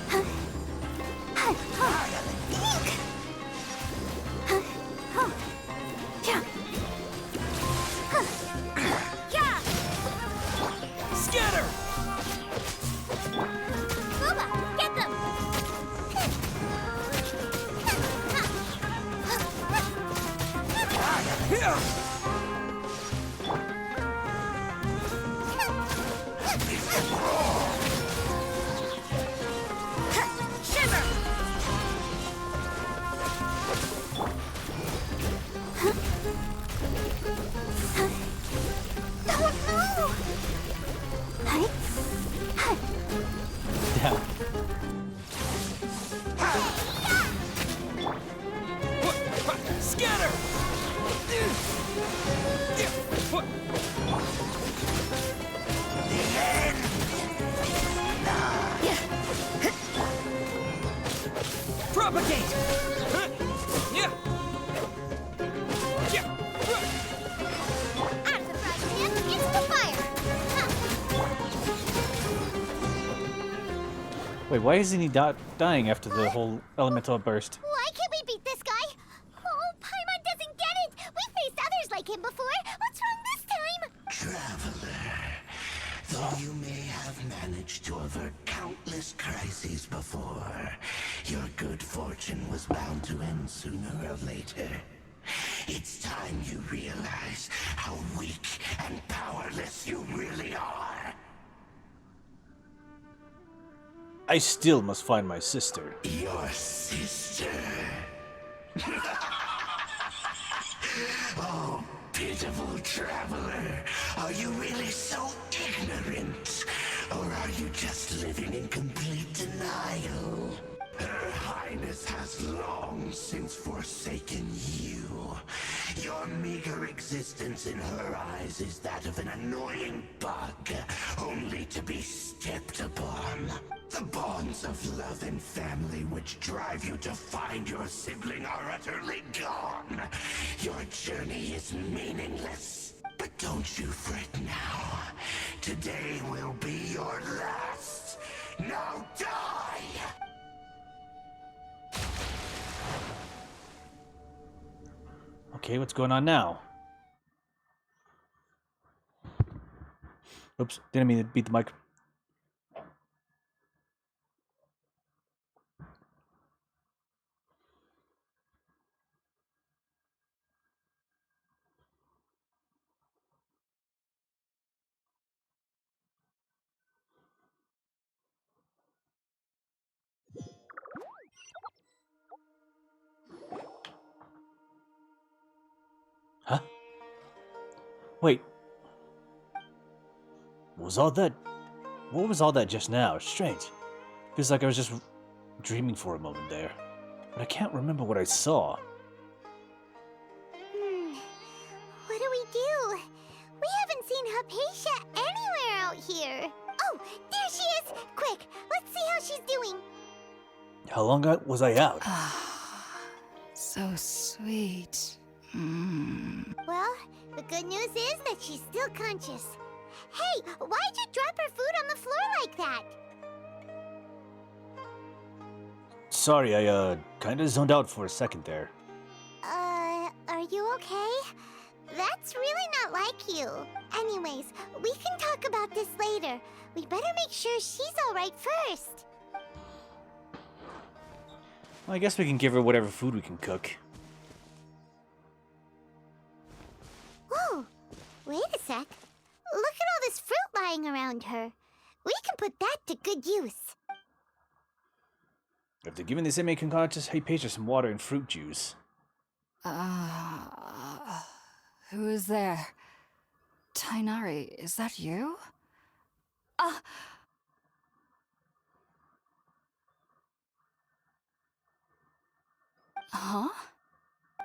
Huh. Huh. Huh. Eek. Huh. Huh. Yeah. Huh. Yeah. Scatter! Booba, get them. Here! Shiver. Don't move. Hi. Hi. Down. Scatter! Propagate! Yeah! At the front tip, it's the fire. Wait, why isn't he dying after the whole elemental burst? Why can't we beat this guy? Oh, Paimon doesn't get it. We faced others like him before. What's wrong this time? Traveler, though you may have managed to avert countless crises before, your good fortune was bound to end sooner or later. It's time you realize how weak and powerless you really are. I still must find my sister. Your sister. Oh, pitiful traveler. Are you really so ignorant? Or are you just living in complete denial? highness has long since forsaken you. Your meager existence in her eyes is that of an annoying bug, only to be stepped upon. The bonds of love and family which drive you to find your sibling are utterly gone. Your journey is meaningless. But don't you fret now. Today will be your last. Now die! Okay, what's going on now? Oops, didn't mean to beat the mic. Huh? Wait. What was all that just now? It's strange. Feels like I was just dreaming for a moment there. But I can't remember what I saw. What do we do? We haven't seen Hypatia anywhere out here. Oh, there she is! Quick, let's see how she's doing. How long was I out? So sweet. Well, the good news is that she's still conscious. Hey, why'd you drop her food on the floor like that? Sorry, I kinda zoned out for a second there. Are you okay? That's really not like you. Anyways, we can talk about this later. We better make sure she's alright first. Well, I guess we can give her whatever food we can cook. Whoa, wait a sec. Look at all this fruit lying around her. We can put that to good use. After giving this inmate unconscious Hypatia some water and fruit juice. Who is there? Tighnari, is that you? Huh?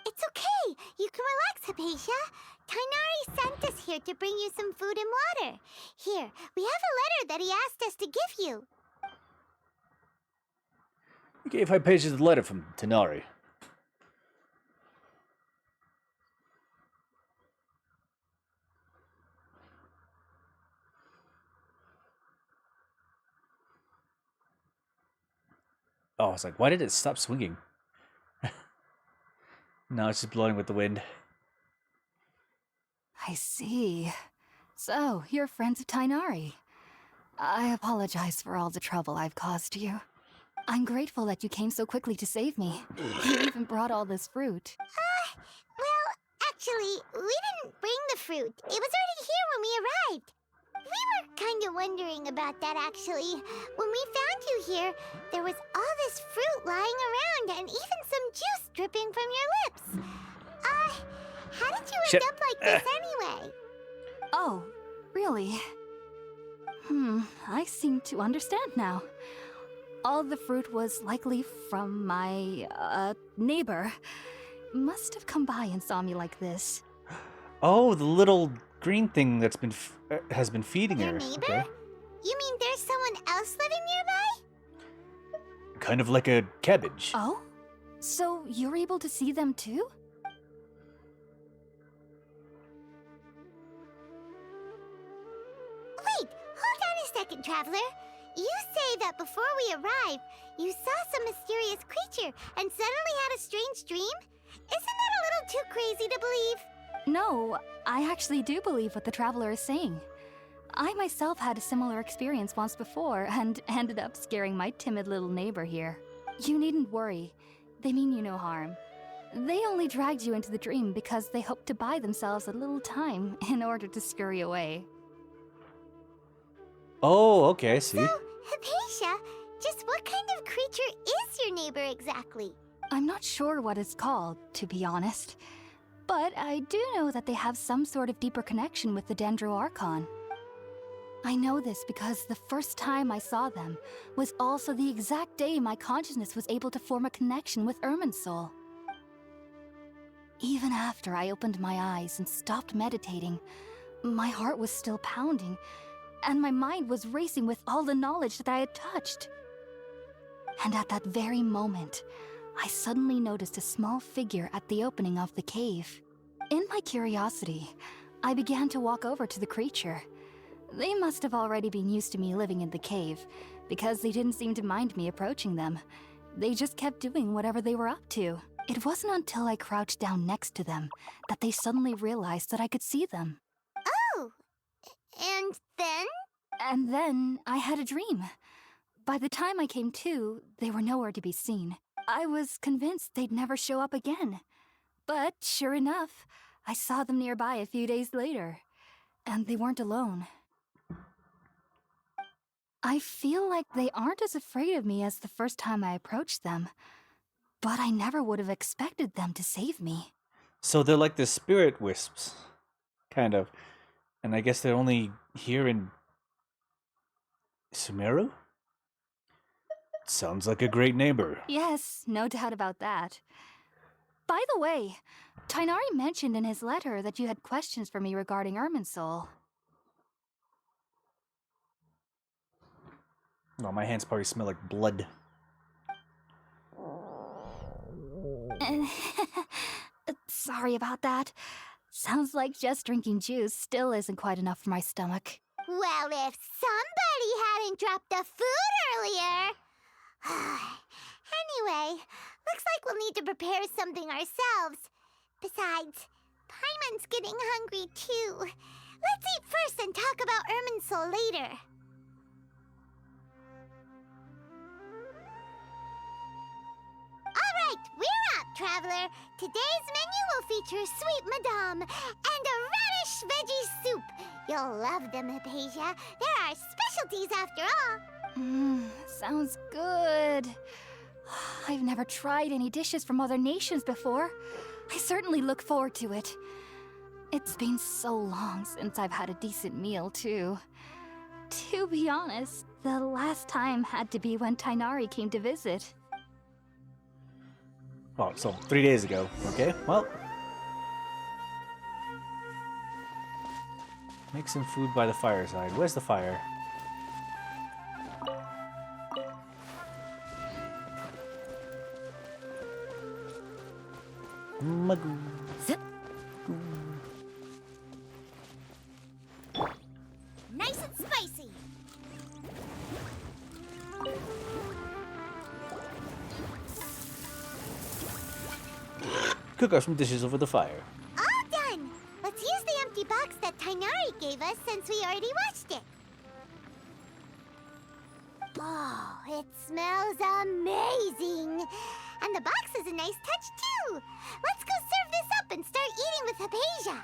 It's okay. You can relax, Hypatia. Tighnari sent us here to bring you some food and water. Here, we have a letter that he asked us to give you. We gave Hypatia the letter from Tighnari. Oh, I was like, why did it stop swinging? No, it's just blowing with the wind. I see. So, you're friends of Tighnari. I apologize for all the trouble I've caused you. I'm grateful that you came so quickly to save me. You even brought all this fruit. Well, actually, we didn't bring the fruit. It was already here when we arrived. We were kind of wondering about that, actually. When we found you here, there was all this fruit lying around and even some juice dripping from your lips. How did you end up like this anyway? Oh, really? I seem to understand now. All the fruit was likely from my, neighbor. Must have come by and saw me like this. Oh, the little green thing that's been has been feeding Your her. neighbor? Okay. You mean there's someone else living nearby? Kind of like a cabbage. Oh? So you're able to see them too? Wait, hold on a second, Traveler. You say that before we arrived, you saw some mysterious creature and suddenly had a strange dream? Isn't that a little too crazy to believe? No, I actually do believe what the Traveler is saying. I myself had a similar experience once before and ended up scaring my timid little neighbor here. You needn't worry. They mean you no harm. They only dragged you into the dream because they hoped to buy themselves a little time in order to scurry away. Oh, okay, I see. So, Hypatia, just what kind of creature is your neighbor exactly? I'm not sure what it's called, to be honest. But I do know that they have some sort of deeper connection with the Dendro Archon. I know this because the first time I saw them was also the exact day my consciousness was able to form a connection with Irminsul. Even after I opened my eyes and stopped meditating, my heart was still pounding, and my mind was racing with all the knowledge that I had touched. And at that very moment, I suddenly noticed a small figure at the opening of the cave. In my curiosity, I began to walk over to the creature. They must have already been used to me living in the cave, because they didn't seem to mind me approaching them. They just kept doing whatever they were up to. It wasn't until I crouched down next to them that they suddenly realized that I could see them. Oh! And then? And then I had a dream. By the time I came to, they were nowhere to be seen. I was convinced they'd never show up again. But sure enough, I saw them nearby a few days later. And they weren't alone. I feel like they aren't as afraid of me as the first time I approached them. But I never would have expected them to save me. So they're like the spirit wisps, kind of. And I guess they're only here in Sumeru? Sounds like a great neighbor. Yes, no doubt about that. By the way, Tighnari mentioned in his letter that you had questions for me regarding Irminsul. Oh, my hands probably smell like blood. Sorry about that. Sounds like just drinking juice still isn't quite enough for my stomach. Well, if somebody hadn't dropped the food earlier... Anyway, looks like we'll need to prepare something ourselves. Besides, Paimon's getting hungry too. Let's eat first and talk about Irminsul later. Alright, we're up, Traveler. Today's menu will feature Sweet Madame and a radish veggie soup. You'll love them, Hypatia. They're our specialties after all. Sounds good. I've never tried any dishes from other nations before. I certainly look forward to it. It's been so long since I've had a decent meal, too. To be honest, the last time had to be when Tighnari came to visit. Oh, so 3 days ago. Okay, well. Make some food by the fireside. Where's the fire? Magoo. Zip. Nice and spicy. Cook us some dishes over the fire. All done! Let's use the empty box that Tighnari gave us since we already watched it. Oh, it smells amazing! And the box is a nice touch, too! Let's go serve this up and start eating with Hypatia!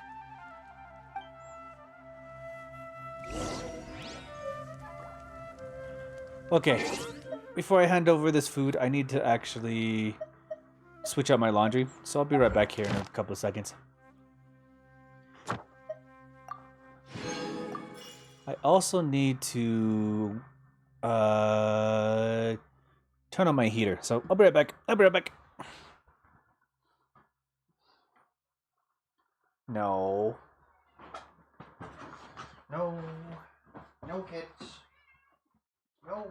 Okay, before I hand over this food, I need to actually switch out my laundry, so I'll be right back here in a couple of seconds. I also need to turn on my heater, so I'll be right back. I'll be right back. No. No. No, kids. No.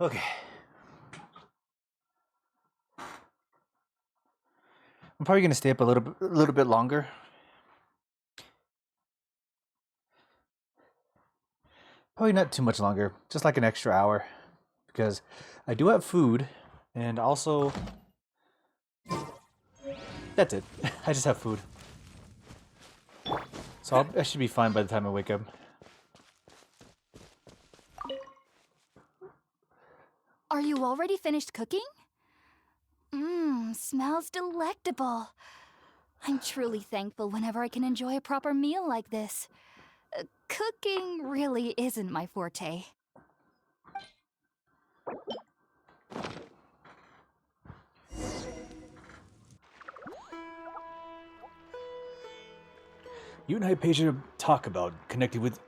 Okay. I'm probably gonna stay up a little bit longer. Probably not too much longer, just like an extra hour, because I do have food, and also that's it. I just have food, so I should be fine by the time I wake up. Are you already finished cooking? Smells delectable. I'm truly thankful whenever I can enjoy a proper meal like this. Cooking really isn't my forte. You and I paid you to talk about connecting with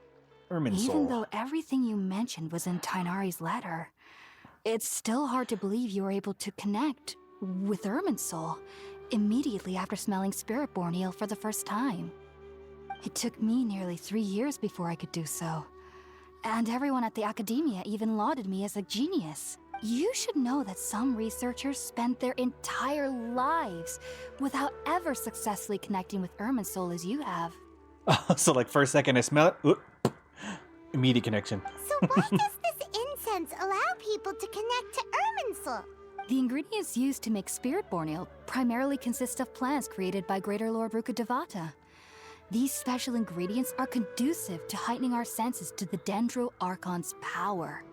Irminsul. Even though everything you mentioned was in Tighnari's letter, it's still hard to believe you were able to connect with Irminsul immediately after smelling Spiritborn eel for the first time. It took me nearly 3 years before I could do so. And everyone at the Academia even lauded me as a genius. You should know that some researchers spent their entire lives without ever successfully connecting with Irminsul as you have. So like first second I smell it, whoop, immediate connection. So why does this incense allow people to connect to Irminsul? The ingredients used to make Spiritborn eel primarily consist of plants created by Greater Lord Rukkhadevata. These special ingredients are conducive to heightening our senses to the Dendro Archon's power.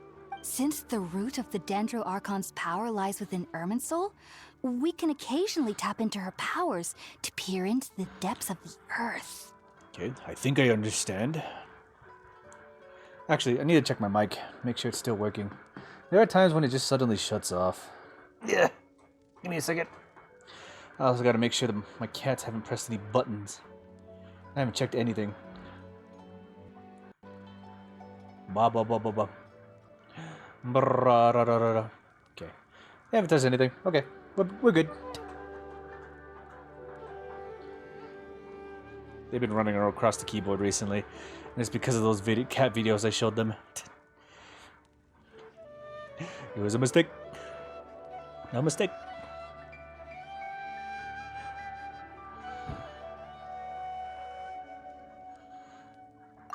Since the root of the Dendro Archon's power lies within Irminsul, we can occasionally tap into her powers to peer into the depths of the earth. Okay, I think I understand. Actually, I need to check my mic, make sure it's still working. There are times when it just suddenly shuts off. Yeah, give me a second. I also gotta make sure that my cats haven't pressed any buttons. I haven't checked anything. Ba ba ba ba ba. Okay. I haven't touched anything. Okay, we're good. They've been running across the keyboard recently, and it's because of those cat videos I showed them. It was a mistake. No mistake.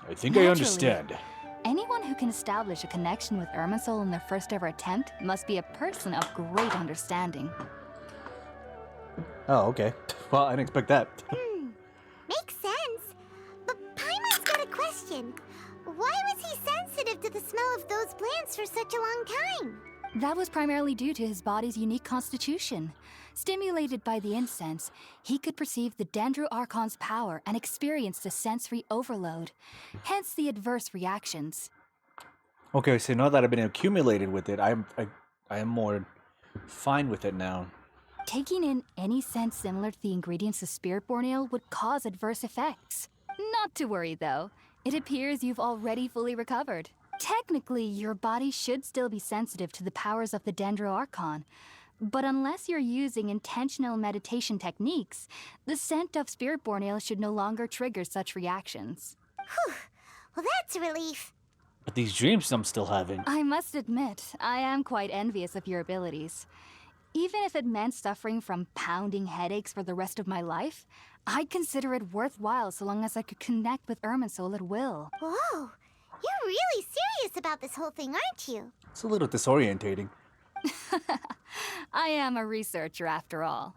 I think I understand. Anyone who can establish a connection with Irminsul in their first ever attempt must be a person of great understanding. Oh, okay. Well, I didn't expect that. Makes sense. But Paimon's got a question. Why was he sensitive to the smell of those plants for such a long time? That was primarily due to his body's unique constitution. Stimulated by the incense, he could perceive the Dendro Archon's power and experience the sensory overload, hence the adverse reactions. Okay, so now that I've been accumulated with it, I am more fine with it now. Taking in any scent similar to the ingredients of Spiritborn eel would cause adverse effects. Not to worry, though. It appears you've already fully recovered. Technically, your body should still be sensitive to the powers of the Dendro Archon, but unless you're using intentional meditation techniques, the scent of Spiritborn eel should no longer trigger such reactions. Whew. Well, that's a relief. But these dreams I'm still having. I must admit, I am quite envious of your abilities. Even if it meant suffering from pounding headaches for the rest of my life, I'd consider it worthwhile so long as I could connect with Irminsul at will. Whoa! You're really serious about this whole thing, aren't you? It's a little disorientating. I am a researcher after all.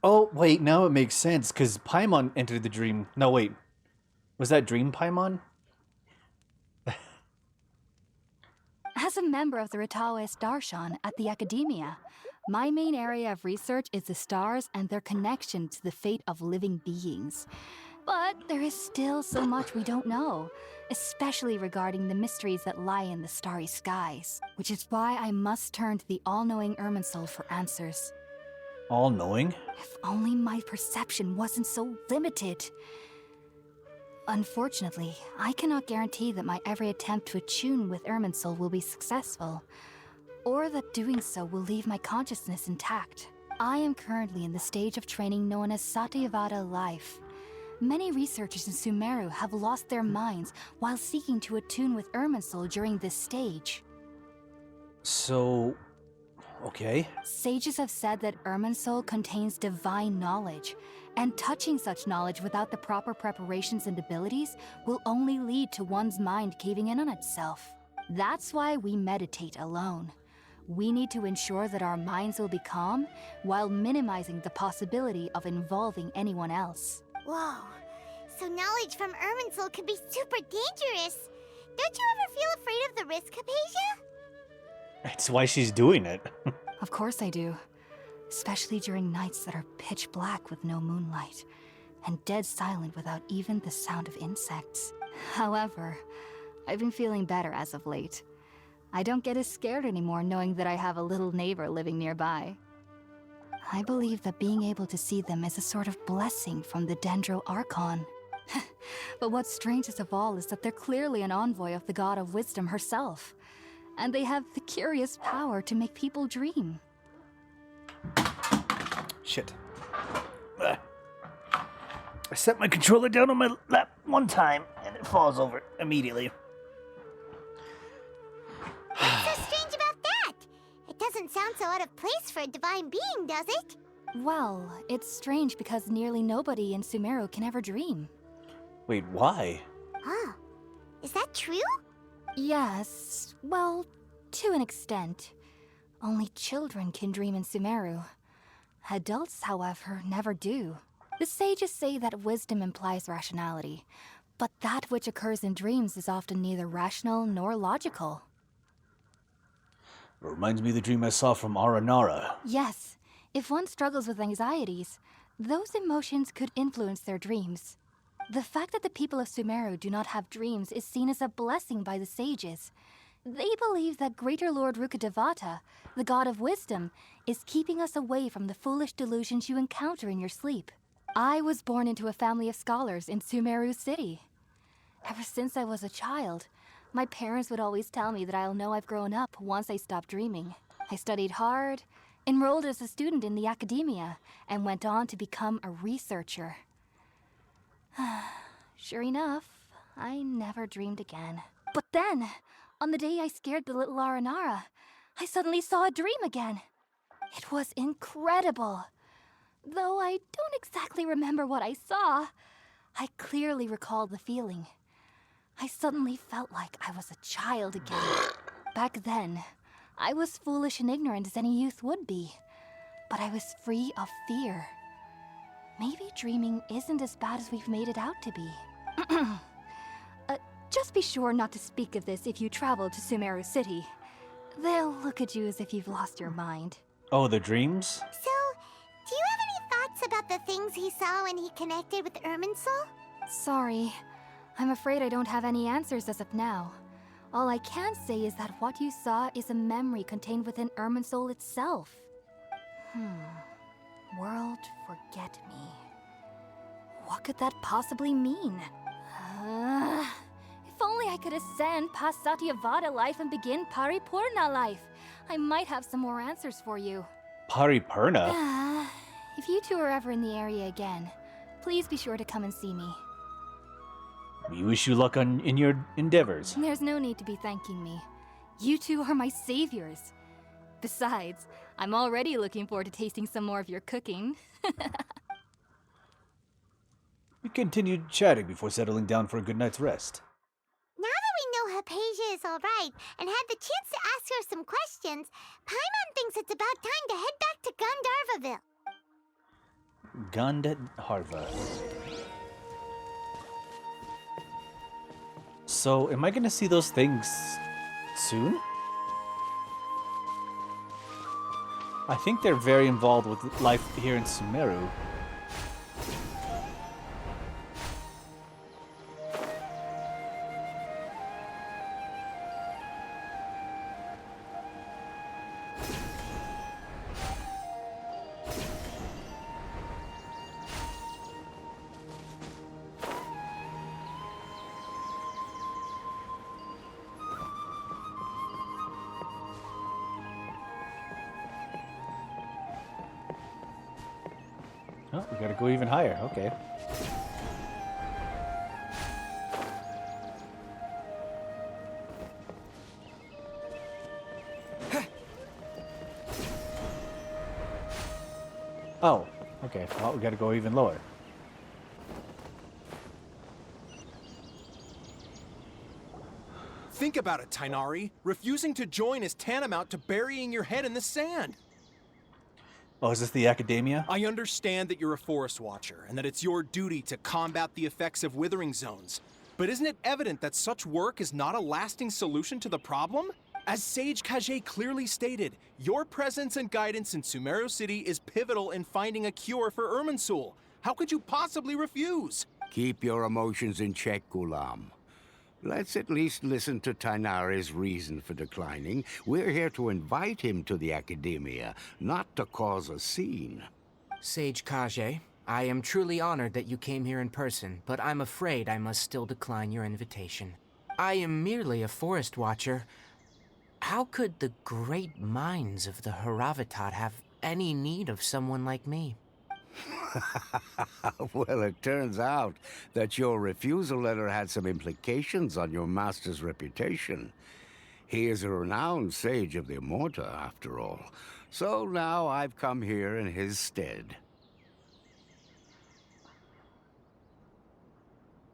Oh, wait, now it makes sense, because Paimon entered the dream. No, wait. Was that Dream Paimon? As a member of the Ritaoist Darshan at the Academia, my main area of research is the stars and their connection to the fate of living beings. But there is still so much we don't know, especially regarding the mysteries that lie in the starry skies, which is why I must turn to the all-knowing Irminsul for answers. All-knowing? If only my perception wasn't so limited. Unfortunately, I cannot guarantee that my every attempt to attune with Irminsul will be successful, or that doing so will leave my consciousness intact. I am currently in the stage of training known as Satyavada life. Many researchers in Sumeru have lost their minds while seeking to attune with Irminsul during this stage. So, okay. Sages have said that Irminsul contains divine knowledge, and touching such knowledge without the proper preparations and abilities will only lead to one's mind caving in on itself. That's why we meditate alone. We need to ensure that our minds will be calm while minimizing the possibility of involving anyone else. Whoa. So knowledge from Irminsul can be super dangerous. Don't you ever feel afraid of the risk, Hypatia? That's why she's doing it. Of course I do. Especially during nights that are pitch black with no moonlight, and dead silent without even the sound of insects. However, I've been feeling better as of late. I don't get as scared anymore knowing that I have a little neighbor living nearby. I believe that being able to see them is a sort of blessing from the Dendro Archon. But what's strangest of all is that they're clearly an envoy of the God of Wisdom herself. And they have the curious power to make people dream. Shit. I set my controller down on my lap one time, and it falls over immediately. What's so strange about that? It doesn't sound so out of place for a divine being, does it? Well, it's strange because nearly nobody in Sumeru can ever dream. Wait, why? Huh. Is that true? Yes, well, to an extent. Only children can dream in Sumeru. Adults, however, never do. The sages say that wisdom implies rationality, but that which occurs in dreams is often neither rational nor logical. Reminds me of the dream I saw from Aranara. Yes, if one struggles with anxieties, those emotions could influence their dreams. The fact that the people of Sumeru do not have dreams is seen as a blessing by the sages. They believe that Greater Lord Rukkhadevata, the god of wisdom, is keeping us away from the foolish delusions you encounter in your sleep. I was born into a family of scholars in Sumeru City. Ever since I was a child, my parents would always tell me that I'll know I've grown up once I stop dreaming. I studied hard, enrolled as a student in the academia, and went on to become a researcher. Sure enough, I never dreamed again. But then, on the day I scared the little Aranara, I suddenly saw a dream again. It was incredible. Though I don't exactly remember what I saw, I clearly recall the feeling. I suddenly felt like I was a child again. Back then, I was foolish and ignorant as any youth would be, but I was free of fear. Maybe dreaming isn't as bad as we've made it out to be. Just be sure not to speak of this if you travel to Sumeru City. They'll look at you as if you've lost your mind. Oh, the dreams? So, do you have any thoughts about the things he saw when he connected with Irminsul? Sorry. I'm afraid I don't have any answers as of now. All I can say is that what you saw is a memory contained within Irminsul itself. World forget me. What could that possibly mean? If only I could ascend past Satyavada life and begin Paripurna life. I might have some more answers for you. Paripurna? If you two are ever in the area again, please be sure to come and see me. We wish you luck in your endeavors. There's no need to be thanking me. You two are my saviors. Besides, I'm already looking forward to tasting some more of your cooking. We continued chatting before settling down for a good night's rest. Now that we know Hypatia is alright and had the chance to ask her some questions, Paimon thinks it's about time to head back to Gandharvaville. Gandharva. So, am I gonna see those things soon? I think they're very involved with life here in Sumeru. Oh, we gotta go even higher. Okay. Oh, okay. Well, we gotta go even lower. Think about it, Tainari. Refusing to join is tantamount to burying your head in the sand. Oh, is this the academia? I understand that you're a forest watcher and that it's your duty to combat the effects of withering zones. But isn't it evident that such work is not a lasting solution to the problem? As Sage Kage clearly stated, your presence and guidance in Sumeru City is pivotal in finding a cure for Irminsul. How could you possibly refuse? Keep your emotions in check, Gulam. Let's at least listen to Tainari's reason for declining. We're here to invite him to the Academia, not to cause a scene. Sage Kage, I am truly honored that you came here in person, but I'm afraid I must still decline your invitation. I am merely a forest watcher. How could the great minds of the Haravatat have any need of someone like me? Well, it turns out that your refusal letter had some implications on your master's reputation. He is a renowned sage of the Immorta, after all. So now I've come here in his stead.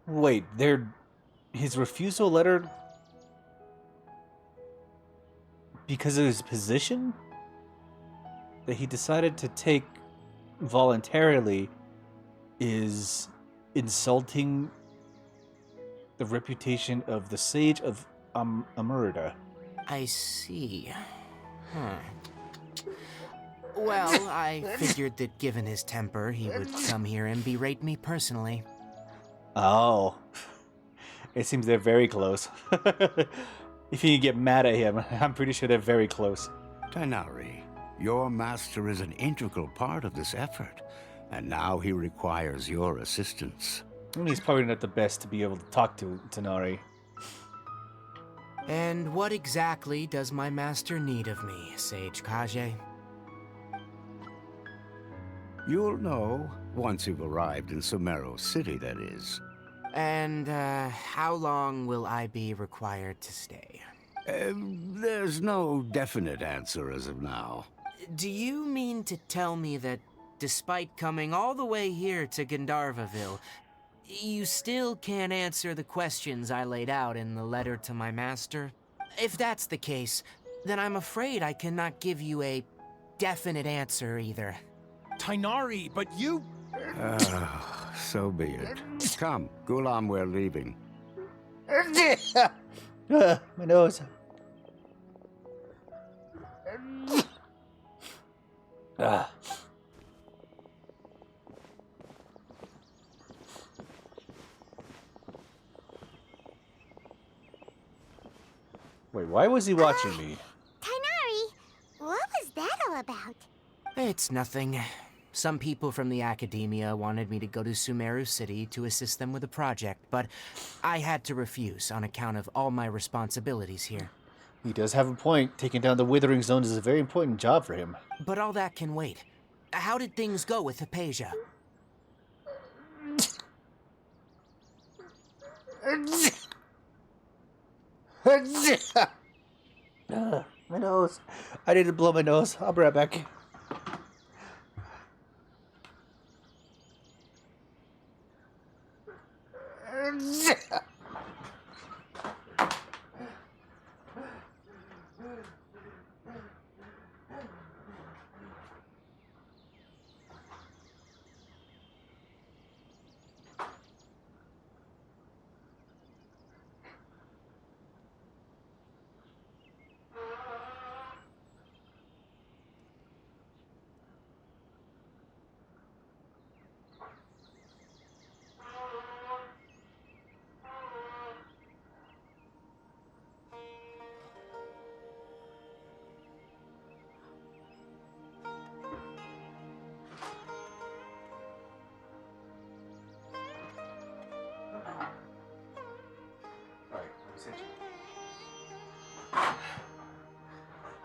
Wait, his refusal letter because of his position that he decided to take voluntarily is insulting the reputation of the Sage of Amurda. I see. Well, I figured that given his temper, he would come here and berate me personally. Oh. It seems they're very close. If you get mad at him, I'm pretty sure they're very close. Tainari, your master is an integral part of this effort, and now he requires your assistance. He's probably not the best to be able to talk to Tainari. And what exactly does my master need of me, Sage Kage? You'll know once you've arrived in Sumeru City, that is. And, how long will I be required to stay? There's no definite answer as of now. Do you mean to tell me that, despite coming all the way here to Gandharvaville, you still can't answer the questions I laid out in the letter to my master? If that's the case, then I'm afraid I cannot give you a definite answer either. Tainari, but you... So be it. Come, Gulam, we're leaving. My nose. Wait, why was he watching me? Tainari, what was that all about? It's nothing. Some people from the Academia wanted me to go to Sumeru City to assist them with a project, but I had to refuse on account of all my responsibilities here. He does have a point. Taking down the Withering Zone is a very important job for him. But all that can wait. How did things go with Hypatia? My nose. I need to blow my nose. I'll be right back.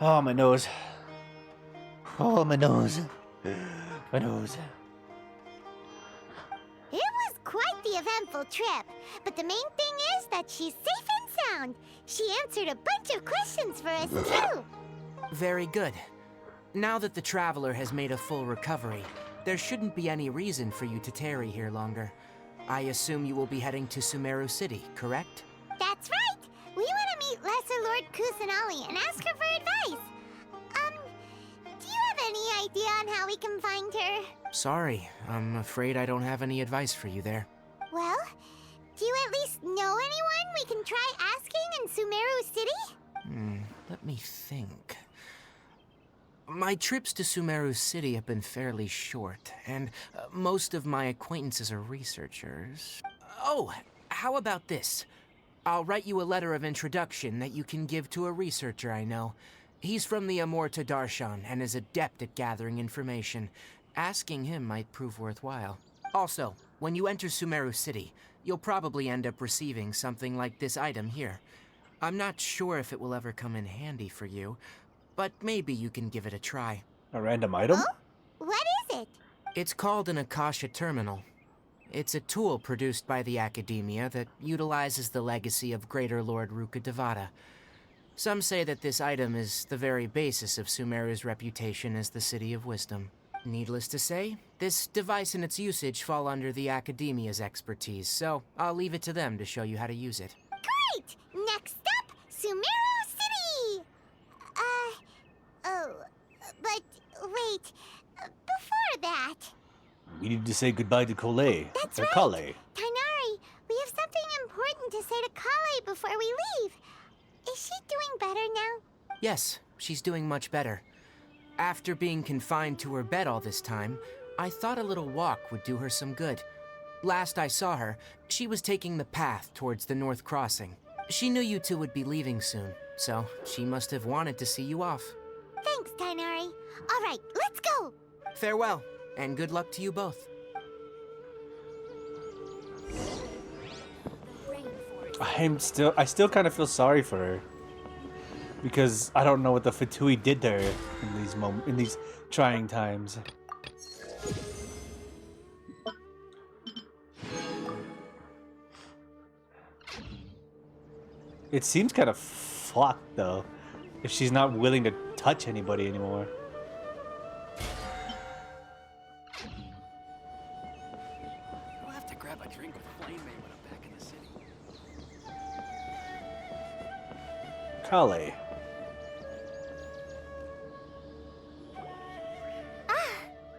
Oh, my nose. Oh, my nose. My nose. It was quite the eventful trip, but the main thing is that she's safe and sound. She answered a bunch of questions for us, too. Very good. Now that the Traveler has made a full recovery, there shouldn't be any reason for you to tarry here longer. I assume you will be heading to Sumeru City, correct? That's right! We want to meet Lesser Lord Kusanali and ask her for advice. Do you have any idea on how we can find her? Sorry, I'm afraid I don't have any advice for you there. Well, do you at least know anyone we can try asking in Sumeru City? Let me think. My trips to Sumeru City have been fairly short, and most of my acquaintances are researchers. Oh, how about this? I'll write you a letter of introduction that you can give to a researcher I know. He's from the Amorta Darshan and is adept at gathering information. Asking him might prove worthwhile. Also, when you enter Sumeru City, you'll probably end up receiving something like this item here. I'm not sure if it will ever come in handy for you, but maybe you can give it a try. A random item? Oh? What is it? It's called an Akasha Terminal. It's a tool produced by the Academia that utilizes the legacy of Greater Lord Rukkhadevata. Some say that this item is the very basis of Sumeru's reputation as the City of Wisdom. Needless to say, this device and its usage fall under the Academia's expertise, so I'll leave it to them to show you how to use it. Great! Next up, Sumeru City! But wait, before that... We need to say goodbye to Kale. That's or right! Kale. Tainari, we have something important to say to Kale before we leave. Is she doing better now? Yes, she's doing much better. After being confined to her bed all this time, I thought a little walk would do her some good. Last I saw her, she was taking the path towards the North Crossing. She knew you two would be leaving soon, so she must have wanted to see you off. Thanks, Tainari. All right, let's go! Farewell, and good luck to you both. I still kind of feel sorry for her. Because I don't know what the Fatui did to her in these trying times. It seems kind of fucked though, if she's not willing to touch anybody anymore. I'll have to grab a drink with Flame May when I'm back in the city. Kale.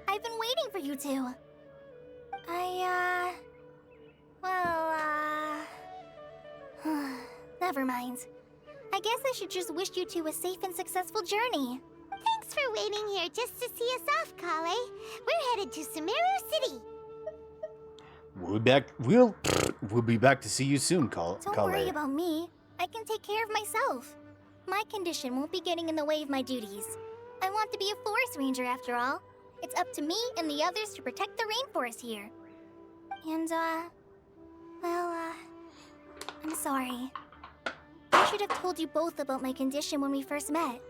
I've been waiting for you two. Never mind. I guess I should just wish you two a safe and successful journey. Thanks for waiting here just to see us off, Kale. We're headed to Sumeru City. We'll be back. We'll be back to see you soon, Kale. Don't worry about me. I can take care of myself. My condition won't be getting in the way of my duties. I want to be a forest ranger after all. It's up to me and the others to protect the rainforest here. And, I'm sorry. I should have told you both about my condition when we first met.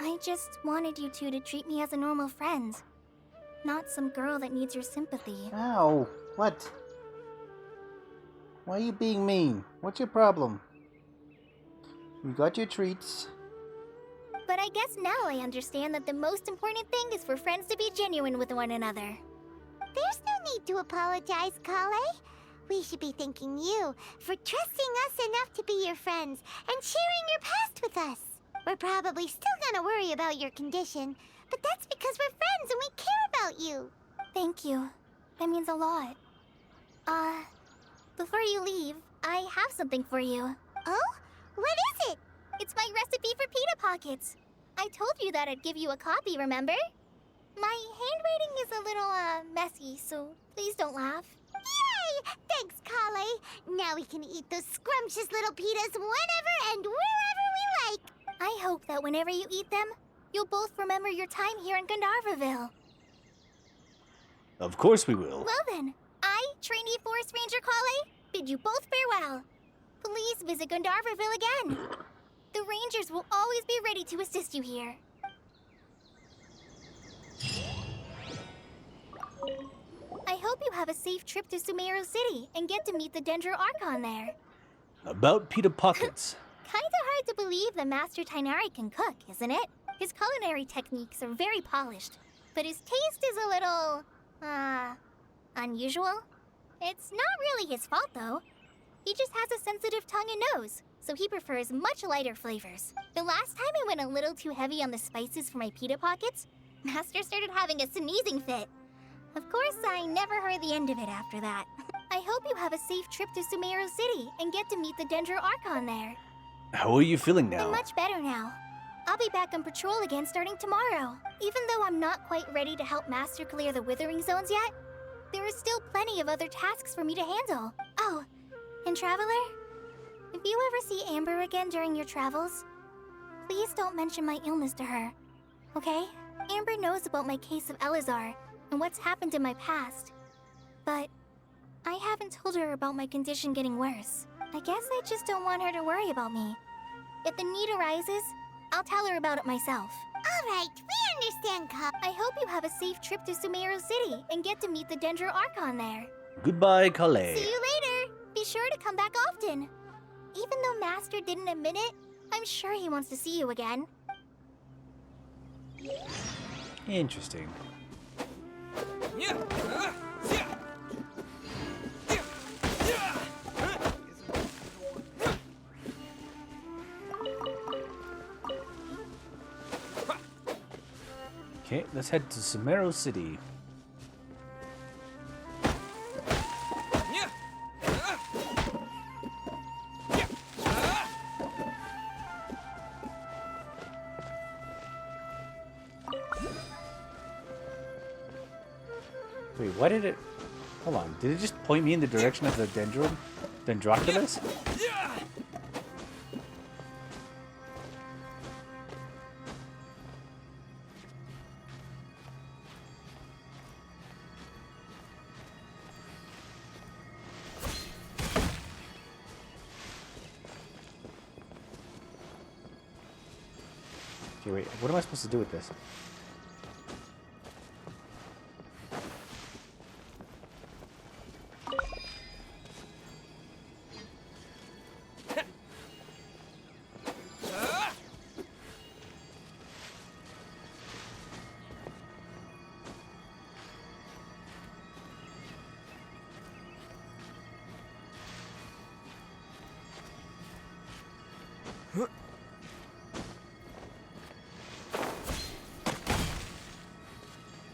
I just wanted you two to treat me as a normal friend. Not some girl that needs your sympathy. Ow! What? Why are you being mean? What's your problem? You got your treats. But I guess now I understand that the most important thing is for friends to be genuine with one another. There's no need to apologize, Kale. We should be thanking you for trusting us enough to be your friends and sharing your past with us. We're probably still gonna worry about your condition, but that's because we're friends and we care about you. Thank you. That means a lot. Before you leave, I have something for you. Oh? What is it? It's my recipe for pita pockets. I told you that I'd give you a copy, remember? My handwriting is a little, messy, so please don't laugh. Yay! Thanks, Kale. Now we can eat those scrumptious little pitas whenever and wherever we like. I hope that whenever you eat them, you'll both remember your time here in Gandharvaville. Of course we will. Well then, I, trainee Forest Ranger Kale, bid you both farewell. Please visit Gandharvaville again. The Rangers will always be ready to assist you here. I hope you have a safe trip to Sumeru City and get to meet the Dendro Archon there. About pita pockets. Kinda hard to believe that Master Tainari can cook, isn't it? His culinary techniques are very polished. but his taste is a little, unusual. It's not really his fault, though. He just has a sensitive tongue and nose, so he prefers much lighter flavors. The last time I went a little too heavy on the spices for my pita pockets, Master started having a sneezing fit. Of course, I never heard the end of it after that. I hope you have a safe trip to Sumeru City and get to meet the Dendro Archon there. How are you feeling now? I'm much better now. I'll be back on patrol again starting tomorrow. Even though I'm not quite ready to help Master clear the Withering Zones yet, there are still plenty of other tasks for me to handle. Oh, and Traveler, if you ever see Amber again during your travels, please don't mention my illness to her, okay? Amber knows about my case of Elazar and what's happened in my past, but I haven't told her about my condition getting worse. I guess I just don't want her to worry about me. If the need arises, I'll tell her about it myself. Alright, we understand, Cup. I hope you have a safe trip to Sumeru City and get to meet the Dendro Archon there. Goodbye, Kale. See you later! Be sure to come back often. Even though Master didn't admit it, I'm sure he wants to see you again. Interesting. Okay, let's head to Sumeru City. Wait, why did it... Hold on, did it just point me in the direction of the Dendroculus? Okay, wait, what am I supposed to do with this?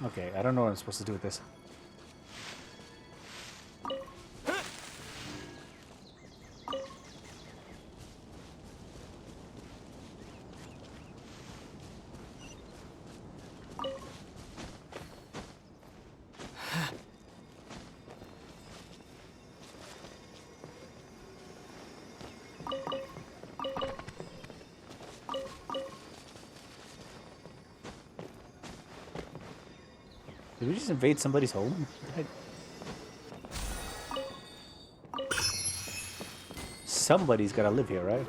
Okay, I don't know what I'm supposed to do with this. Did we just invade somebody's home? Somebody's gotta live here, right?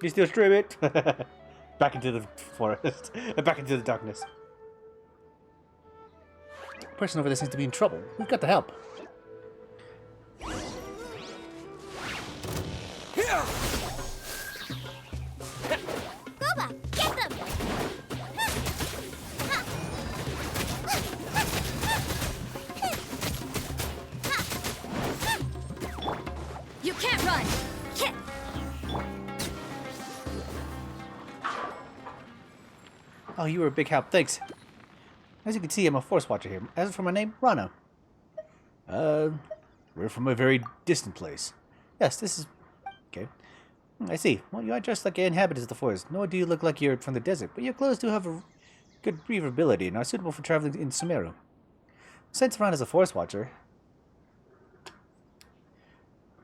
You still stream it? Back into the forest. Back into the darkness. The person over there seems to be in trouble. We've got to help. Goba, get them! You can't run! Kick! Oh, you were a big help. Thanks. As you can see, I'm a Force Watcher here. As for my name, Rana. We're from a very distant place. Yes, this is... Okay. I see. Well, you are dressed like inhabitants of the forest, nor do you look like you're from the desert, but your clothes do have a good breathability and are suitable for traveling in Sumeru. Since Rana's a Force Watcher...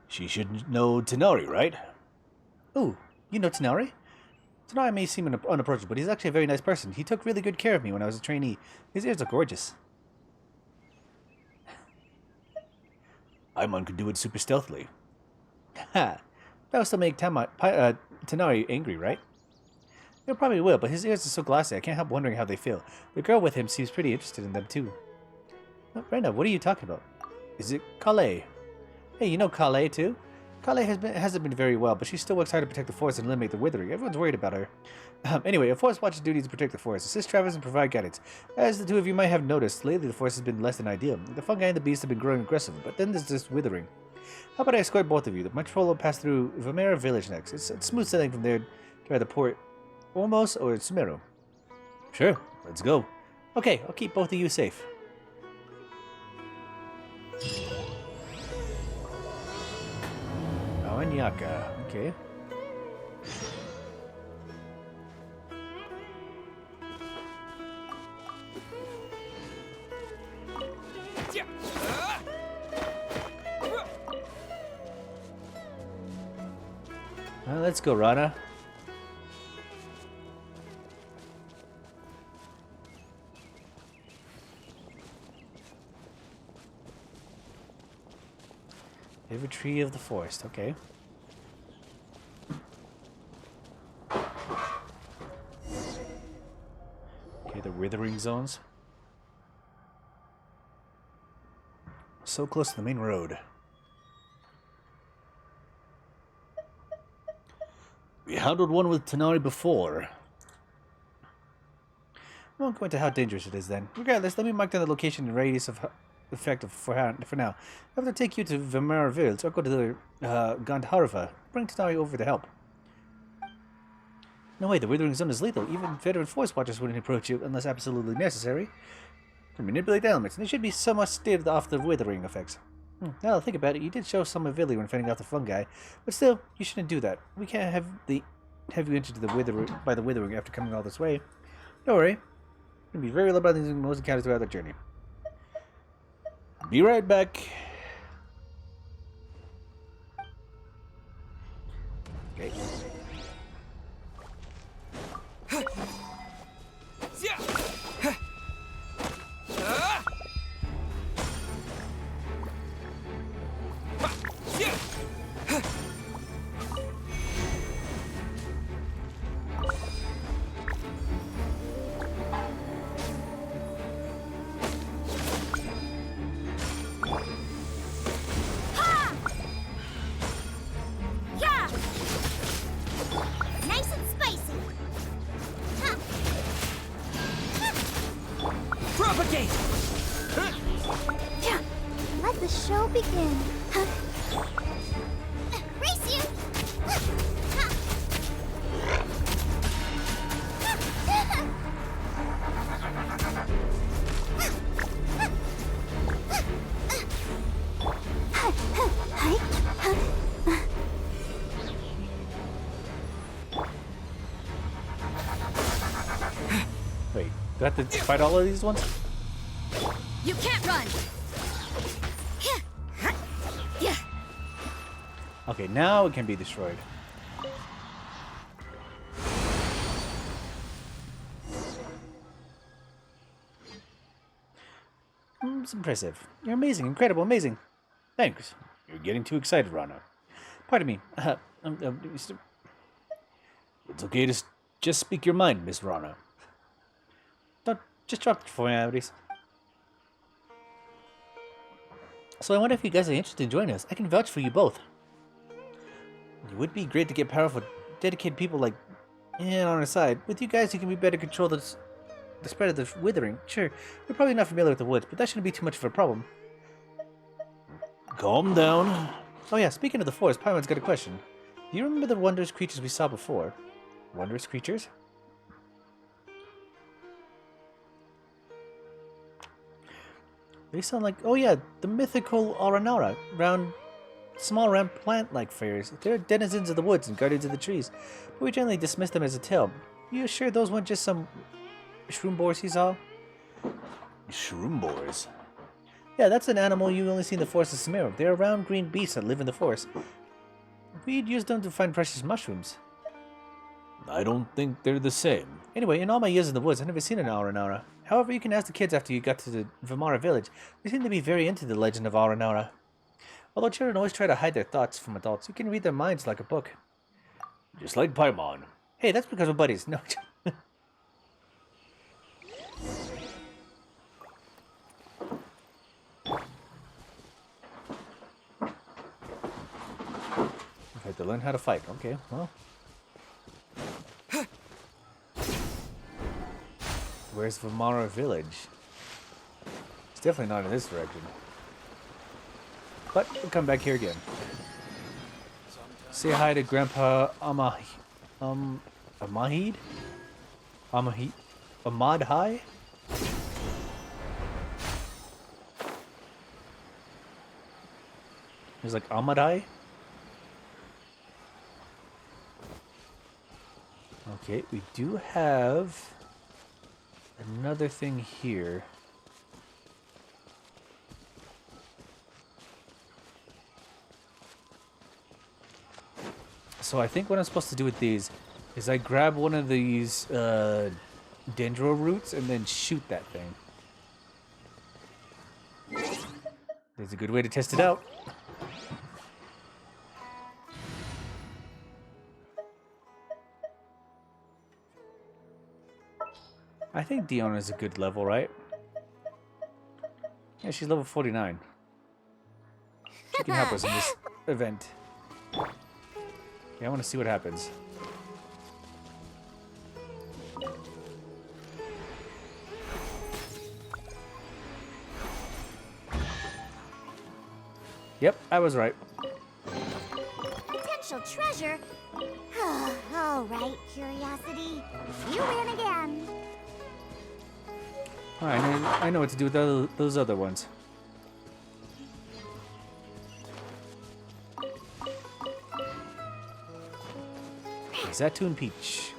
She should know Tighnari, right? Ooh, you know Tighnari? Tighnari may seem unapproachable, but he's actually a very nice person. He took really good care of me when I was a trainee. His ears are gorgeous. Paimon could do it super stealthily. Ha! That will still make Tighnari angry, right? It probably will, but his ears are so glassy, I can't help wondering how they feel. The girl with him seems pretty interested in them, too. Oh, Brenda, what are you talking about? Is it Kalei? Hey, you know Kalei, too? Kalei hasn't been very well, but she still works hard to protect the forest and eliminate the withering. Everyone's worried about her. Anyway, a forest watcher's duty is to protect the forest, assist travelers, and provide guidance. As the two of you might have noticed, lately the forest has been less than ideal. The fungi and the beasts have been growing aggressive, but then there's this withering. How about I escort both of you? My patrol will pass through Vamera village next. It's smooth sailing from there to either Port Ormos or Sumeru. Sure, let's go. Okay, I'll keep both of you safe. Awanyaka, okay. Well, let's go, Rana. Favorite tree of the forest, okay. Okay, the withering zones. So close to the main road. We handled one with Tighnari before. I won't go into how dangerous it is then. Regardless, let me mark down the location and radius of effect for now. I have to take you to Vamera Village or go to the Gandharva. Bring Tighnari over to help. No way, the withering zone is lethal. Even veteran forest watchers wouldn't approach you unless absolutely necessary. To manipulate the elements, and they should be somewhat staved off the withering effects. Now think about it, you did show some ability when fending off the fungi, but still, you shouldn't do that. We can't have you entered by the withering after coming all this way. Don't worry, you'll be very low by using most encounters throughout the journey. Be right back. Okay. Let the show begin. Race you! Wait, do I have to fight all of these ones? You can't run! Okay, now it can be destroyed. It's impressive. You're amazing, incredible, amazing. Thanks. You're getting too excited, Rana. Pardon me. It's okay to just speak your mind, Miss Rana. Don't just drop the formalities. So I wonder if you guys are interested in joining us. I can vouch for you both. It would be great to get powerful, dedicated people like in on our side. With you guys, you can be better control the spread of the withering. Sure, you're probably not familiar with the woods, but that shouldn't be too much of a problem. Calm down. Oh yeah, speaking of the forest, Paimon's got a question. Do you remember the wondrous creatures we saw before? Wondrous creatures? They sound like, oh yeah, the mythical Aranara, small round plant-like fairies. They're denizens of the woods and guardians of the trees, but we generally dismiss them as a tale. You sure those weren't just some shroom-boars he saw? Shroom-boars? Yeah, that's an animal you only see in the forest of Sumeru. They're round green beasts that live in the forest. We'd use them to find precious mushrooms. I don't think they're the same. Anyway, in all my years in the woods, I've never seen an Aranara. However, you can ask the kids after you got to the Vamera village. They seem to be very into the legend of Aranara. Although children always try to hide their thoughts from adults, you can read their minds like a book. Just like Paimon. Hey, that's because we're buddies. No. I had to learn how to fight. Okay, well. Where's Vamara village? It's definitely not in this direction. But we'll come back here again. Say hi to Grandpa Amahid? Ahmad High? He's like Ahmadai? Okay, we do have another thing here. So I think what I'm supposed to do with these is I grab one of these dendro roots and then shoot that thing. There's a good way to test it out. I think Diona is a good level, right? Yeah, she's level 49. She can help us in this event. Yeah, I want to see what happens. Yep, I was right. Potential treasure? All right, Curiosity. You win again. Alright, I know what to do with those other ones. Zatoon Peach.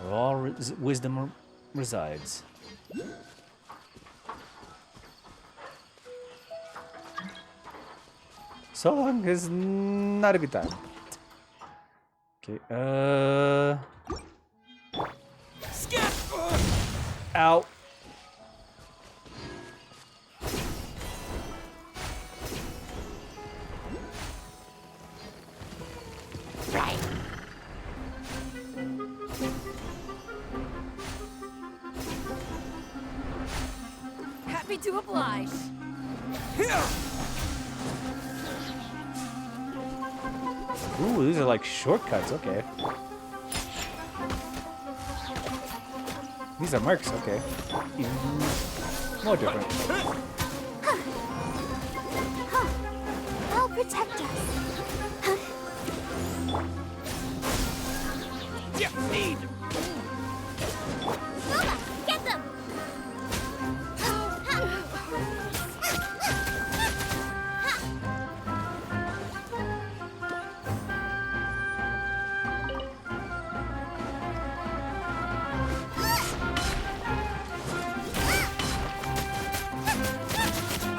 Where all wisdom resides. Song is not a good time. Okay, Skip! Ow. Right. Happy to oblige. Ooh, these are like shortcuts, okay. These are mercs, okay. Even more different. I'll protect us. Yeah, need. Luma, get them!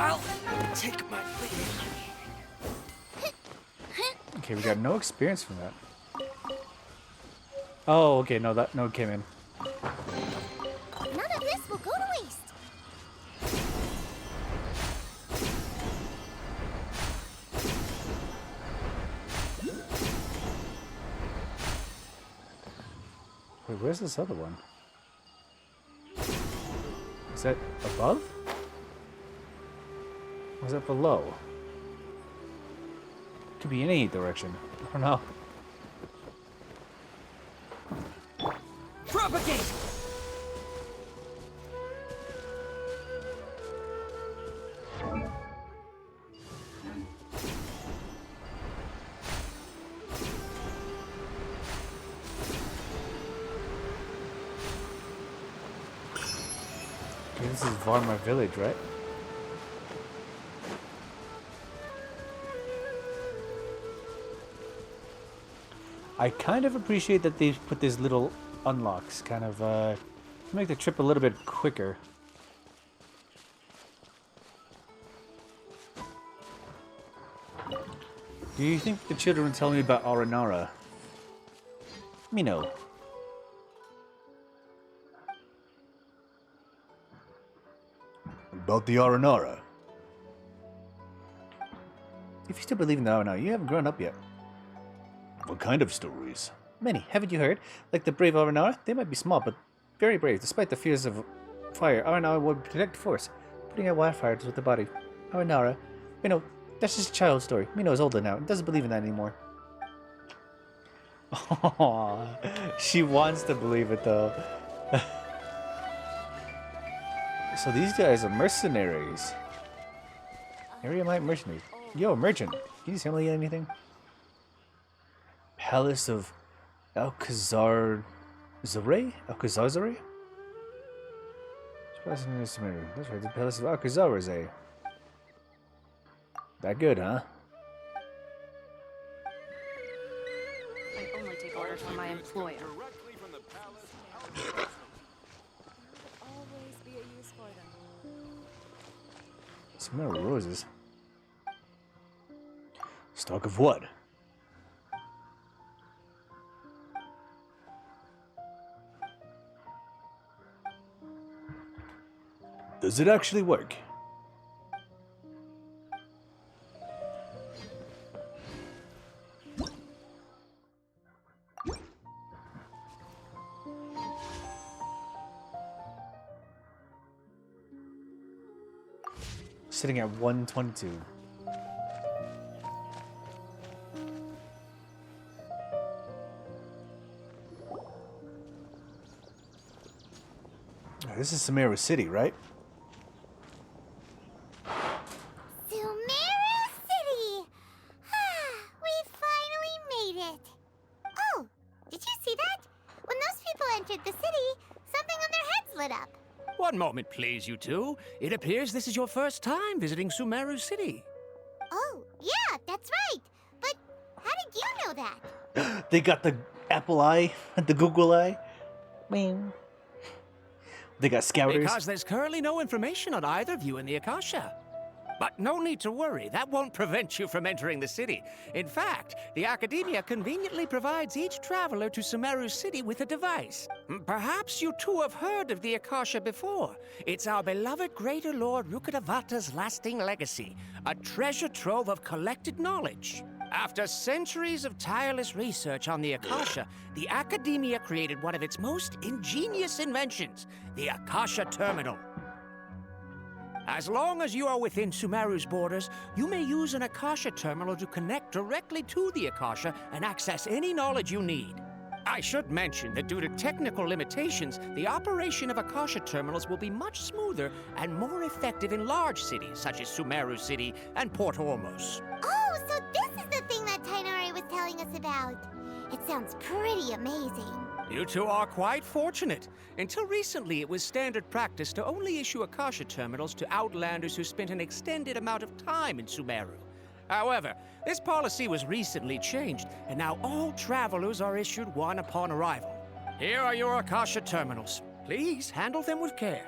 I'll take my lead. Okay, we got no experience from that. Oh, okay, no, that node came in. None of this will go to waste. Wait, where's this other one? Is that above? Or is that below? Could be any direction. I don't know. Propagate! Okay, this is Varma village, right? I kind of appreciate that they put these little unlocks, kind of to make the trip a little bit quicker. Do you think the children will tell me about Aranara? Me no. About the Aranara. If you still believe in the Aranara, you haven't grown up yet. What kind of stories? Many. Haven't you heard? Like the brave Aranara? They might be small, but very brave. Despite the fears of fire, Aranara would protect the forest, putting out wildfires with the body. Aranara, that's just a child's story. Mino is older now and doesn't believe in that anymore. Aww, she wants to believe it though. So these guys are mercenaries. Area Might mercenaries. Yo, merchant. Can you tell me anything? Palace of Alcazar Zare? Alcazar Zare? That's right, the Palace of Alcazar Zare. That good, huh? I only take orders from my employer. Smell of roses. Stalk of what? Does it actually work? Sitting at 122. This is Sumeru City, right? Sumeru City! We finally made it! Oh, did you see that? When those people entered the city, something on their heads lit up. One moment, please, you two. It appears this is your first time visiting Sumeru City. Oh, yeah, that's right. But how did you know that? They got the Apple Eye, the Google Eye. Mean. They got scouters. Because there's currently no information on either of you in the Akasha. But no need to worry, that won't prevent you from entering the city. In fact, the Academia conveniently provides each traveler to Sumeru City with a device. Perhaps you two have heard of the Akasha before. It's our beloved Greater Lord Rukkhadevata's lasting legacy, a treasure trove of collected knowledge. After centuries of tireless research on the Akasha, the Academia created one of its most ingenious inventions, the Akasha Terminal. As long as you are within Sumeru's borders, you may use an Akasha terminal to connect directly to the Akasha and access any knowledge you need. I should mention that due to technical limitations, the operation of Akasha terminals will be much smoother and more effective in large cities such as Sumeru City and Port Ormos. Oh, so this is the thing that Tainari was telling us about. It sounds pretty amazing. You two are quite fortunate. Until recently, it was standard practice to only issue Akasha terminals to outlanders who spent an extended amount of time in Sumeru. However, this policy was recently changed, and now all travelers are issued one upon arrival. Here are your Akasha terminals. Please handle them with care.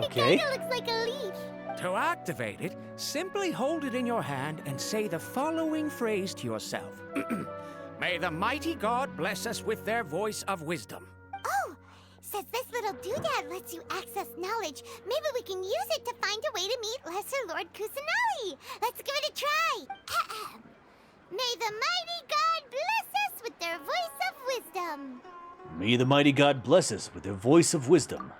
Okay. It kinda looks like a leaf. To activate it, simply hold it in your hand and say the following phrase to yourself. May the mighty God bless us with their voice of wisdom. Oh, since this little doodad lets you access knowledge, maybe we can use it to find a way to meet Lesser Lord Kusanali. Let's give it a try. May the mighty God bless us with their voice of wisdom. May the mighty God bless us with their voice of wisdom.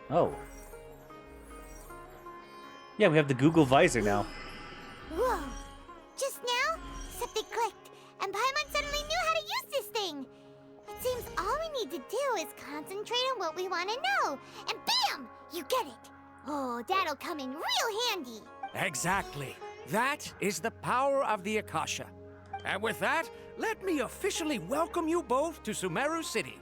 Oh. Yeah, we have the Google Visor now. Whoa. Just now, something clicked, and Paimon suddenly knew how to use this thing. It seems all we need to do is concentrate on what we want to know, and bam! You get it. Oh, that'll come in real handy. Exactly. That is the power of the Akasha. And with that, let me officially welcome you both to Sumeru City.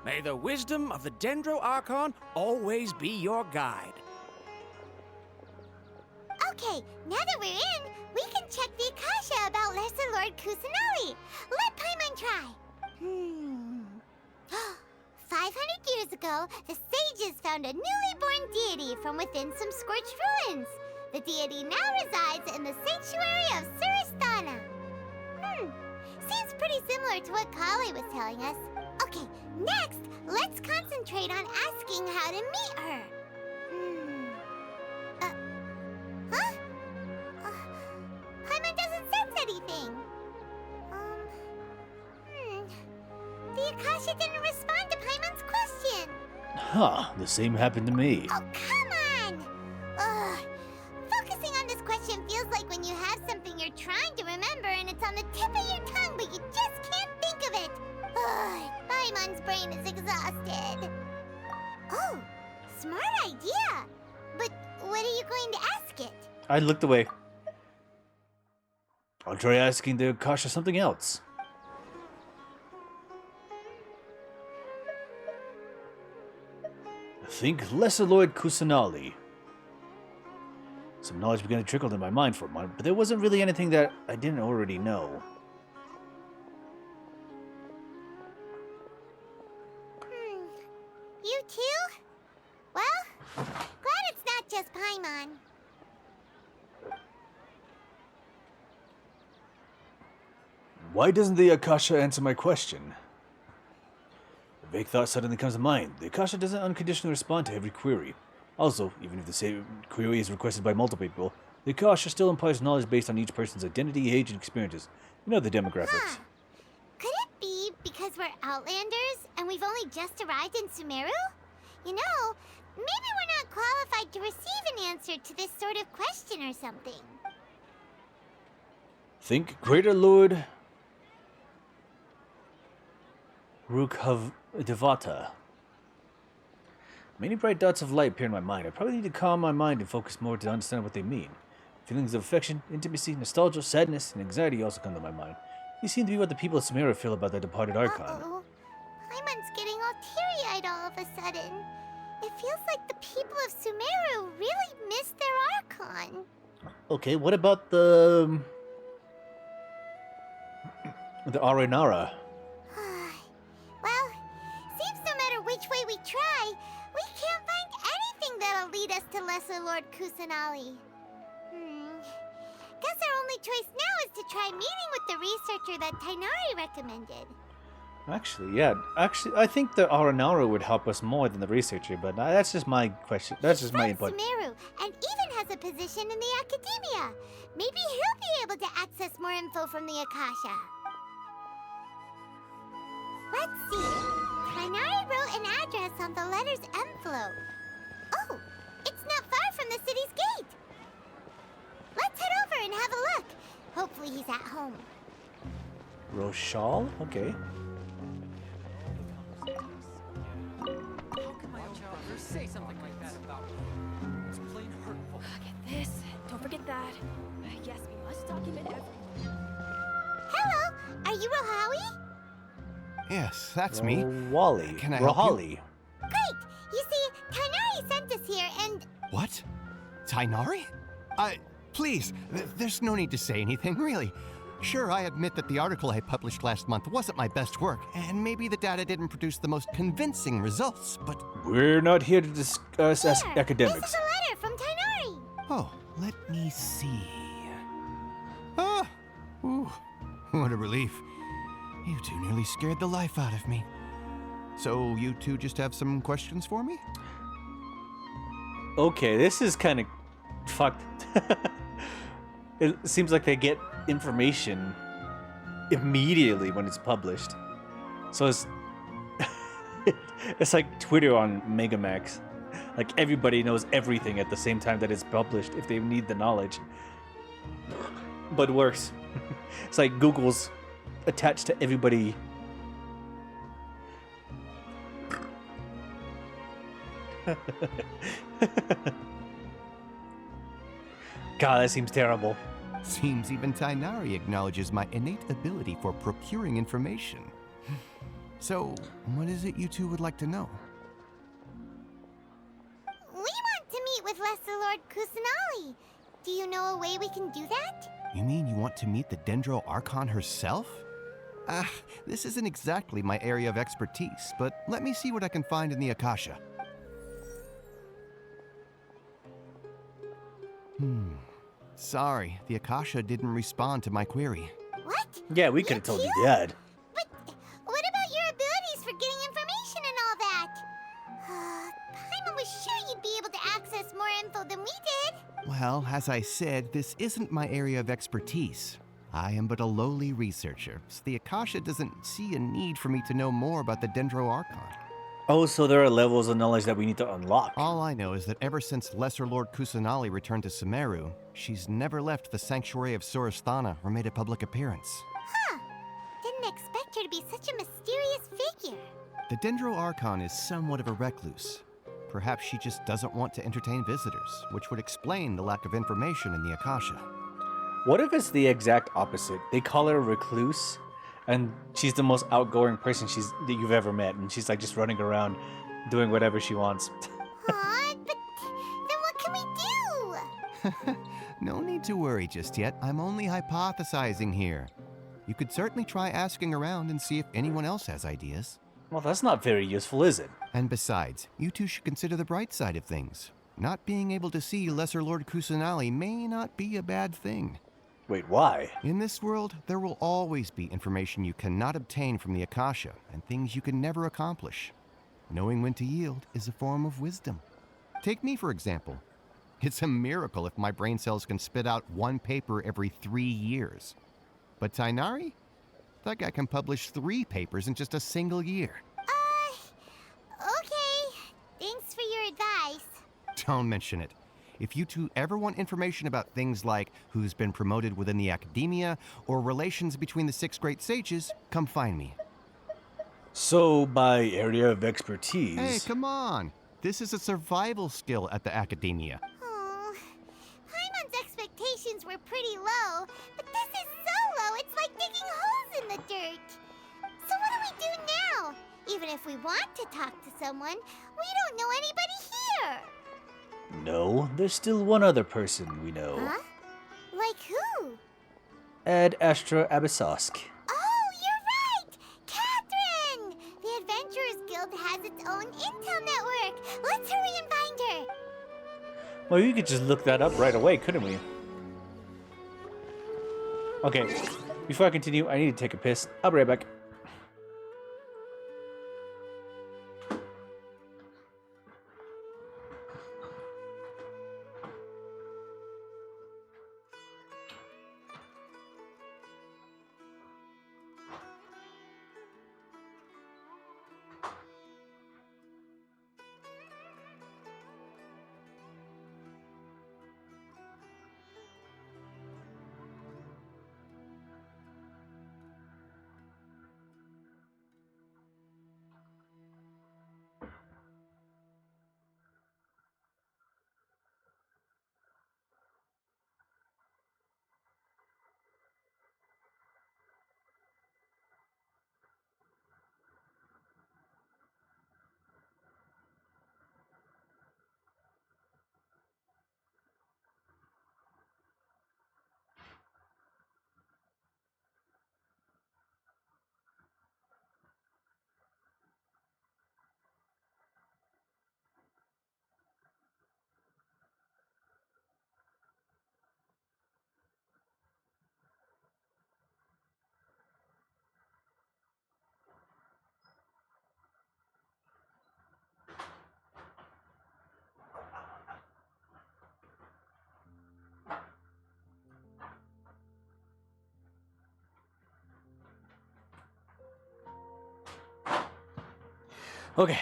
May the wisdom of the Dendro Archon always be your guide. Okay, now that we're in, we can check the Akasha about Lesser Lord Kusanali. Let Paimon try. 500 years ago, the sages found a newly born deity from within some scorched ruins. The deity now resides in the sanctuary of Suristana. Seems pretty similar to what Kali was telling us. Okay, next, let's concentrate on asking how to meet her. Huh? Paimon doesn't sense anything. The Akasha didn't respond to Paimon's question. Huh, the same happened to me. Oh, come on! Ugh. Focusing on this question feels like when you have something you're trying to remember and it's on the tip of your tongue, but you just can't think of it. Ugh, Paimon's brain is exhausted. Oh, smart idea. But what are you going to ask it? I looked away. I'll try asking the Akasha something else. Think Lesser Lord Kusanali. Some knowledge began to trickle into my mind for a moment, but there wasn't really anything that I didn't already know. You too? Well, glad it's not just Paimon. Why doesn't the Akasha answer my question? A vague thought suddenly comes to mind. The Akasha doesn't unconditionally respond to every query. Also, even if the same query is requested by multiple people, the Akasha still implies knowledge based on each person's identity, age, and experiences. You know the demographics. Could it be because we're Outlanders and we've only just arrived in Sumeru? You know, maybe we're not qualified to receive an answer to this sort of question or something. Think Greater Lord Rukhavdevata. Many bright dots of light appear in my mind. I probably need to calm my mind and focus more to understand what they mean. Feelings of affection, intimacy, nostalgia, sadness, and anxiety also come to my mind. These seem to be what the people of Sumeru feel about their departed Archon. Uh-oh. Paimon's getting all teary-eyed all of a sudden. It feels like the people of Sumeru really miss their Archon. Okay, what about the Arenara? Well, seems no matter which way we try, we can't find anything that'll lead us to Lesser Lord Kusanali. Guess our only choice now is to try meeting with the researcher that Tighnari recommended. Actually, yeah. I think the Arenara would help us more than the researcher, but that's just my question. That's just my input. Sumeru, and even has a position in the Academia. Maybe he'll be able to access more info from the Akasha. Let's see. Tighnari wrote an address on the letter's envelope. Oh, it's not far from the city's gate. Let's head over and have a look. Hopefully he's at home. Rochal? Okay. Say something like that about me. It's plain hurtful. Get this. Don't forget that. Yes, we must document everything. Hello, are you Rohawi? Yes, that's me. Wally. Can I help you? Great. You see, Tighnari sent us here and... What? Tighnari? Please, there's no need to say anything, really. Sure, I admit that the article I published last month wasn't my best work, and maybe the data didn't produce the most convincing results, but... We're not here to discuss academics. This is a letter from Tighnari. Oh, let me see. Ah! Ooh, what a relief. You two nearly scared the life out of me. So, you two just have some questions for me? Okay, this is kind of fucked. It seems like they get information immediately when it's published. So it's it's like Twitter on Megamax. Like everybody knows everything at the same time that it's published if they need the knowledge. But worse. It's like Google's attached to everybody. God, that seems terrible. Seems even Tighnari acknowledges my innate ability for procuring information. So, what is it you two would like to know? We want to meet with Lesser Lord Kusanali. Do you know a way we can do that? You mean you want to meet the Dendro Archon herself? This isn't exactly my area of expertise, but let me see what I can find in the Akasha. Sorry, the Akasha didn't respond to my query. What? Yeah, we could have told you that. But what about your abilities for access more info than we did. Well, as I said, this isn't my area of expertise. I am but a lowly researcher, so the Akasha doesn't see a need for me to know more about the Dendro Archon. Oh, so there are levels of knowledge that we need to unlock. All I know is that ever since Lesser Lord Kusanali returned to Sumeru, she's never left the Sanctuary of Surasthana or made a public appearance. Huh. Didn't expect her to be such a mysterious figure. The Dendro Archon is somewhat of a recluse. Perhaps she just doesn't want to entertain visitors, which would explain the lack of information in the Akasha. What if it's the exact opposite? They call her a recluse, and she's the most outgoing person that you've ever met, and she's like just running around doing whatever she wants. Aw, but then what can we do? No need to worry just yet. I'm only hypothesizing here. You could certainly try asking around and see if anyone else has ideas. Well, that's not very useful, is it? And besides, you two should consider the bright side of things. Not being able to see Lesser Lord Kusanali may not be a bad thing. Wait, why? In this world, there will always be information you cannot obtain from the Akasha, and things you can never accomplish. Knowing when to yield is a form of wisdom. Take me, for example. It's a miracle if my brain cells can spit out one paper every 3 years. But Tighnari? That guy can publish 3 papers in just a single year. Okay. Thanks for your advice. Don't mention it. If you two ever want information about things like who's been promoted within the Academia or relations between the 6 great sages, come find me. So, by area of expertise... Hey, come on! This is a survival skill at the Academia. Oh, Paimon's expectations were pretty low, but this is so low it's like digging holes in the dirt. So what do we do now? Even if we want to talk to someone, we don't know anybody here. No, there's still one other person we know. Huh? Like who? Ad Astra Abyssosk. Oh, you're right! Catherine! The Adventurers Guild has its own intel network. Let's hurry and find her. Well, you could just look that up right away, couldn't we? Okay, before I continue, I need to take a piss. I'll be right back. Okay.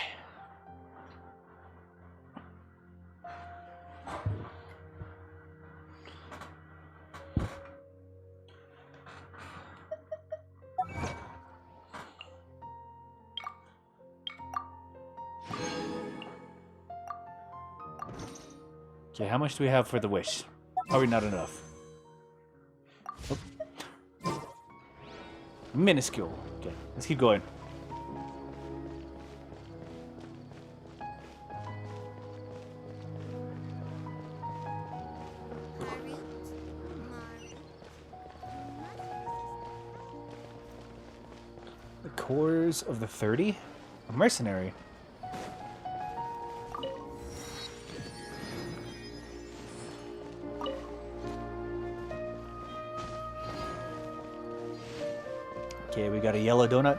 Okay, how much do we have for the wish? Probably not enough. Oh. Minuscule. Okay, let's keep going. The cores of the 30? A mercenary. Okay, we got a yellow donut.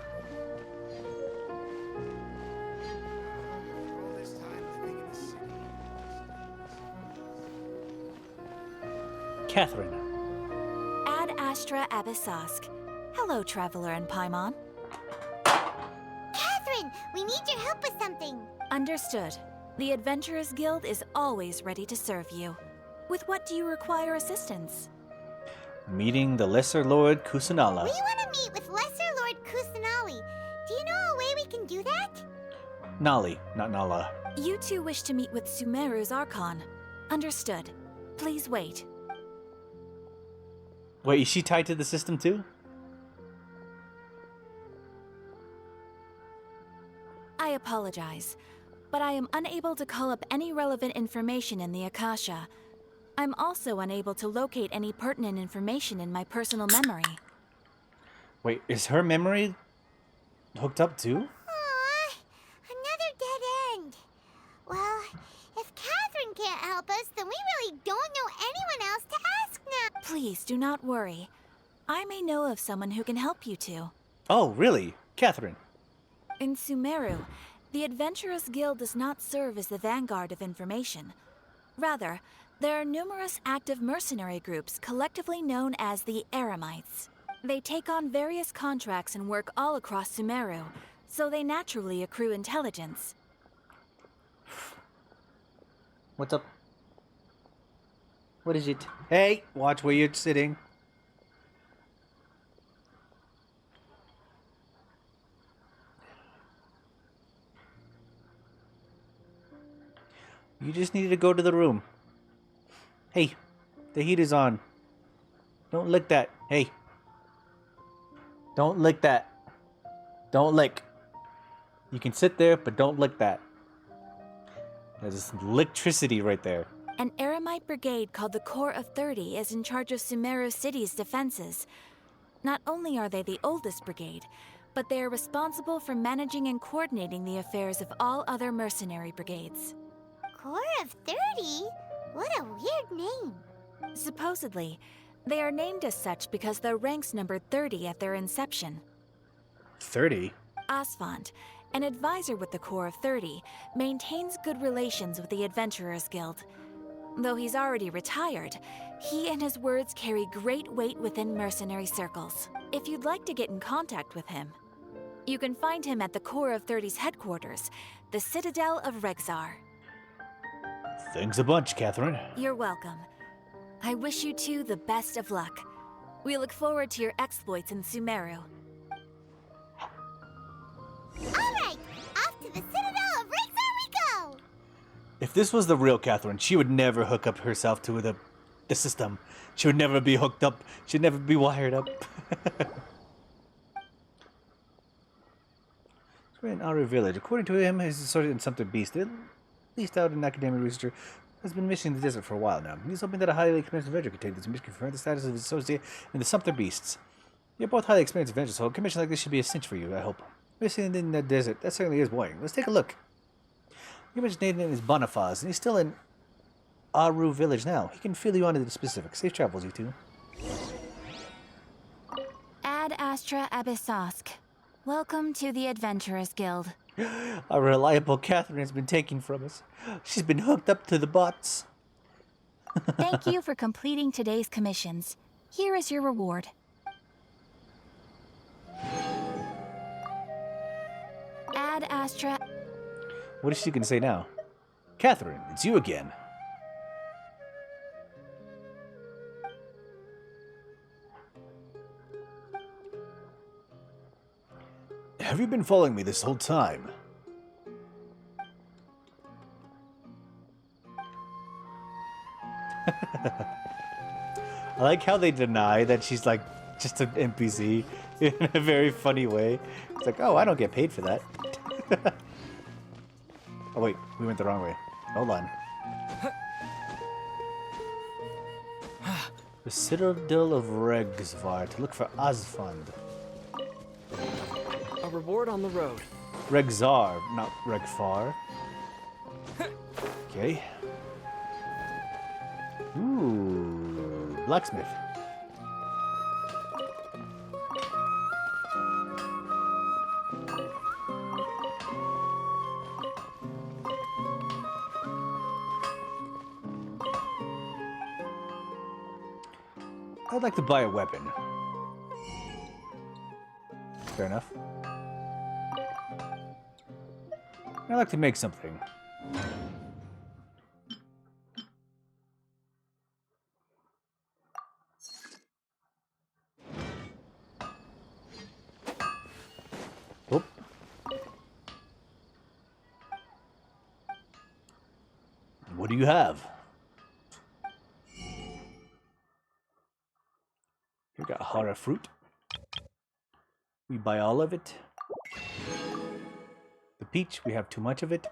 Catherine. Ad Astra Abyssosk. Hello, Traveler and Paimon. Catherine, we need your help with something. Understood. The Adventurers Guild is always ready to serve you. With what do you require assistance? Meeting the Lesser Lord Kusanala. We want to meet with Lesser Lord Kusanali. Do you know a way we can do that? Nali, not Nala. You two wish to meet with Sumeru's Archon. Understood. Please wait. Wait, is she tied to the system too? I apologize, but I am unable to call up any relevant information in the Akasha. I'm also unable to locate any pertinent information in my personal memory. Wait, is her memory hooked up too? Aww, another dead end. Well, if Catherine can't help us, then we really don't know anyone else to ask now. Please do not worry. I may know of someone who can help you two. Oh, really? Catherine. In Sumeru, the Adventurers Guild does not serve as the vanguard of information. Rather, there are numerous active mercenary groups collectively known as the Eremites. They take on various contracts and work all across Sumeru, so they naturally accrue intelligence. What's up? What is it? Hey, watch where you're sitting. You just needed to go to the room. Hey, the heat is on. Don't lick that. Hey. Don't lick that. Don't lick. You can sit there, but don't lick that. There's electricity right there. An Eremite brigade called the Corps of 30 is in charge of Sumeru City's defenses. Not only are they the oldest brigade, but they are responsible for managing and coordinating the affairs of all other mercenary brigades. Corps of 30? What a weird name. Supposedly, they are named as such because their ranks numbered 30 at their inception. 30? Asfand, an advisor with the Corps of 30, maintains good relations with the Adventurers Guild. Though he's already retired, he and his words carry great weight within mercenary circles. If you'd like to get in contact with him, you can find him at the Corps of 30's headquarters, the Citadel of Regzar. Thanks a bunch, Catherine. You're welcome. I wish you two the best of luck. We look forward to your exploits in Sumeru. Alright, off to the Citadel of Regzar we go! If this was the real Catherine, she would never hook up herself to the system. She would never be hooked up. She'd never be wired up. So we're in Aru Village. According to him, he's sorted in something beast. At least out in academic researcher, has been missing in the desert for a while now. He's hoping that a highly experienced adventurer can take this mission, confirm the status of his associate and the Sumter Beasts. You're both highly experienced adventurers, so a commission like this should be a cinch for you, I hope. Missing in the desert, that certainly is boring. Let's take a look. Your mentioned name is Bonifaz, and he's still in Aru Village now. He can fill you on to the specifics. Safe travels, you two. Ad Astra Abyssosk. Welcome to the Adventurers Guild. Our reliable Catherine has been taken from us. She's been hooked up to the bots. Thank you for completing today's commissions. Here is your reward. Ad Astra. What is she going to say now? Catherine, it's you again. Have you been following me this whole time? I like how they deny that she's like just an NPC in a very funny way. It's like, oh, I don't get paid for that. Oh wait, we went the wrong way. Hold on. The Citadel of Regzar to look for Asfand. A reward on the road. Regzar, not Regfar. Okay. Ooh, blacksmith. I'd like to buy a weapon. Fair enough. I'd like to make something. Oop. What do you have? We got Hara fruit. We buy all of it. The peach, we have too much of it.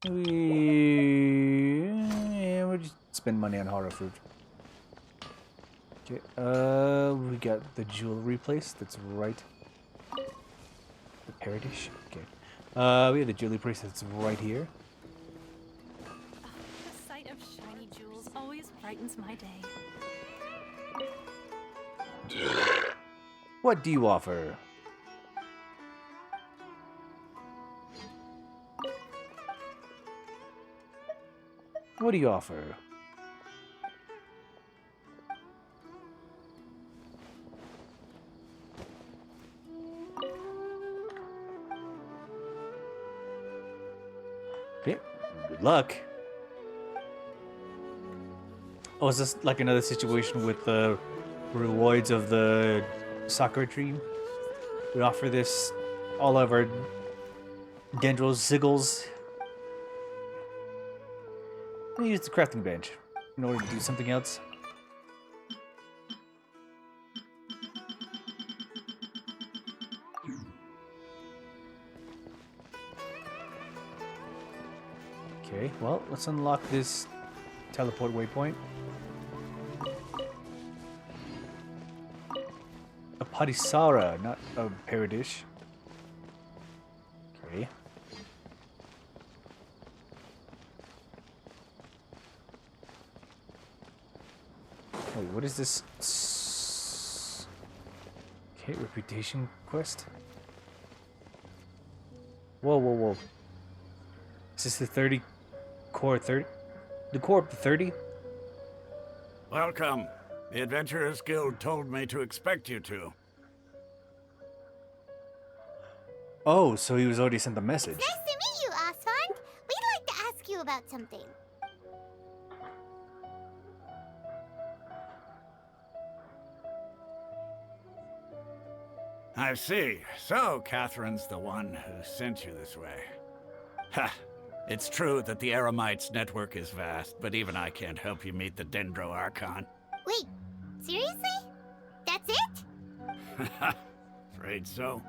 We'll just spend money on Hara fruit. Okay, we got the jewelry place that's right. The Paradish? Okay. We have the jewelry place that's right here. The sight of shiny jewels always brightens my day. What do you offer? What do you offer? Okay, good luck. Oh, is this like another situation with the rewards of the Sakura tree? We offer this all of our Dendros, Ziggles. I'm gonna use the crafting bench in order to do something else. Okay, well, let's unlock this teleport waypoint. A Patisara, not a Paradish. Okay. Wait, what is this? Okay, reputation quest. Whoa, whoa, whoa. Is this the 30 core 30? The core up to 30? Welcome. The Adventurers Guild told me to expect you to. Oh, so he was already sent the message. Nice to meet you, Asfand. We'd like to ask you about something. I see. So, Catherine's the one who sent you this way. Ha! It's true that the Eremites network is vast, but even I can't help you meet the Dendro Archon. Wait, seriously? That's it? Afraid so.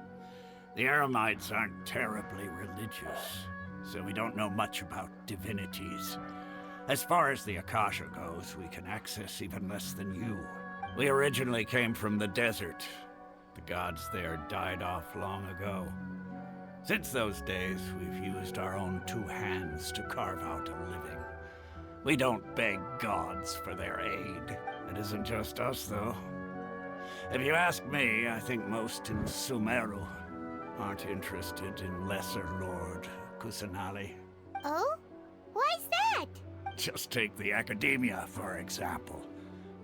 The Eremites aren't terribly religious, so we don't know much about divinities. As far as the Akasha goes, we can access even less than you. We originally came from the desert. The gods there died off long ago. Since those days, we've used our own two hands to carve out a living. We don't beg gods for their aid. It isn't just us, though. If you ask me, I think most in Sumeru aren't interested in Lesser Lord Kusanali. Oh? Why's that? Just take the Academia, for example.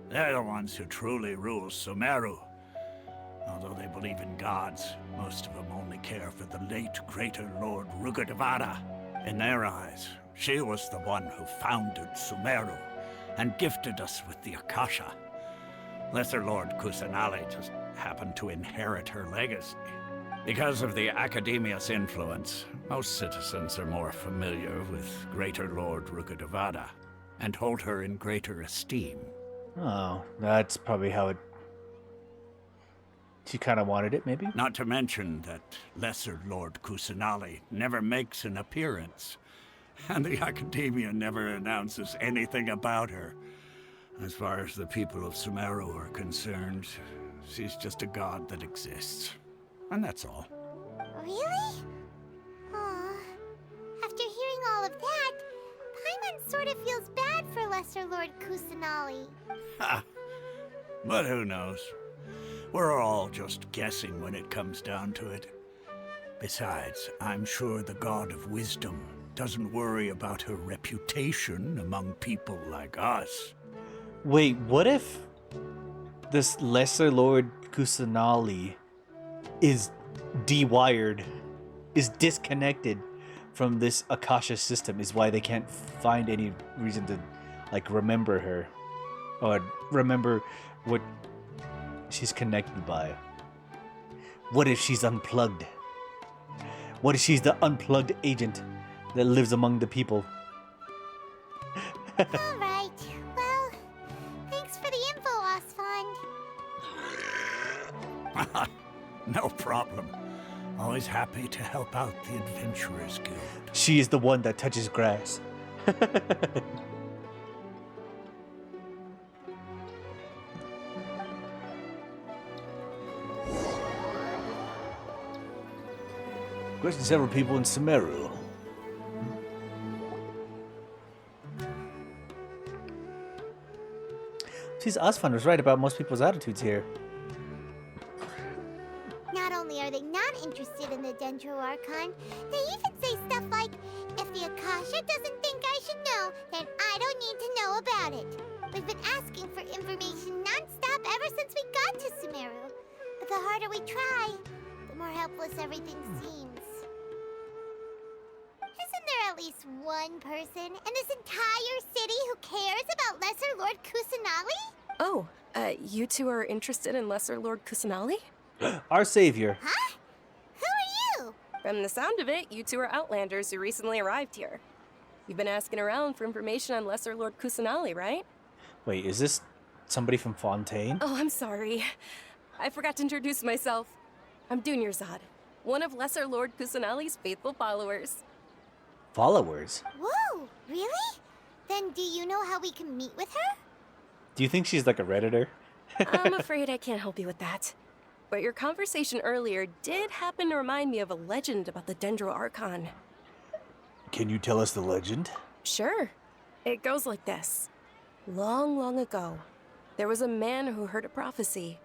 They're the ones who truly rule Sumeru. Although they believe in gods, most of them only care for the late Greater Lord Rukkhadevata. In their eyes, she was the one who founded Sumeru and gifted us with the Akasha. Lesser Lord Kusanali just happened to inherit her legacy. Because of the Academia's influence, most citizens are more familiar with Greater Lord Rukkhadevata and hold her in greater esteem. Oh, that's probably how it... She kind of wanted it, maybe? Not to mention that Lesser Lord Kusanali never makes an appearance, and the Academia never announces anything about her. As far as the people of Sumeru are concerned, she's just a god that exists. And that's all. Really? Aw. After hearing all of that, Paimon sort of feels bad for Lesser Lord Kusanali. Ha! But who knows? We're all just guessing when it comes down to it. Besides, I'm sure the God of Wisdom doesn't worry about her reputation among people like us. Wait, what if this Lesser Lord Kusanali is dewired, is disconnected from this Akasha system, is why they can't find any reason to, like, remember her or remember what she's connected by? What if she's unplugged? What if she's the unplugged agent that lives among the people? Alright, well, thanks for the info, Osfond. No problem. Always happy to help out the Adventurers Guild. She is the one that touches grass. Question several people in Sumeru. Seems Osfond was right about most people's attitudes here. Not only are they not interested in the Dendro Archon, they even say stuff like, if the Akasha doesn't think I should know, then I don't need to know about it. We've been asking for information non-stop ever since we got to Sumeru. But the harder we try, the more helpless everything seems. Isn't there at least one person in this entire city who cares about Lesser Lord Kusanali? Oh, you two are interested in Lesser Lord Kusanali? Our savior. Huh? Who are you? From the sound of it, you two are Outlanders who recently arrived here. You've been asking around for information on Lesser Lord Kusanali, right? Wait, is this somebody from Fontaine? Oh, I'm sorry. I forgot to introduce myself. I'm Dunyarzad, one of Lesser Lord Kusanali's faithful followers. Followers? Whoa, really? Then do you know how we can meet with her? Do you think she's like a Redditor? I'm afraid I can't help you with that. But your conversation earlier did happen to remind me of a legend about the Dendro Archon. Can you tell us the legend? Sure. It goes like this. Long, long ago, there was a man who heard a prophecy.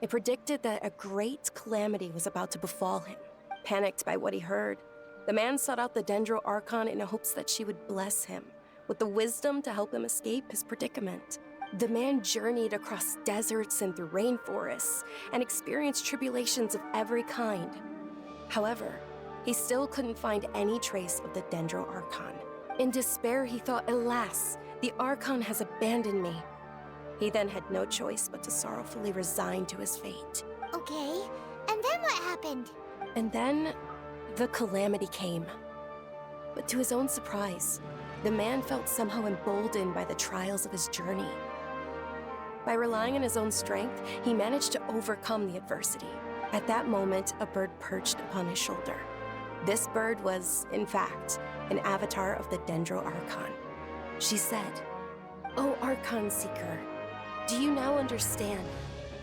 It predicted that a great calamity was about to befall him. Panicked by what he heard, the man sought out the Dendro Archon in hopes that she would bless him with the wisdom to help him escape his predicament. The man journeyed across deserts and through rainforests and experienced tribulations of every kind. However, he still couldn't find any trace of the Dendro Archon. In despair, he thought, alas, the Archon has abandoned me. He then had no choice but to sorrowfully resign to his fate. Okay, and then what happened? And then, the calamity came. But to his own surprise, the man felt somehow emboldened by the trials of his journey. By relying on his own strength, he managed to overcome the adversity. At that moment, a bird perched upon his shoulder. This bird was, in fact, an avatar of the Dendro Archon. She said, "O Archon Seeker, do you now understand?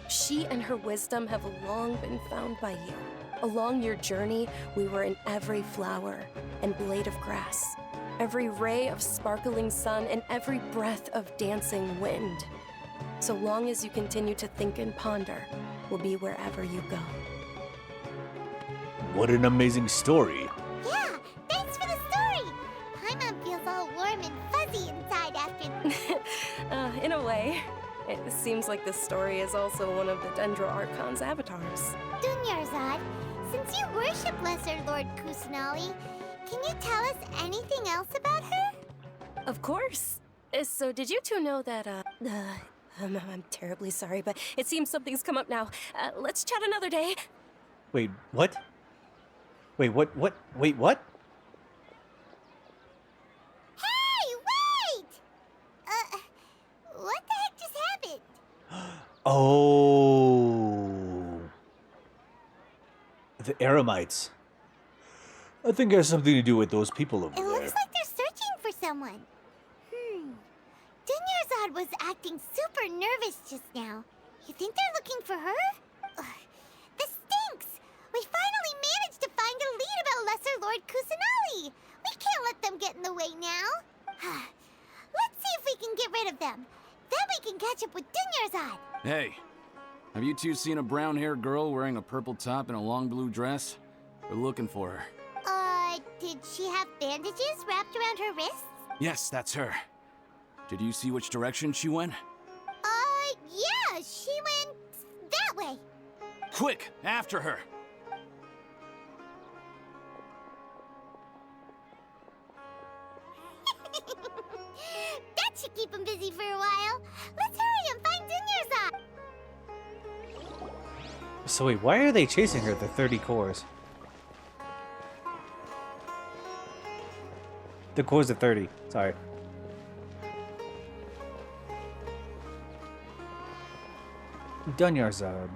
She and her wisdom have long been found by you. Along your journey, we were in every flower and blade of grass, every ray of sparkling sun, and every breath of dancing wind. So long as you continue to think and ponder, we'll be wherever you go." What an amazing story. Yeah, thanks for the story. Paimon feels all warm and fuzzy inside after... In a way. It seems like this story is also one of the Dendro Archon's avatars. Dunyarzad, since you worship Lesser Lord Kusanali, can you tell us anything else about her? Of course. So did you two know that, I'm terribly sorry, but it seems something's come up now. Let's chat another day. Wait, what? Wait, what? Wait, what? Hey, wait! What the heck just happened? Oh. The Eremites. I think it has something to do with those people over It there. looks like they're searching for someone. Dunyarzad was acting super nervous just now. You think they're looking for her? Ugh, this stinks! We finally managed to find a lead about Lesser Lord Kusanali! We can't let them get in the way now. Let's see if we can get rid of them. Then we can catch up with Dunyarzad. Hey, have you two seen a brown-haired girl wearing a purple top and a long blue dress? We're looking for her. Did she have bandages wrapped around her wrists? Yes, that's her. Did you see which direction she went? Yeah, she went that way. Quick, after her! That should keep him busy for a while. Let's hurry and find Dunyarzad. So wait, why are they chasing her, the 30 cores? The cores of 30, sorry. Dunyarzad.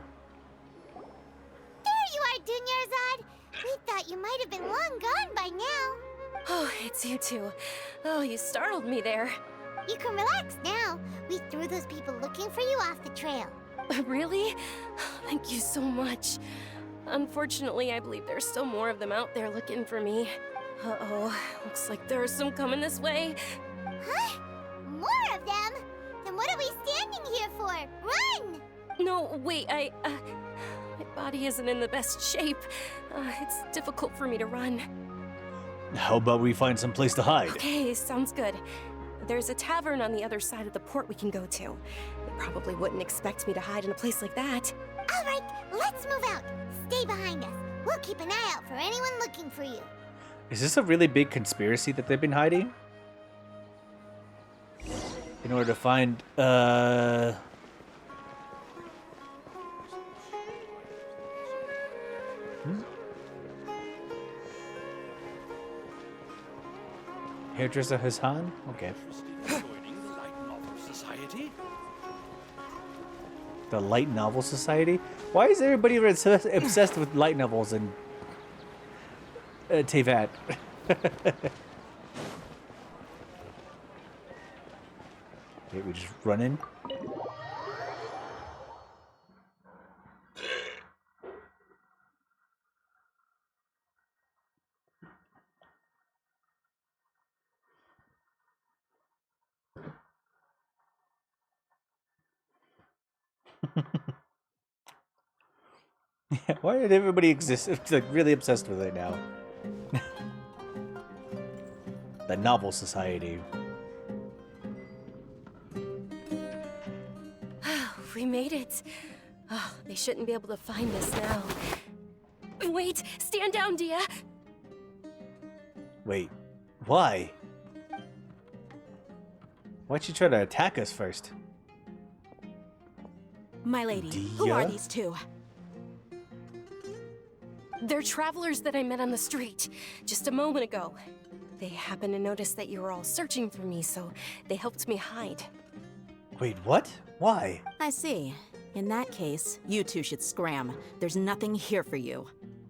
There you are, Dunyarzad. We thought you might have been long gone by now. Oh, it's you two. Oh, you startled me there. You can relax now. We threw those people looking for you off the trail. Really? Thank you so much. Unfortunately, I believe there's still more of them out there looking for me. Uh-oh, looks like there are some coming this way. Huh? More of them? Then what are we standing here for? Run! No, wait, my body isn't in the best shape. It's difficult for me to run. How about we find some place to hide? Okay, sounds good. There's a tavern on the other side of the port we can go to. They probably wouldn't expect me to hide in a place like that. All right, let's move out. Stay behind us. We'll keep an eye out for anyone looking for you. Is this a really big conspiracy that they've been hiding? In order to find, Hairdresser Hassan? Okay. Joining the Light Novel Society? The Light Novel Society? Why is everybody obsessed with light novels and Tevat? Okay, we just run in. Yeah, why did everybody exist? It's like really obsessed with it now. The Novel Society. We made it. Oh, they shouldn't be able to find us now. Wait, stand down, Dia. Wait, why? Why'd you try to attack us first? My lady, who are these two? They're travelers that I met on the street just a moment ago. They happened to notice that you were all searching for me, so they helped me hide. Wait, what? Why? I see. In that case, you two should scram. There's nothing here for you.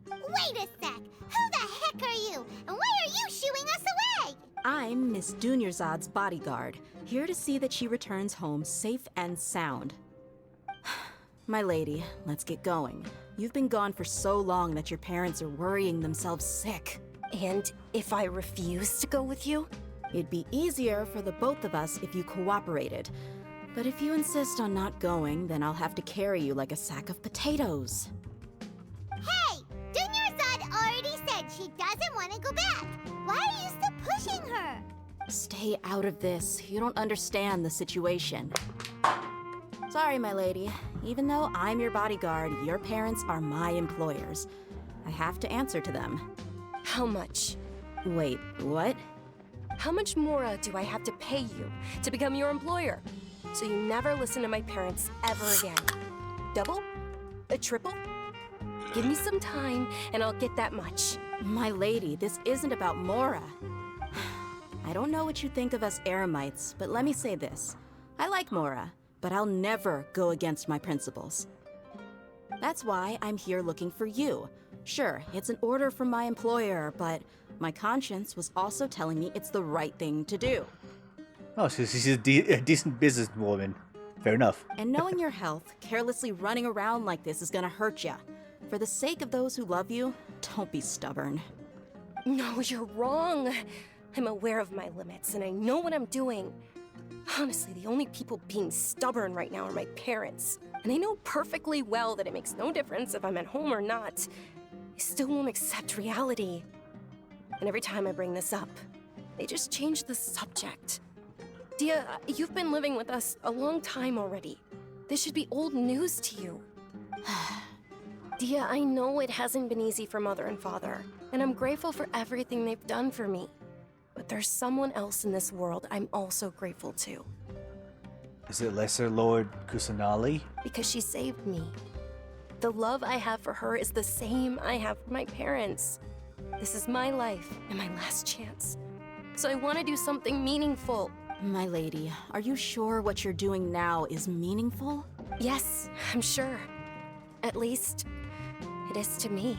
Wait a sec. Who the heck are you? And why are you shooing us away? I'm Miss Dunyarzad's bodyguard, here to see that she returns home safe and sound. My lady, let's get going. You've been gone for so long that your parents are worrying themselves sick. And if I refuse to go with you? It'd be easier for the both of us if you cooperated. But if you insist on not going, then I'll have to carry you like a sack of potatoes. Hey! Dunyarzad already said she doesn't want to go back. Why are you still pushing her? Stay out of this. You don't understand the situation. Sorry, my lady. Even though I'm your bodyguard, your parents are my employers. I have to answer to them. How much? Wait, what? How much more do I have to pay you to become your employer? So you never listen to my parents ever again. Double? A triple? Give me some time and I'll get that much. My lady, this isn't about Mora. I don't know what you think of us Eremites, but let me say this. I like Mora, but I'll never go against my principles. That's why I'm here looking for you. Sure, it's an order from my employer, but my conscience was also telling me it's the right thing to do. Oh, so she's a decent businesswoman. Fair enough. And knowing your health, carelessly running around like this is gonna hurt ya. For the sake of those who love you, don't be stubborn. No, you're wrong. I'm aware of my limits and I know what I'm doing. Honestly, the only people being stubborn right now are my parents. And they know perfectly well that it makes no difference if I'm at home or not. I still won't accept reality. And every time I bring this up, they just change the subject. Dia, you've been living with us a long time already. This should be old news to you. Dia, I know it hasn't been easy for Mother and Father, and I'm grateful for everything they've done for me. But there's someone else in this world I'm also grateful to. Is it Lesser Lord Kusanali? Because she saved me. The love I have for her is the same I have for my parents. This is my life and my last chance. So I want to do something meaningful. My lady, are you sure what you're doing now is meaningful? Yes, I'm sure. At least, it is to me.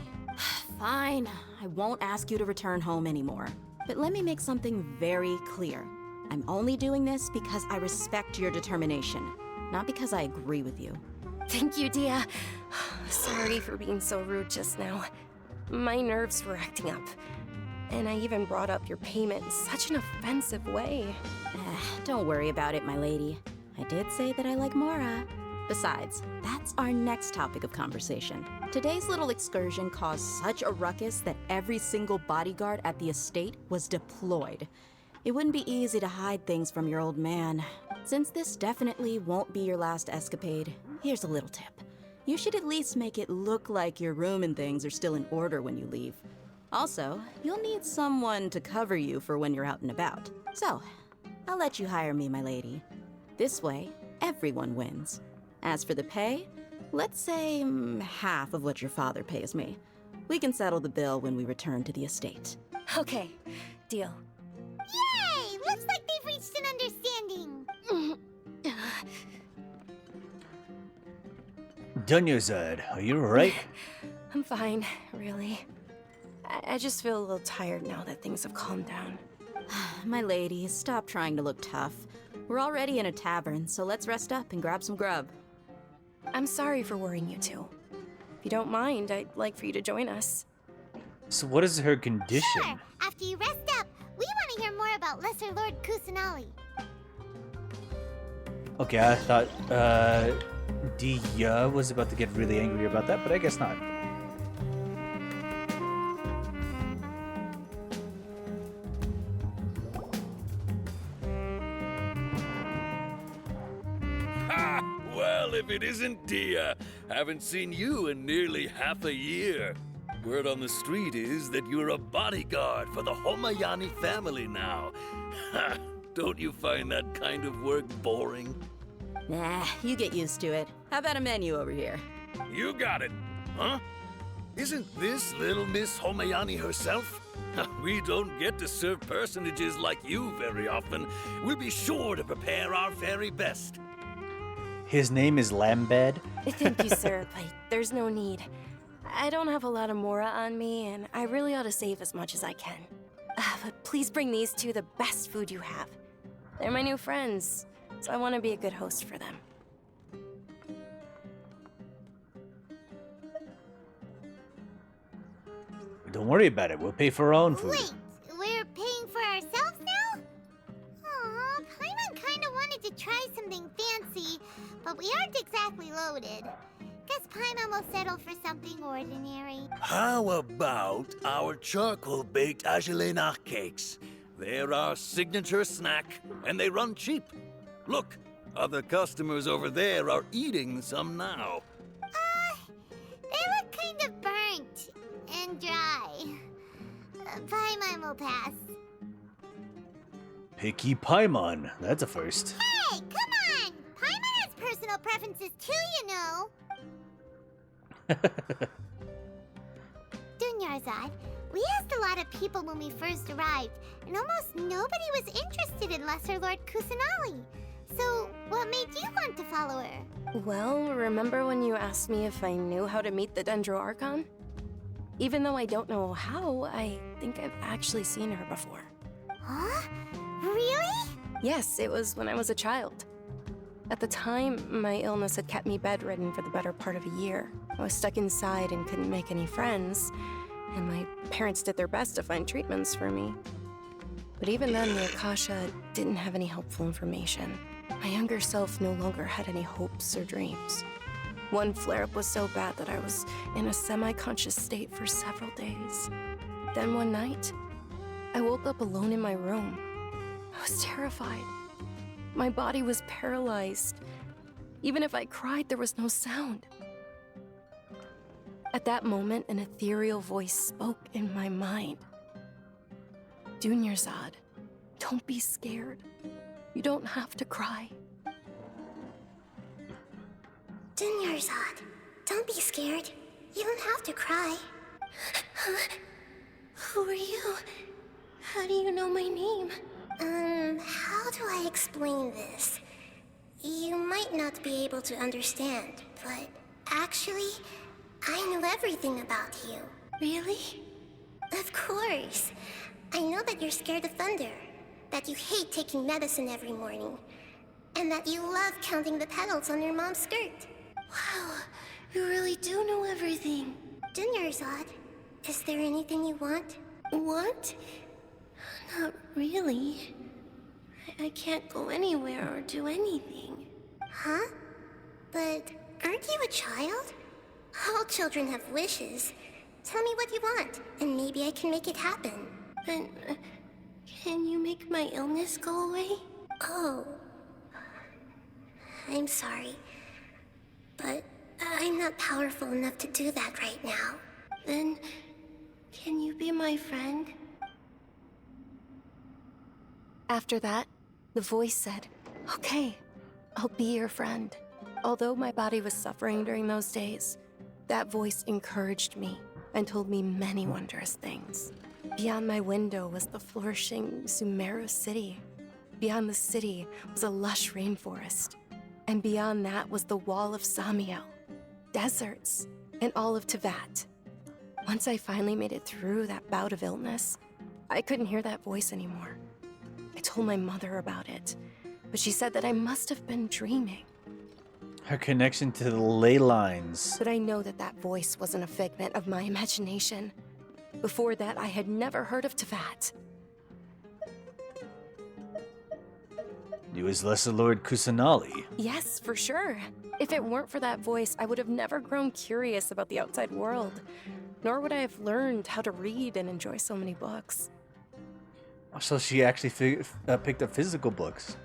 Fine. I won't ask you to return home anymore. But let me make something very clear. I'm only doing this because I respect your determination, not because I agree with you. Thank you, Dia. Sorry for being so rude just now. My nerves were acting up. And I even brought up your payment in such an offensive way. Don't worry about it, my lady. I did say that I like Mora. Besides, that's our next topic of conversation. Today's little excursion caused such a ruckus that every single bodyguard at the estate was deployed. It wouldn't be easy to hide things from your old man. Since this definitely won't be your last escapade, here's a little tip. You should at least make it look like your room and things are still in order when you leave. Also, you'll need someone to cover you for when you're out and about. So, I'll let you hire me, my lady. This way, everyone wins. As for the pay, let's say half of what your father pays me. We can settle the bill when we return to the estate. Okay, deal. Yay! Looks like they've reached an understanding. Dunyazad, are you alright? I'm fine, really. I just feel a little tired now that things have calmed down. My lady, stop trying to look tough. We're already in a tavern, so let's rest up and grab some grub. I'm sorry for worrying you two. If you don't mind, I'd like for you to join us. So what is her condition? Sure. After you rest up, we want to hear more about Lesser Lord Kusanali. Okay, I thought Dia was about to get really angry about that, but I guess not. Well, if it isn't Dia, haven't seen you in nearly half a year. Word on the street is that you're a bodyguard for the Homayani family now. Don't you find that kind of work boring? Nah, you get used to it. How about a menu over here? You got it. Huh? Isn't this little Miss Homayani herself? We don't get to serve personages like you very often. We'll be sure to prepare our very best. His name is Lambad? Thank you, sir, but there's no need. I don't have a lot of Mora on me, and I really ought to save as much as I can. But please bring these two the best food you have. They're my new friends, so I want to be a good host for them. Don't worry about it, we'll pay for our own food. Wait, we're paying for ourselves now? Aw, Paimon kinda wanted to try something fancy, but we aren't exactly loaded. Guess Paimon will settle for something ordinary. How about our charcoal-baked Agelenach cakes? They're our signature snack, and they run cheap. Look, other customers over there are eating some now. They look kind of burnt and dry. Paimon will pass. Picky Paimon, that's a first. Hey, come on! Paimon has personal preferences too, you know. Dunyarzad, we asked a lot of people when we first arrived, and almost nobody was interested in Lesser Lord Kusanali. So, what made you want to follow her? Well, remember when you asked me if I knew how to meet the Dendro Archon? Even though I don't know how, I think I've actually seen her before. Huh? Really? Yes, it was when I was a child. At the time, my illness had kept me bedridden for the better part of a year. I was stuck inside and couldn't make any friends, and my parents did their best to find treatments for me. But even then, the Akasha didn't have any helpful information. My younger self no longer had any hopes or dreams. One flare-up was so bad that I was in a semi-conscious state for several days. Then one night, I woke up alone in my room. I was terrified. My body was paralyzed. Even if I cried, there was no sound. At that moment, an ethereal voice spoke in my mind. Dunyarzad, don't be scared. You don't have to cry. Dunyarzad, don't be scared. You don't have to cry. Who are you? How do you know my name? How do I explain this? You might not be able to understand, but actually, I know everything about you. Really? Of course. I know that you're scared of thunder, that you hate taking medicine every morning, and that you love counting the petals on your mom's skirt. Wow, you really do know everything. Dunyarzad, is there anything you want? Want? Not really. I can't go anywhere or do anything. Huh? But aren't you a child? All children have wishes. Tell me what you want, and maybe I can make it happen. And can you make my illness go away? Oh. I'm sorry. But I'm not powerful enough to do that right now. Then, can you be my friend? After that, the voice said, "Okay, I'll be your friend." Although my body was suffering during those days, that voice encouraged me and told me many wondrous things. Beyond my window was the flourishing Sumeru city. Beyond the city was a lush rainforest. And beyond that was the wall of Samiel, deserts, and all of Tevat. Once I finally made it through that bout of illness, I couldn't hear that voice anymore. I told my mother about it, but she said that I must have been dreaming. Her connection to the ley lines. But I know that that voice wasn't a figment of my imagination. Before that, I had never heard of Tevat. You was Lesser Lord Kusanali. Yes, for sure. If it weren't for that voice, I would have never grown curious about the outside world, nor would I have learned how to read and enjoy so many books. So she actually picked up physical books.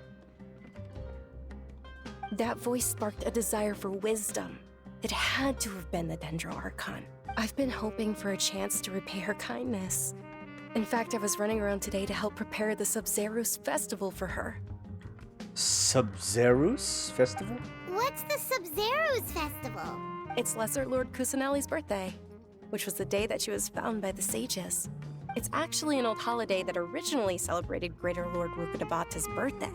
That voice sparked a desire for wisdom. It had to have been the Dendro Archon. I've been hoping for a chance to repay her kindness. In fact, I was running around today to help prepare the Sub-Zerus festival for her. Sub-Zerus Festival? What's the Sub-Zerus Festival? It's Lesser Lord Kusanali's birthday, which was the day that she was found by the sages. It's actually an old holiday that originally celebrated Greater Lord Rukkhadevata's birthday.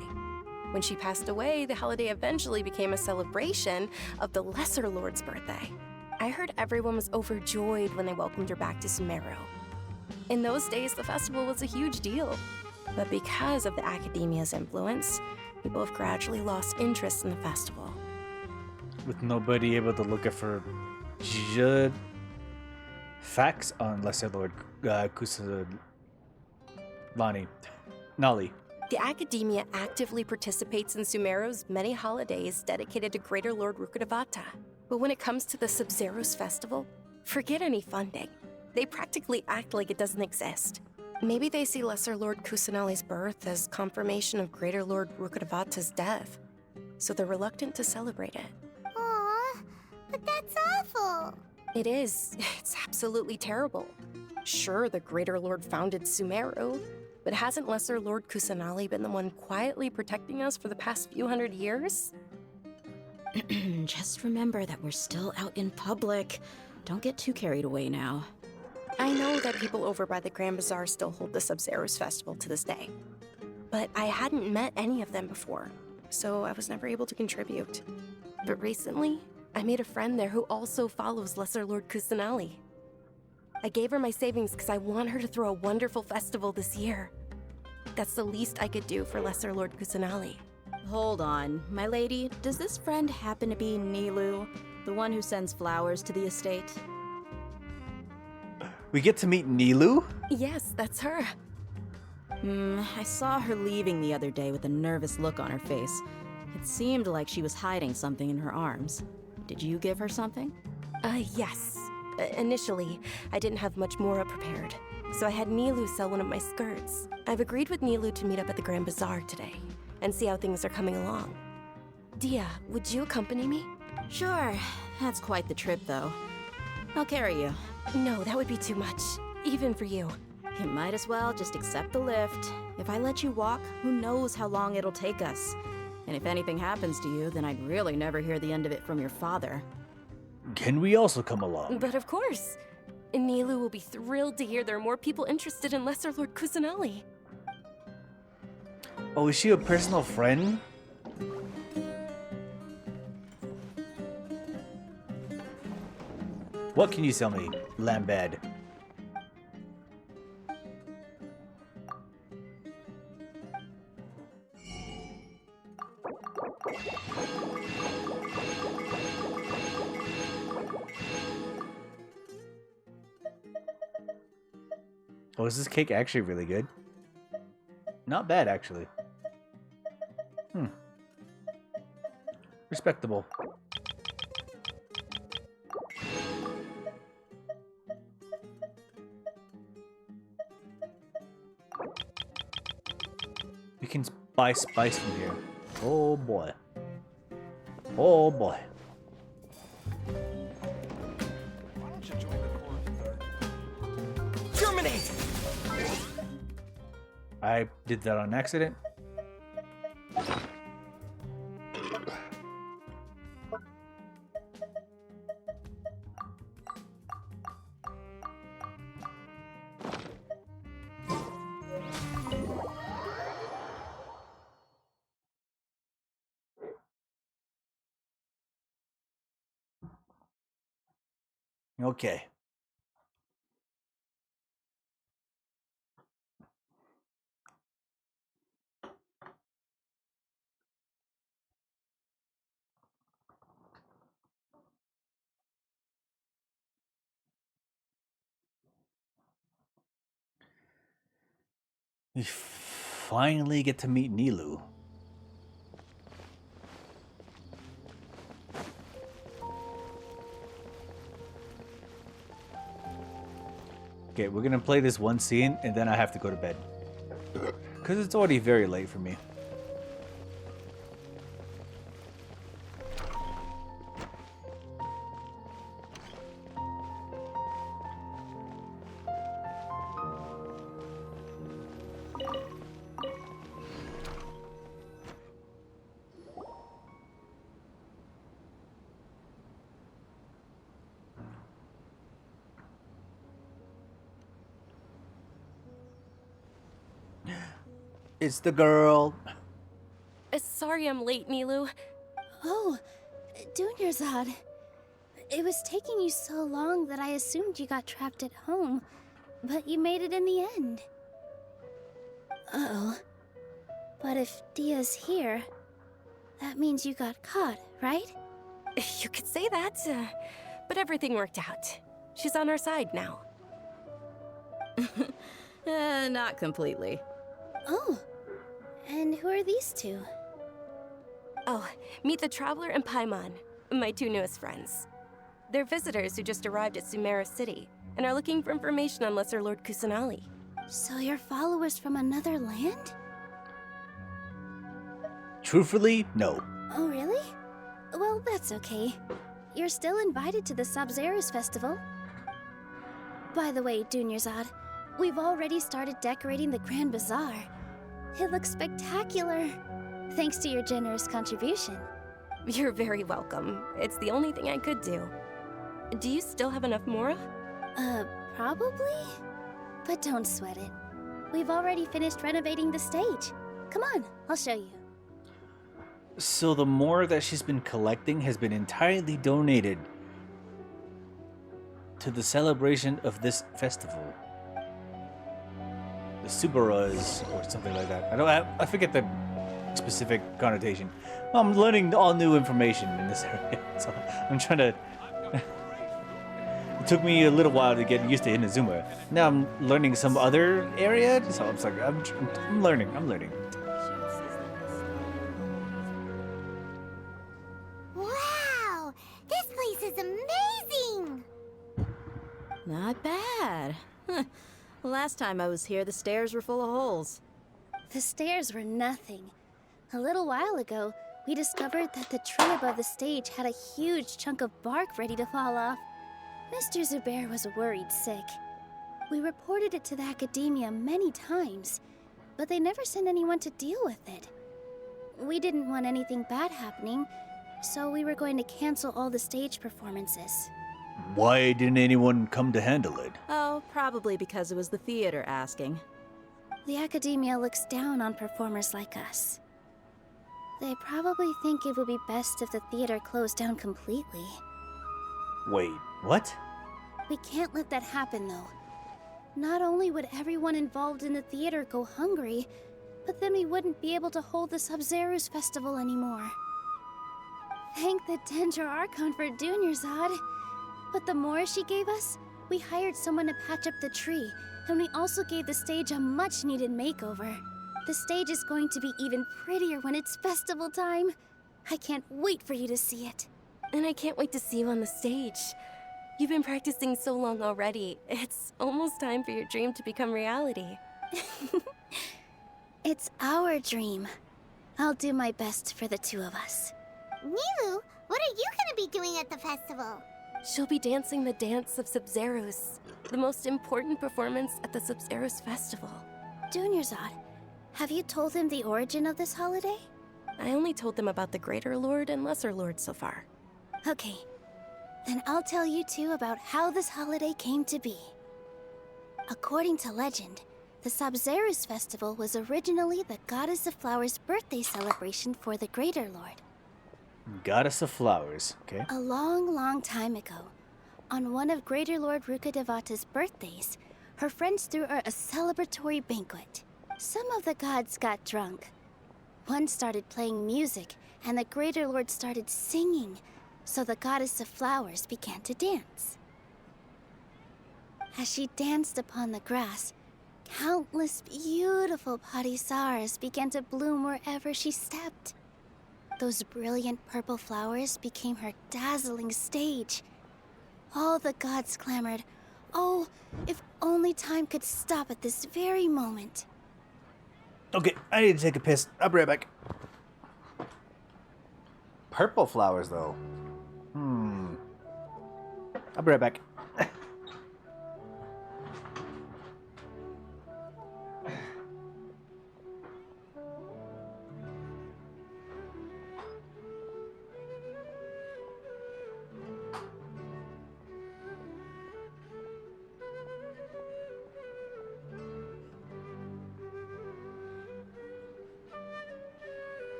When she passed away, the holiday eventually became a celebration of the Lesser Lord's birthday. I heard everyone was overjoyed when they welcomed her back to Sumeru. In those days, the festival was a huge deal. But because of the Academia's influence, people have gradually lost interest in the festival. With nobody able to look at for facts on Lesser Lord Nali. The Academia actively participates in Sumeru's many holidays dedicated to Greater Lord Rukkhadevata. But when it comes to the Sub-Zerus Festival, forget any funding. They practically act like it doesn't exist. Maybe they see Lesser Lord Kusanali's birth as confirmation of Greater Lord Rukkhadevata's death, so they're reluctant to celebrate it. Aw, but that's awful. It is. It's absolutely terrible. Sure, the Greater Lord founded Sumeru, but hasn't Lesser Lord Kusanali been the one quietly protecting us for the past few hundred years? Just remember that we're still out in public. Don't get too carried away now. I know that people over by the Grand Bazaar still hold the Sub-Zerus Festival to this day. But I hadn't met any of them before, so I was never able to contribute. But recently, I made a friend there who also follows Lesser Lord Kusanali. I gave her my savings because I want her to throw a wonderful festival this year. That's the least I could do for Lesser Lord Kusanali. Hold on, my lady. Does this friend happen to be Nilou, the one who sends flowers to the estate? We get to meet Nilou? Yes, that's her. I saw her leaving the other day with a nervous look on her face. It seemed like she was hiding something in her arms. Did you give her something? Yes. Initially, I didn't have much more prepared. so I had Nilu sell one of my skirts. I've agreed with Nilu to meet up at the Grand Bazaar today and see how things are coming along. Dia, would you accompany me? Sure. That's quite the trip, though. I'll carry you. No, that would be too much, even for you. You might as well just accept the lift. If I let you walk, who knows how long it'll take us. And if anything happens to you, then I'd really never hear the end of it from your father. Can we also come along? But of course. Nilu will be thrilled to hear there are more people interested in Lesser Lord Kusanali. Oh, is she a personal friend? What can you sell me, Lambad? Oh, is this cake actually really good? Not bad, actually. Respectable. We can buy spice from here. Oh boy. Oh boy. Terminate! I did that on accident. Okay. We finally get to meet Nilu. Okay, we're gonna play this one scene and then I have to go to bed. Because it's already very late for me. It's the girl. Sorry I'm late, Nilu. Oh, Dunyarzad. It was taking you so long that I assumed you got trapped at home, but you made it in the end. Uh-oh. But if Dia's here, that means you got caught, right? You could say that, but everything worked out. She's on our side now. Not completely. Oh. And who are these two? Oh, meet the Traveler and Paimon, my two newest friends. They're visitors who just arrived at Sumeru City and are looking for information on Lesser Lord Kusanali. So you're followers from another land? Truthfully, no. Oh, really? Well, that's okay. You're still invited to the Sabzeruz festival. By the way, Dunyarzad, we've already started decorating the Grand Bazaar. It looks spectacular, thanks to your generous contribution. You're very welcome. It's the only thing I could do. Do you still have enough Mora? Probably? But don't sweat it. We've already finished renovating the stage. Come on, I'll show you. So the Mora that she's been collecting has been entirely donated to the celebration of this festival. The Subaras or something like that. I forget the specific connotation. I'm learning all new information in this area, so I'm trying to. It took me a little while to get used to Inazuma. Now I'm learning some other area, so I'm like, I'm learning. Wow! This place is amazing! Not bad. Last time I was here, the stairs were full of holes. The stairs were nothing. A little while ago, we discovered that the tree above the stage had a huge chunk of bark ready to fall off. Mr. Zubair was worried sick. We reported it to the academia many times, but they never sent anyone to deal with it. We didn't want anything bad happening, so we were going to cancel all the stage performances. Why didn't anyone come to handle it? Oh, probably because it was the theater asking. The academia looks down on performers like us. They probably think it would be best if the theater closed down completely. Wait, what? We can't let that happen, though. Not only would everyone involved in the theater go hungry, but then we wouldn't be able to hold the Sub-Zerus festival anymore. Thank the Dendra Archon for Dunyarzad. But the more she gave us, we hired someone to patch up the tree, and we also gave the stage a much-needed makeover. The stage is going to be even prettier when it's festival time. I can't wait for you to see it. And I can't wait to see you on the stage. You've been practicing so long already. It's almost time for your dream to become reality. It's our dream. I'll do my best for the two of us. Nilou, what are you gonna be doing at the festival? She'll be dancing the dance of Sub-Zerus, the most important performance at the Sub-Zerus festival. Dunyarzad, have you told him the origin of this holiday? I only told them about the Greater Lord and Lesser Lord so far. Okay, then I'll tell you two about how this holiday came to be. According to legend, the Sub-Zerus festival was originally the Goddess of Flowers' birthday celebration for the Greater Lord. Goddess of Flowers, okay. A long, long time ago, on one of Greater Lord Rukkhadevata's birthdays, her friends threw her a celebratory banquet. Some of the gods got drunk. One started playing music, and the Greater Lord started singing, so the Goddess of Flowers began to dance. As she danced upon the grass, countless beautiful Parisaras began to bloom wherever she stepped. Those brilliant purple flowers became her dazzling stage. All the gods clamored, "Oh, if only time could stop at this very moment." Okay, I need to take a piss. I'll be right back. Purple flowers, though. I'll be right back.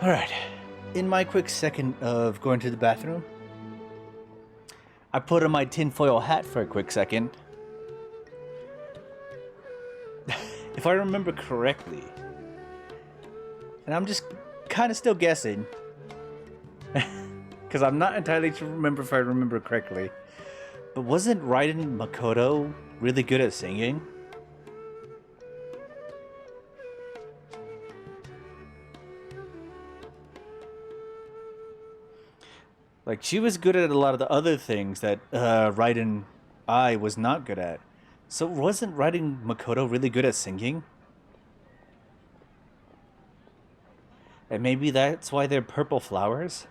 Alright, in my quick second of going to the bathroom, I put on my tinfoil hat for a quick second. If I remember correctly, and I'm just kind of still guessing, because I'm not entirely sure remember if I remember correctly, but wasn't Raiden Makoto really good at singing? Like, she was good at a lot of the other things that Raiden I was not good at. So wasn't Raiden Makoto really good at singing? And maybe that's why they're purple flowers?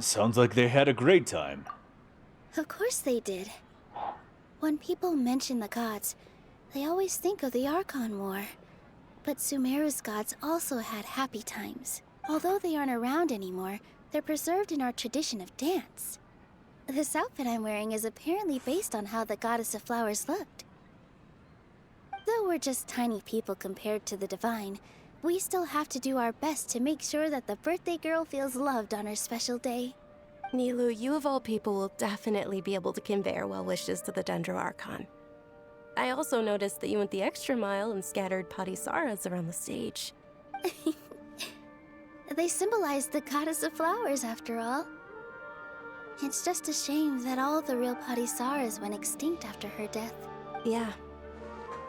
Sounds like they had a great time. Of course they did. When people mention the gods, they always think of the Archon War. But Sumeru's gods also had happy times. Although they aren't around anymore, they're preserved in our tradition of dance. This outfit I'm wearing is apparently based on how the Goddess of Flowers looked. Though we're just tiny people compared to the Divine, we still have to do our best to make sure that the birthday girl feels loved on her special day. Nilou, you of all people will definitely be able to convey our well wishes to the Dendro Archon. I also noticed that you went the extra mile and scattered Padisaras around the stage. They symbolize the Goddess of Flowers, after all. It's just a shame that all the real Padisaras went extinct after her death. Yeah.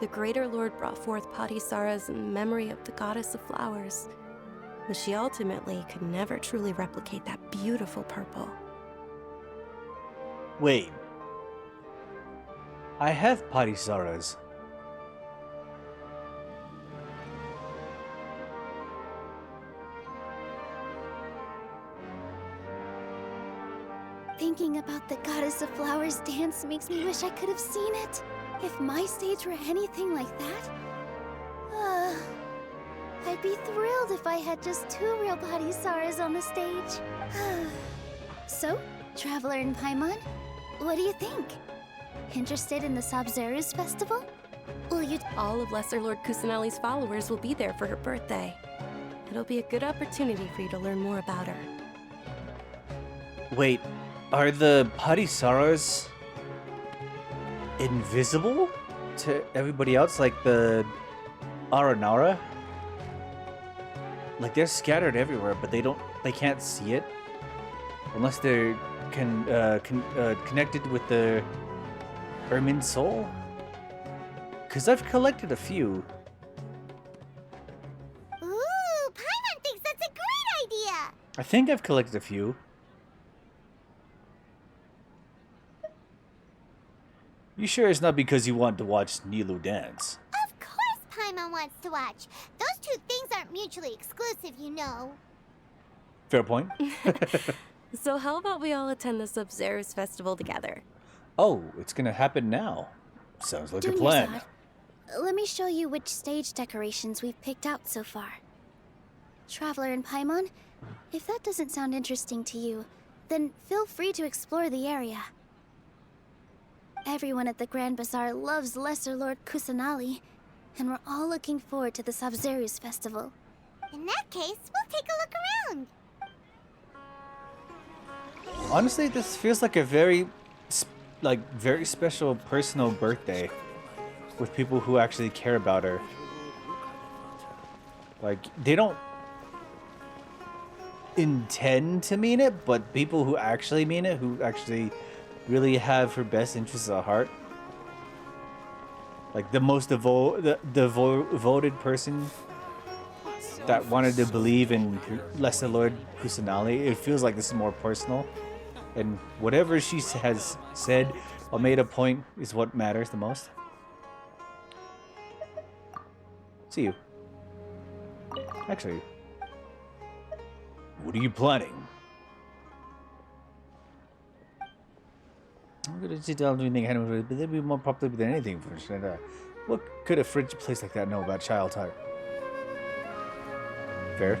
The Greater Lord brought forth Padisaras in memory of the Goddess of Flowers, but she ultimately could never truly replicate that beautiful purple. Wait. I have Padisaras. Thinking about the Goddess of Flowers dance makes me wish I could have seen it. If my stage were anything like that, I'd be thrilled if I had just 2 real Padisaras on the stage. So, Traveler in Paimon, what do you think? Interested in the Sabzeruz festival? Will you— All of Lesser Lord Kusanali's followers will be there for her birthday. It'll be a good opportunity for you to learn more about her. Wait, are the Padisaras invisible to everybody else, like the Aranara? Like, they're scattered everywhere, but they can't see it unless they're connected with the Ermin Soul. Cause I've collected a few. Ooh, Paimon thinks that's a great idea! I think I've collected a few. You sure it's not because you want to watch Nilou dance? Of course Paimon wants to watch. Those 2 things aren't mutually exclusive, you know. Fair point. So how about we all attend the Sabzeruz festival together? Oh, it's gonna happen now. Sounds like a plan. Dunyarzad, let me show you which stage decorations we've picked out so far. Traveler in Paimon, if that doesn't sound interesting to you, then feel free to explore the area. Everyone at the Grand Bazaar loves Lesser Lord Kusanali, and we're all looking forward to the Sabzeruz festival. In that case, we'll take a look around. Honestly, this feels like a very special personal birthday with people who actually care about her. Like, they don't intend to mean it, but people who actually mean it, who actually really have her best interests at heart. Like, the most devoted person that wanted to believe in Lesser Lord Kusanali. It feels like this is more personal. And whatever she has said or made a point is what matters the most. See you. Actually, what are you planning? I'm gonna sit down doing anything, but that'd be more popular than anything for sure. What could a frigid place like that know about child's heart? Fair.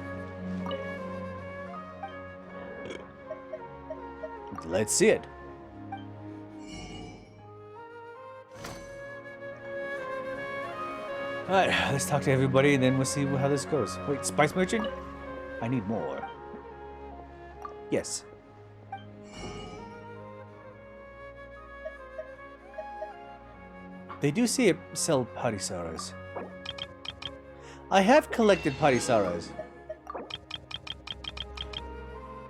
Let's see it. Alright, let's talk to everybody and then we'll see how this goes. Wait, Spice Merchant? I need more. Yes. They do see it sell Padisaras. I have collected Padisaras.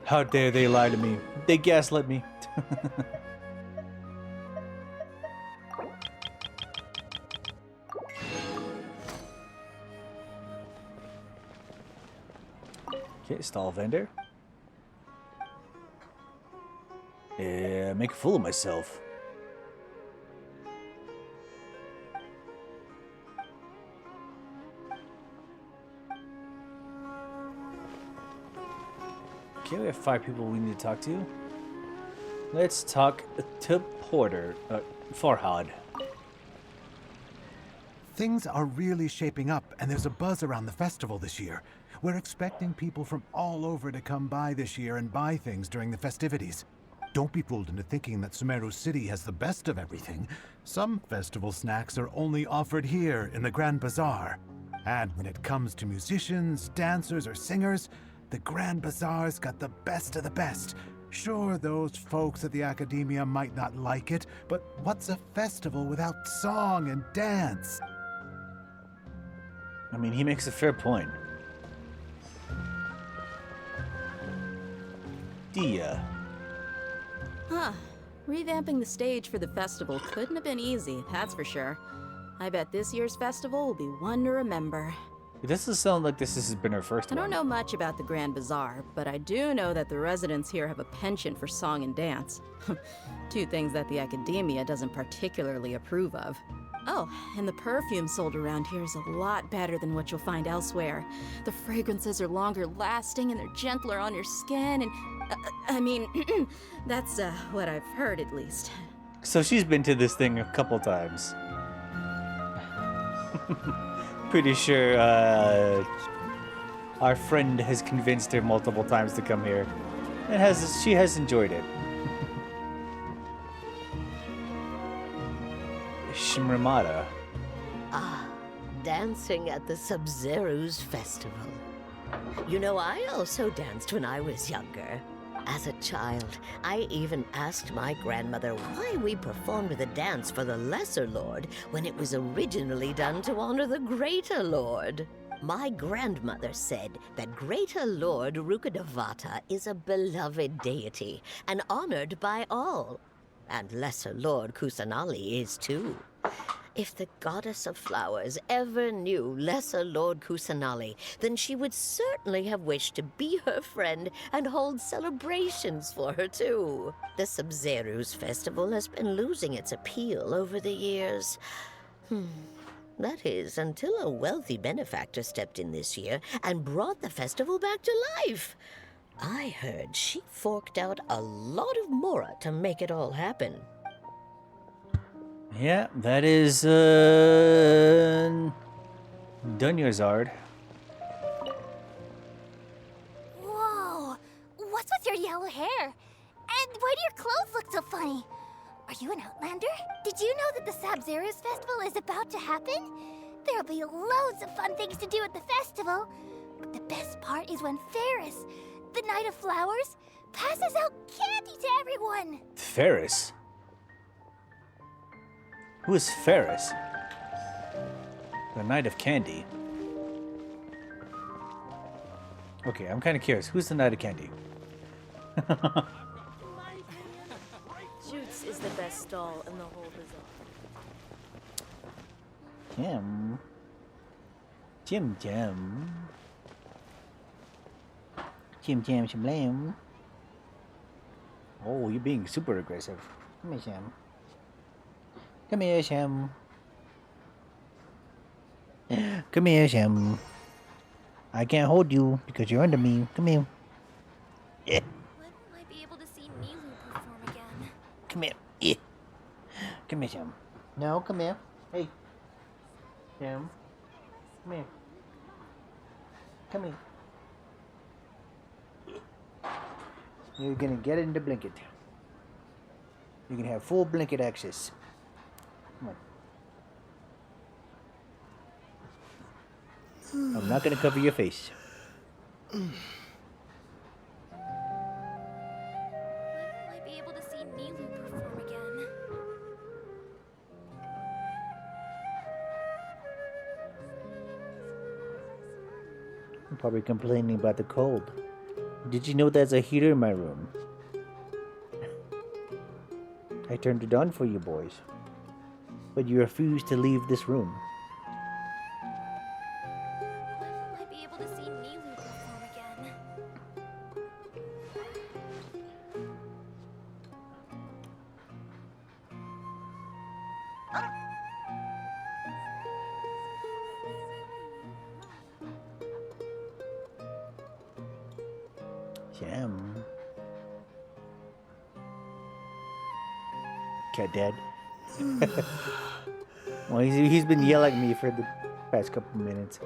How dare they lie to me? They gaslit me. Okay, stall vendor. Make a fool of myself. Okay, we have 5 people we need to talk to. Let's talk to Porter. Farhad. Things are really shaping up, and there's a buzz around the festival this year. We're expecting people from all over to come by this year and buy things during the festivities. Don't be fooled into thinking that Sumeru City has the best of everything. Some festival snacks are only offered here in the Grand Bazaar. And when it comes to musicians, dancers, or singers, the Grand Bazaar's got the best of the best. Sure, those folks at the Academia might not like it, but what's a festival without song and dance? I mean, he makes a fair point. Dia. Huh. Revamping the stage for the festival couldn't have been easy, that's for sure. I bet this year's festival will be one to remember. It doesn't sound like this has been her first I one. don't know much about the Grand Bazaar, but I do know that the residents here have a penchant for song and dance. 2 things that the Academia doesn't particularly approve of. Oh, and the perfume sold around here is a lot better than what you'll find elsewhere. The fragrances are longer lasting and they're gentler on your skin and... I mean, that's what I've heard at least. So she's been to this thing a couple times. Pretty sure our friend has convinced her multiple times to come here. And she has enjoyed it. Shimramada. Ah, dancing at the Sub-Zero's festival. You know, I also danced when I was younger. As a child, I even asked my grandmother why we performed the dance for the Lesser Lord when it was originally done to honor the Greater Lord. My grandmother said that Greater Lord Rukkhadevata is a beloved deity and honored by all. And Lesser Lord Kusanali is too. If the goddess of flowers ever knew Lesser Lord Kusanali, then she would certainly have wished to be her friend and hold celebrations for her too. The Sub-Zero's festival has been losing its appeal over the years. That is, until a wealthy benefactor stepped in this year and brought the festival back to life. I heard she forked out a lot of mora to make it all happen. Yeah, that is Dunyazard. Whoa! What's with your yellow hair? And why do your clothes look so funny? Are you an Outlander? Did you know that the Sub-Zero's festival is about to happen? There'll be loads of fun things to do at the festival. But the best part is when Ferris, the Knight of Flowers, passes out candy to everyone. Ferris? Who is Ferris? The Knight of Candy. Okay, I'm kind of curious. Who's the Knight of Candy? Jutes is the best stall in the whole bazaar. Jim Jam. Jim Jam Shablam. Oh, you're being super aggressive. Come here, Sham. Come here, Sham. Come here, Sham. I can't hold you because you're under me. Come here. Yeah. When will I be able to see Nilu perform again? Come here. Yeah. Come here, Sham. No, come here. Hey. Sham. Come here. Come here. You're gonna get in the blanket. You can have full blanket access. Come on. I'm not gonna cover your face. When will I be able to see Nilu perform again? I'm probably complaining about the cold. Did you know there's a heater in my room? I turned it on for you boys. But you refuse to leave this room. When will I be able to see Nilu perform again? Jam. Cat dead. Well, he's been yelling at me for the past couple minutes.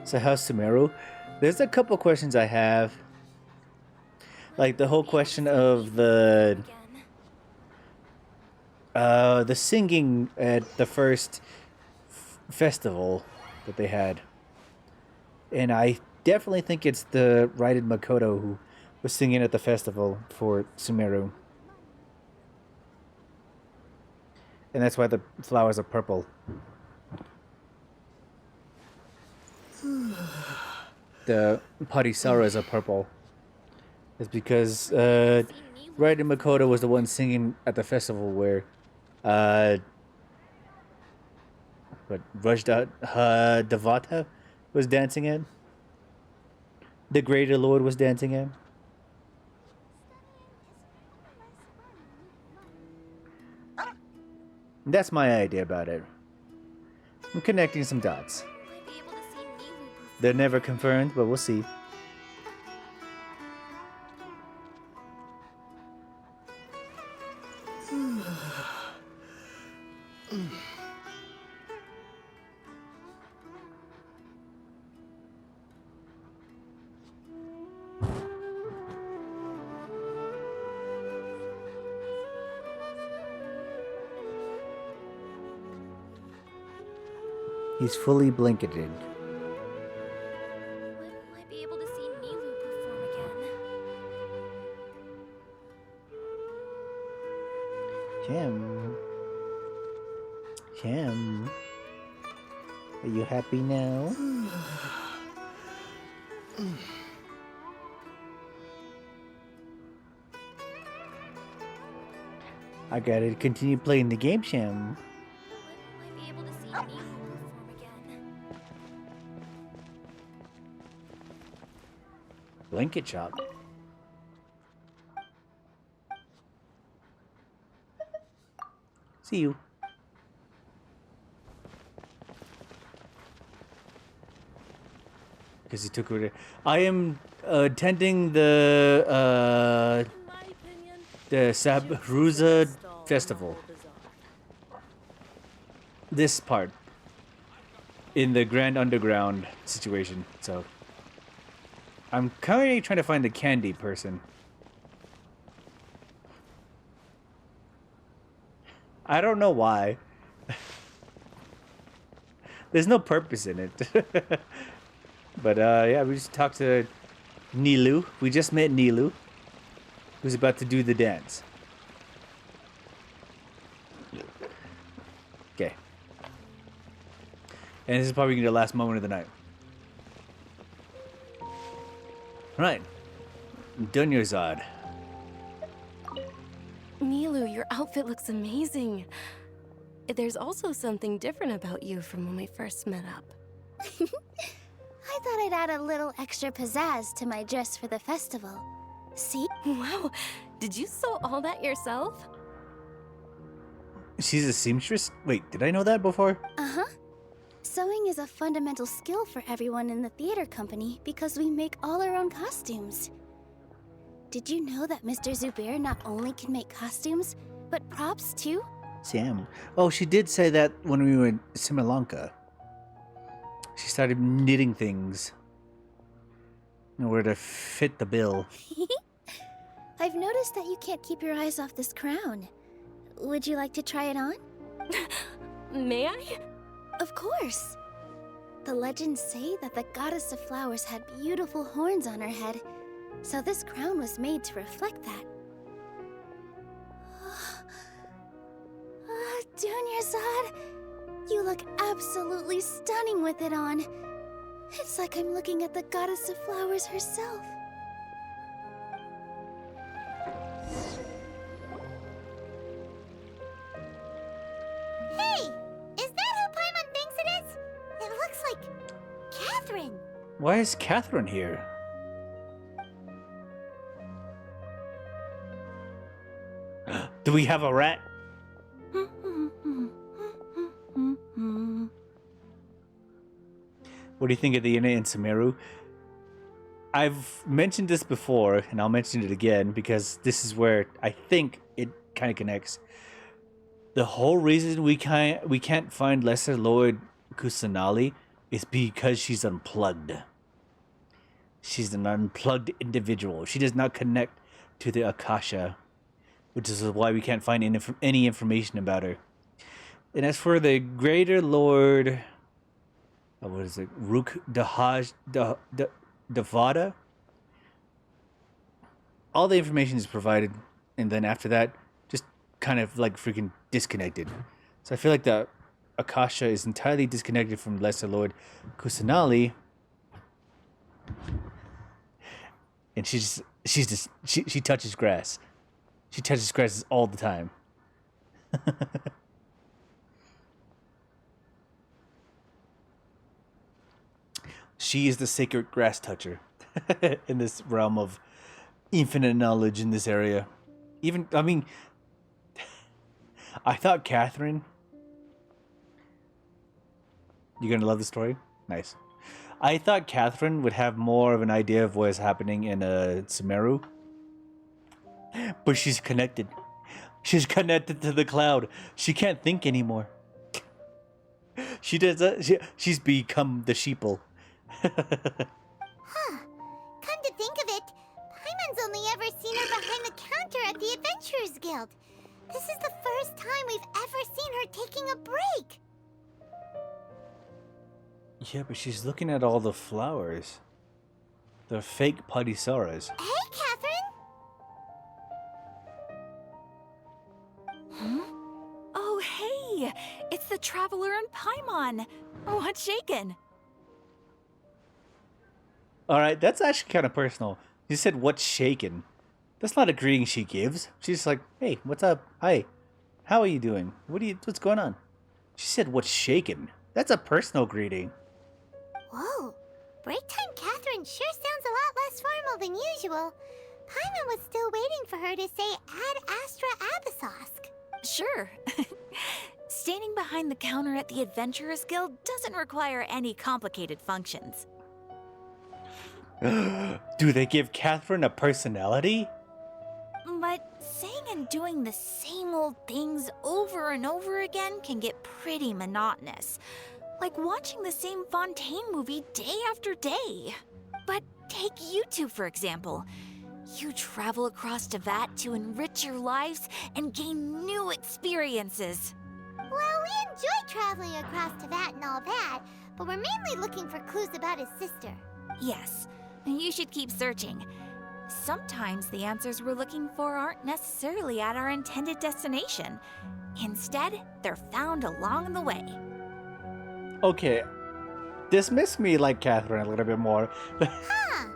So how's Sumeru? There's a couple questions I have. Like the whole question of the singing at the first festival that they had. And I definitely think it's the Raiden Makoto who was singing at the festival for Sumeru. And that's why the flowers are purple. The Parisaras are purple. It's because Raiden Makoto was the one singing at the festival where Rajda Devata was dancing at. The Greater Lord was dancing at. That's my idea about it. I'm connecting some dots. They're never confirmed, but we'll see. He's fully blanketed. Jam. Jam. Are you happy now? I gotta continue playing the game, Jam. Blanket shop. See you. Because he took over. I am attending the Sabruza festival. This part in the Grand Underground situation. So I'm currently trying to find the candy person. I don't know why. There's no purpose in it. But yeah, we just talked to Nilu. We just met Nilu, who's about to do the dance. Okay. And this is probably gonna be the last moment of the night. Right. Dunyazad. Nilu, your outfit looks amazing. There's also something different about you from when we first met up. I thought I'd add a little extra pizzazz to my dress for the festival. See? Wow, did you sew all that yourself? She's a seamstress? Wait, did I know that before? Uh-huh. Sewing is a fundamental skill for everyone in the theater company because we make all our own costumes. Did you know that Mr. Zubair not only can make costumes, but props too? Sam. Oh, she did say that when we were in Sri-Lanka. She started knitting things in order to fit the bill. I've noticed that you can't keep your eyes off this crown. Would you like to try it on? May I? Of course. The legends say that the goddess of flowers had beautiful horns on her head, so this crown was made to reflect that. Dunyazad, you look absolutely stunning with it on. It's like I'm looking at the goddess of flowers herself. Hey! Catherine! Why is Catherine here? Do we have a rat? What do you think of the innate in Sumeru? I've mentioned this before, and I'll mention it again because this is where I think it kind of connects. The whole reason we can't find Lesser Lord Kusanali is because she's unplugged. She's an unplugged individual. She does not connect to the Akasha, which is why we can't find any information about her. And as for the Greater Lord, what is it? Rook Devada? All the information is provided, and then after that, just kind of like freaking disconnected. So I feel like the Akasha is entirely disconnected from Lesser Lord Kusanali, and she touches grass. She touches grass all the time. She is the sacred grass toucher in this realm of infinite knowledge in this area. Even, I mean, I thought Catherine... You gonna love the story? Nice. I thought Catherine would have more of an idea of what is happening in Sumeru. But she's connected. She's connected to the cloud. She can't think anymore. She does. She's become the sheeple. Huh. Come to think of it, Paimon's only ever seen her behind the counter at the Adventurers Guild. This is the first time we've ever seen her taking a break. Yeah, but she's looking at all the flowers. The fake Padisaras. Hey, Catherine! Hmm? Oh, hey! It's the Traveler and Paimon! What's shaken? Alright, that's actually kind of personal. You said, what's shaken? That's not a greeting she gives. She's like, hey, what's up? Hi. How are you doing? What's going on? She said, what's shaken? That's a personal greeting. Whoa. Break time Catherine sure sounds a lot less formal than usual. Paimon was still waiting for her to say Ad Astra Abyssosque. Sure. Standing behind the counter at the Adventurers Guild doesn't require any complicated functions. Do they give Catherine a personality? But saying and doing the same old things over and over again can get pretty monotonous. Like watching the same Fontaine movie day after day. But take you two, for example. You travel across Teyvat to enrich your lives and gain new experiences. Well, we enjoy traveling across Teyvat and all that, but we're mainly looking for clues about his sister. Yes, you should keep searching. Sometimes the answers we're looking for aren't necessarily at our intended destination. Instead, they're found along the way. Okay, dismiss me like Catherine a little bit more. Huh.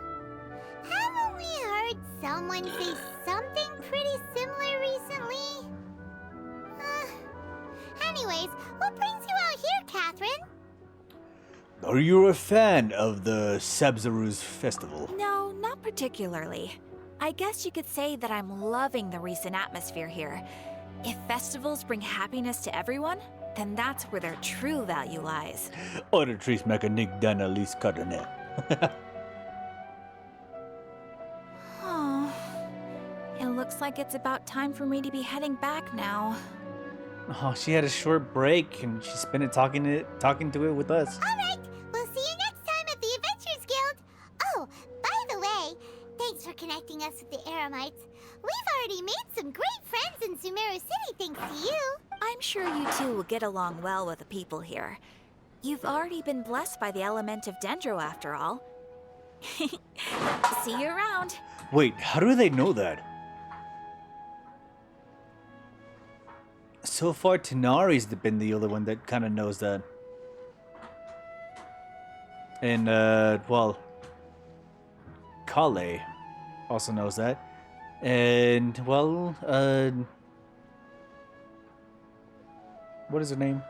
Haven't we heard someone say something pretty similar recently? Anyways, what brings you out here, Catherine? Are you a fan of the Sabzeruz festival? No, not particularly. I guess you could say that I'm loving the recent atmosphere here. If festivals bring happiness to everyone, then that's where their true value lies. Auditrice Mechanik Dana Lis Cardonet. Oh, it looks like it's about time for me to be heading back now. Oh, she had a short break and she spent it talking to it with us. Alright, we'll see you next time at the Adventurers Guild. Oh, by the way, thanks for connecting us with the Eremites. We've already made some great friends in Sumeru City thanks to you. I'm sure you two will get along well with the people here. You've already been blessed by the element of Dendro after all. See you around. Wait, how do they know that? So far, Tanari's been the other one that kind of knows that. And, well, Kale also knows that. And, well, what is her name?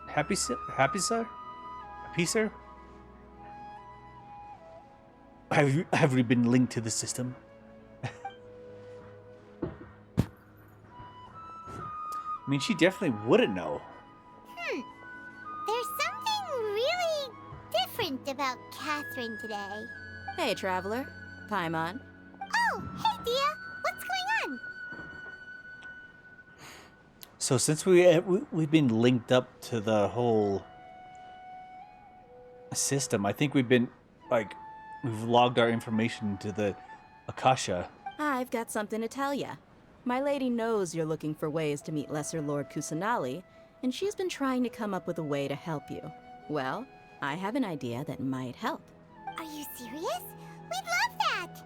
Happy sir? Have we been linked to the system? I mean, she definitely wouldn't know. There's something really different about Catherine today. Hey, traveler. Paimon. Oh, hey, Dia. What's going on? So since we've been linked up to the whole system, I think we've logged our information to the Akasha. I've got something to tell ya. My lady knows you're looking for ways to meet Lesser Lord Kusanali, and she's been trying to come up with a way to help you. Well, I have an idea that might help. Are you serious? We'd love that!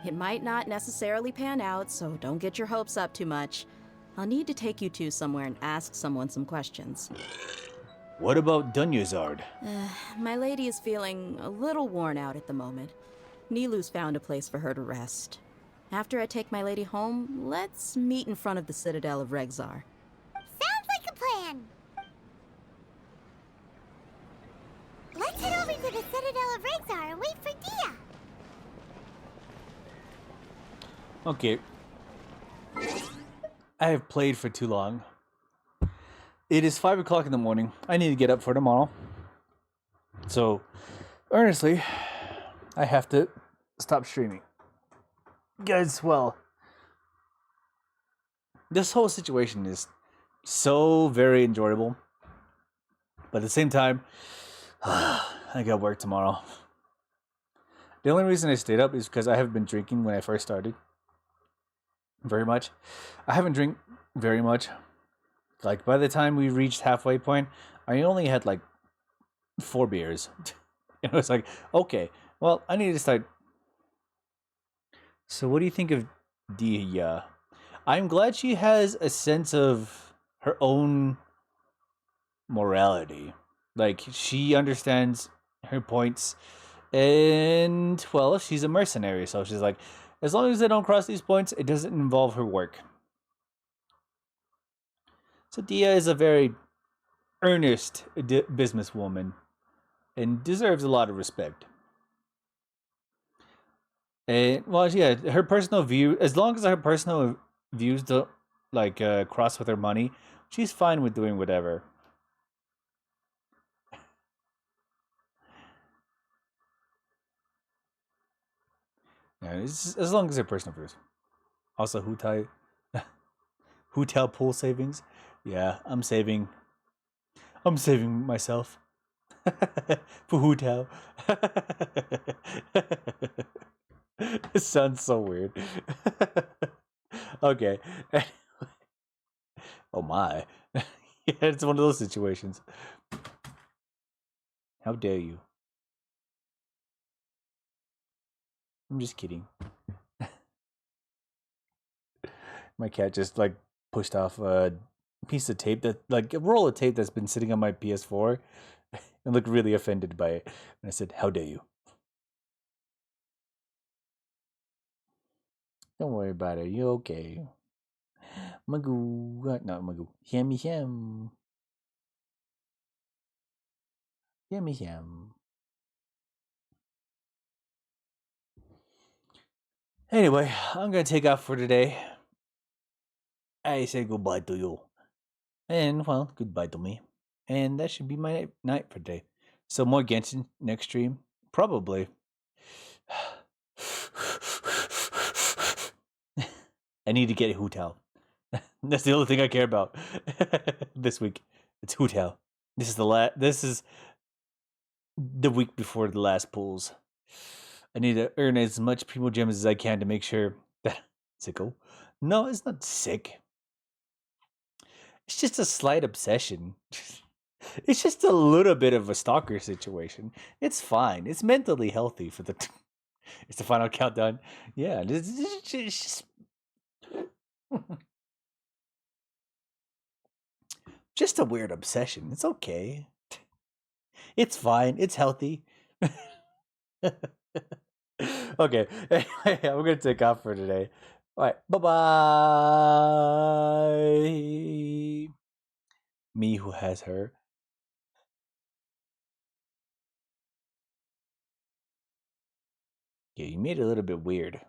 It might not necessarily pan out, so don't get your hopes up too much. I'll need to take you two somewhere and ask someone some questions. What about Dunyazard? My lady is feeling a little worn out at the moment. Nilu's found a place for her to rest. After I take my lady home, let's meet in front of the Citadel of Regzar. Sounds like a plan! Let's head over to the Citadel of Regzar and wait for Dia! Okay. I have played for too long. It is 5 o'clock in the morning. I need to get up for tomorrow. So, earnestly, I have to stop streaming. Guys, well, this whole situation is so very enjoyable. But at the same time, I got work tomorrow. The only reason I stayed up is because I haven't been drinking when I first started. Very much. I haven't drank very much. Like, by the time we reached halfway point, I only had like 4 beers. And I was like, okay, well, I need to start. So what do you think of Dia? I'm glad she has a sense of her own morality. Like, she understands her points. And, well, she's a mercenary. So she's like, as long as they don't cross these points, it doesn't involve her work. So Dia is a very earnest businesswoman and deserves a lot of respect. And, well, yeah, her personal view, as long as her personal views don't, like, cross with her money, she's fine with doing whatever. Yeah, it's, as long as her personal views. Also, Hutal pool savings. Yeah, I'm saving myself for Hutal. It sounds so weird. Okay. Oh my. Yeah, it's one of those situations. How dare you? I'm just kidding. My cat just like pushed off a piece of tape that, like, a roll of tape that's been sitting on my PS4 and looked really offended by it. And I said, how dare you? Don't worry about it. You're okay. Magoo. Not Magoo. Yummy yum. Yummy yum. Anyway, I'm going to take off for today. I say goodbye to you. And, well, goodbye to me. And that should be my night for today. So more Genshin next stream? Probably. I need to get Hutal. That's the only thing I care about this week. It's Hutal. This is the week before the last pools. I need to earn as much Primo Gems as I can to make sure that... Sicko? No, it's not sick. It's just a slight obsession. It's just a little bit of a stalker situation. It's fine. It's mentally healthy for the... It's the final countdown. Yeah, it's just... Just a weird obsession. It's okay. It's fine. It's healthy. Okay. Anyway, I'm going to take off for today. All right. Bye-bye. Me who has her. Yeah, you made it a little bit weird.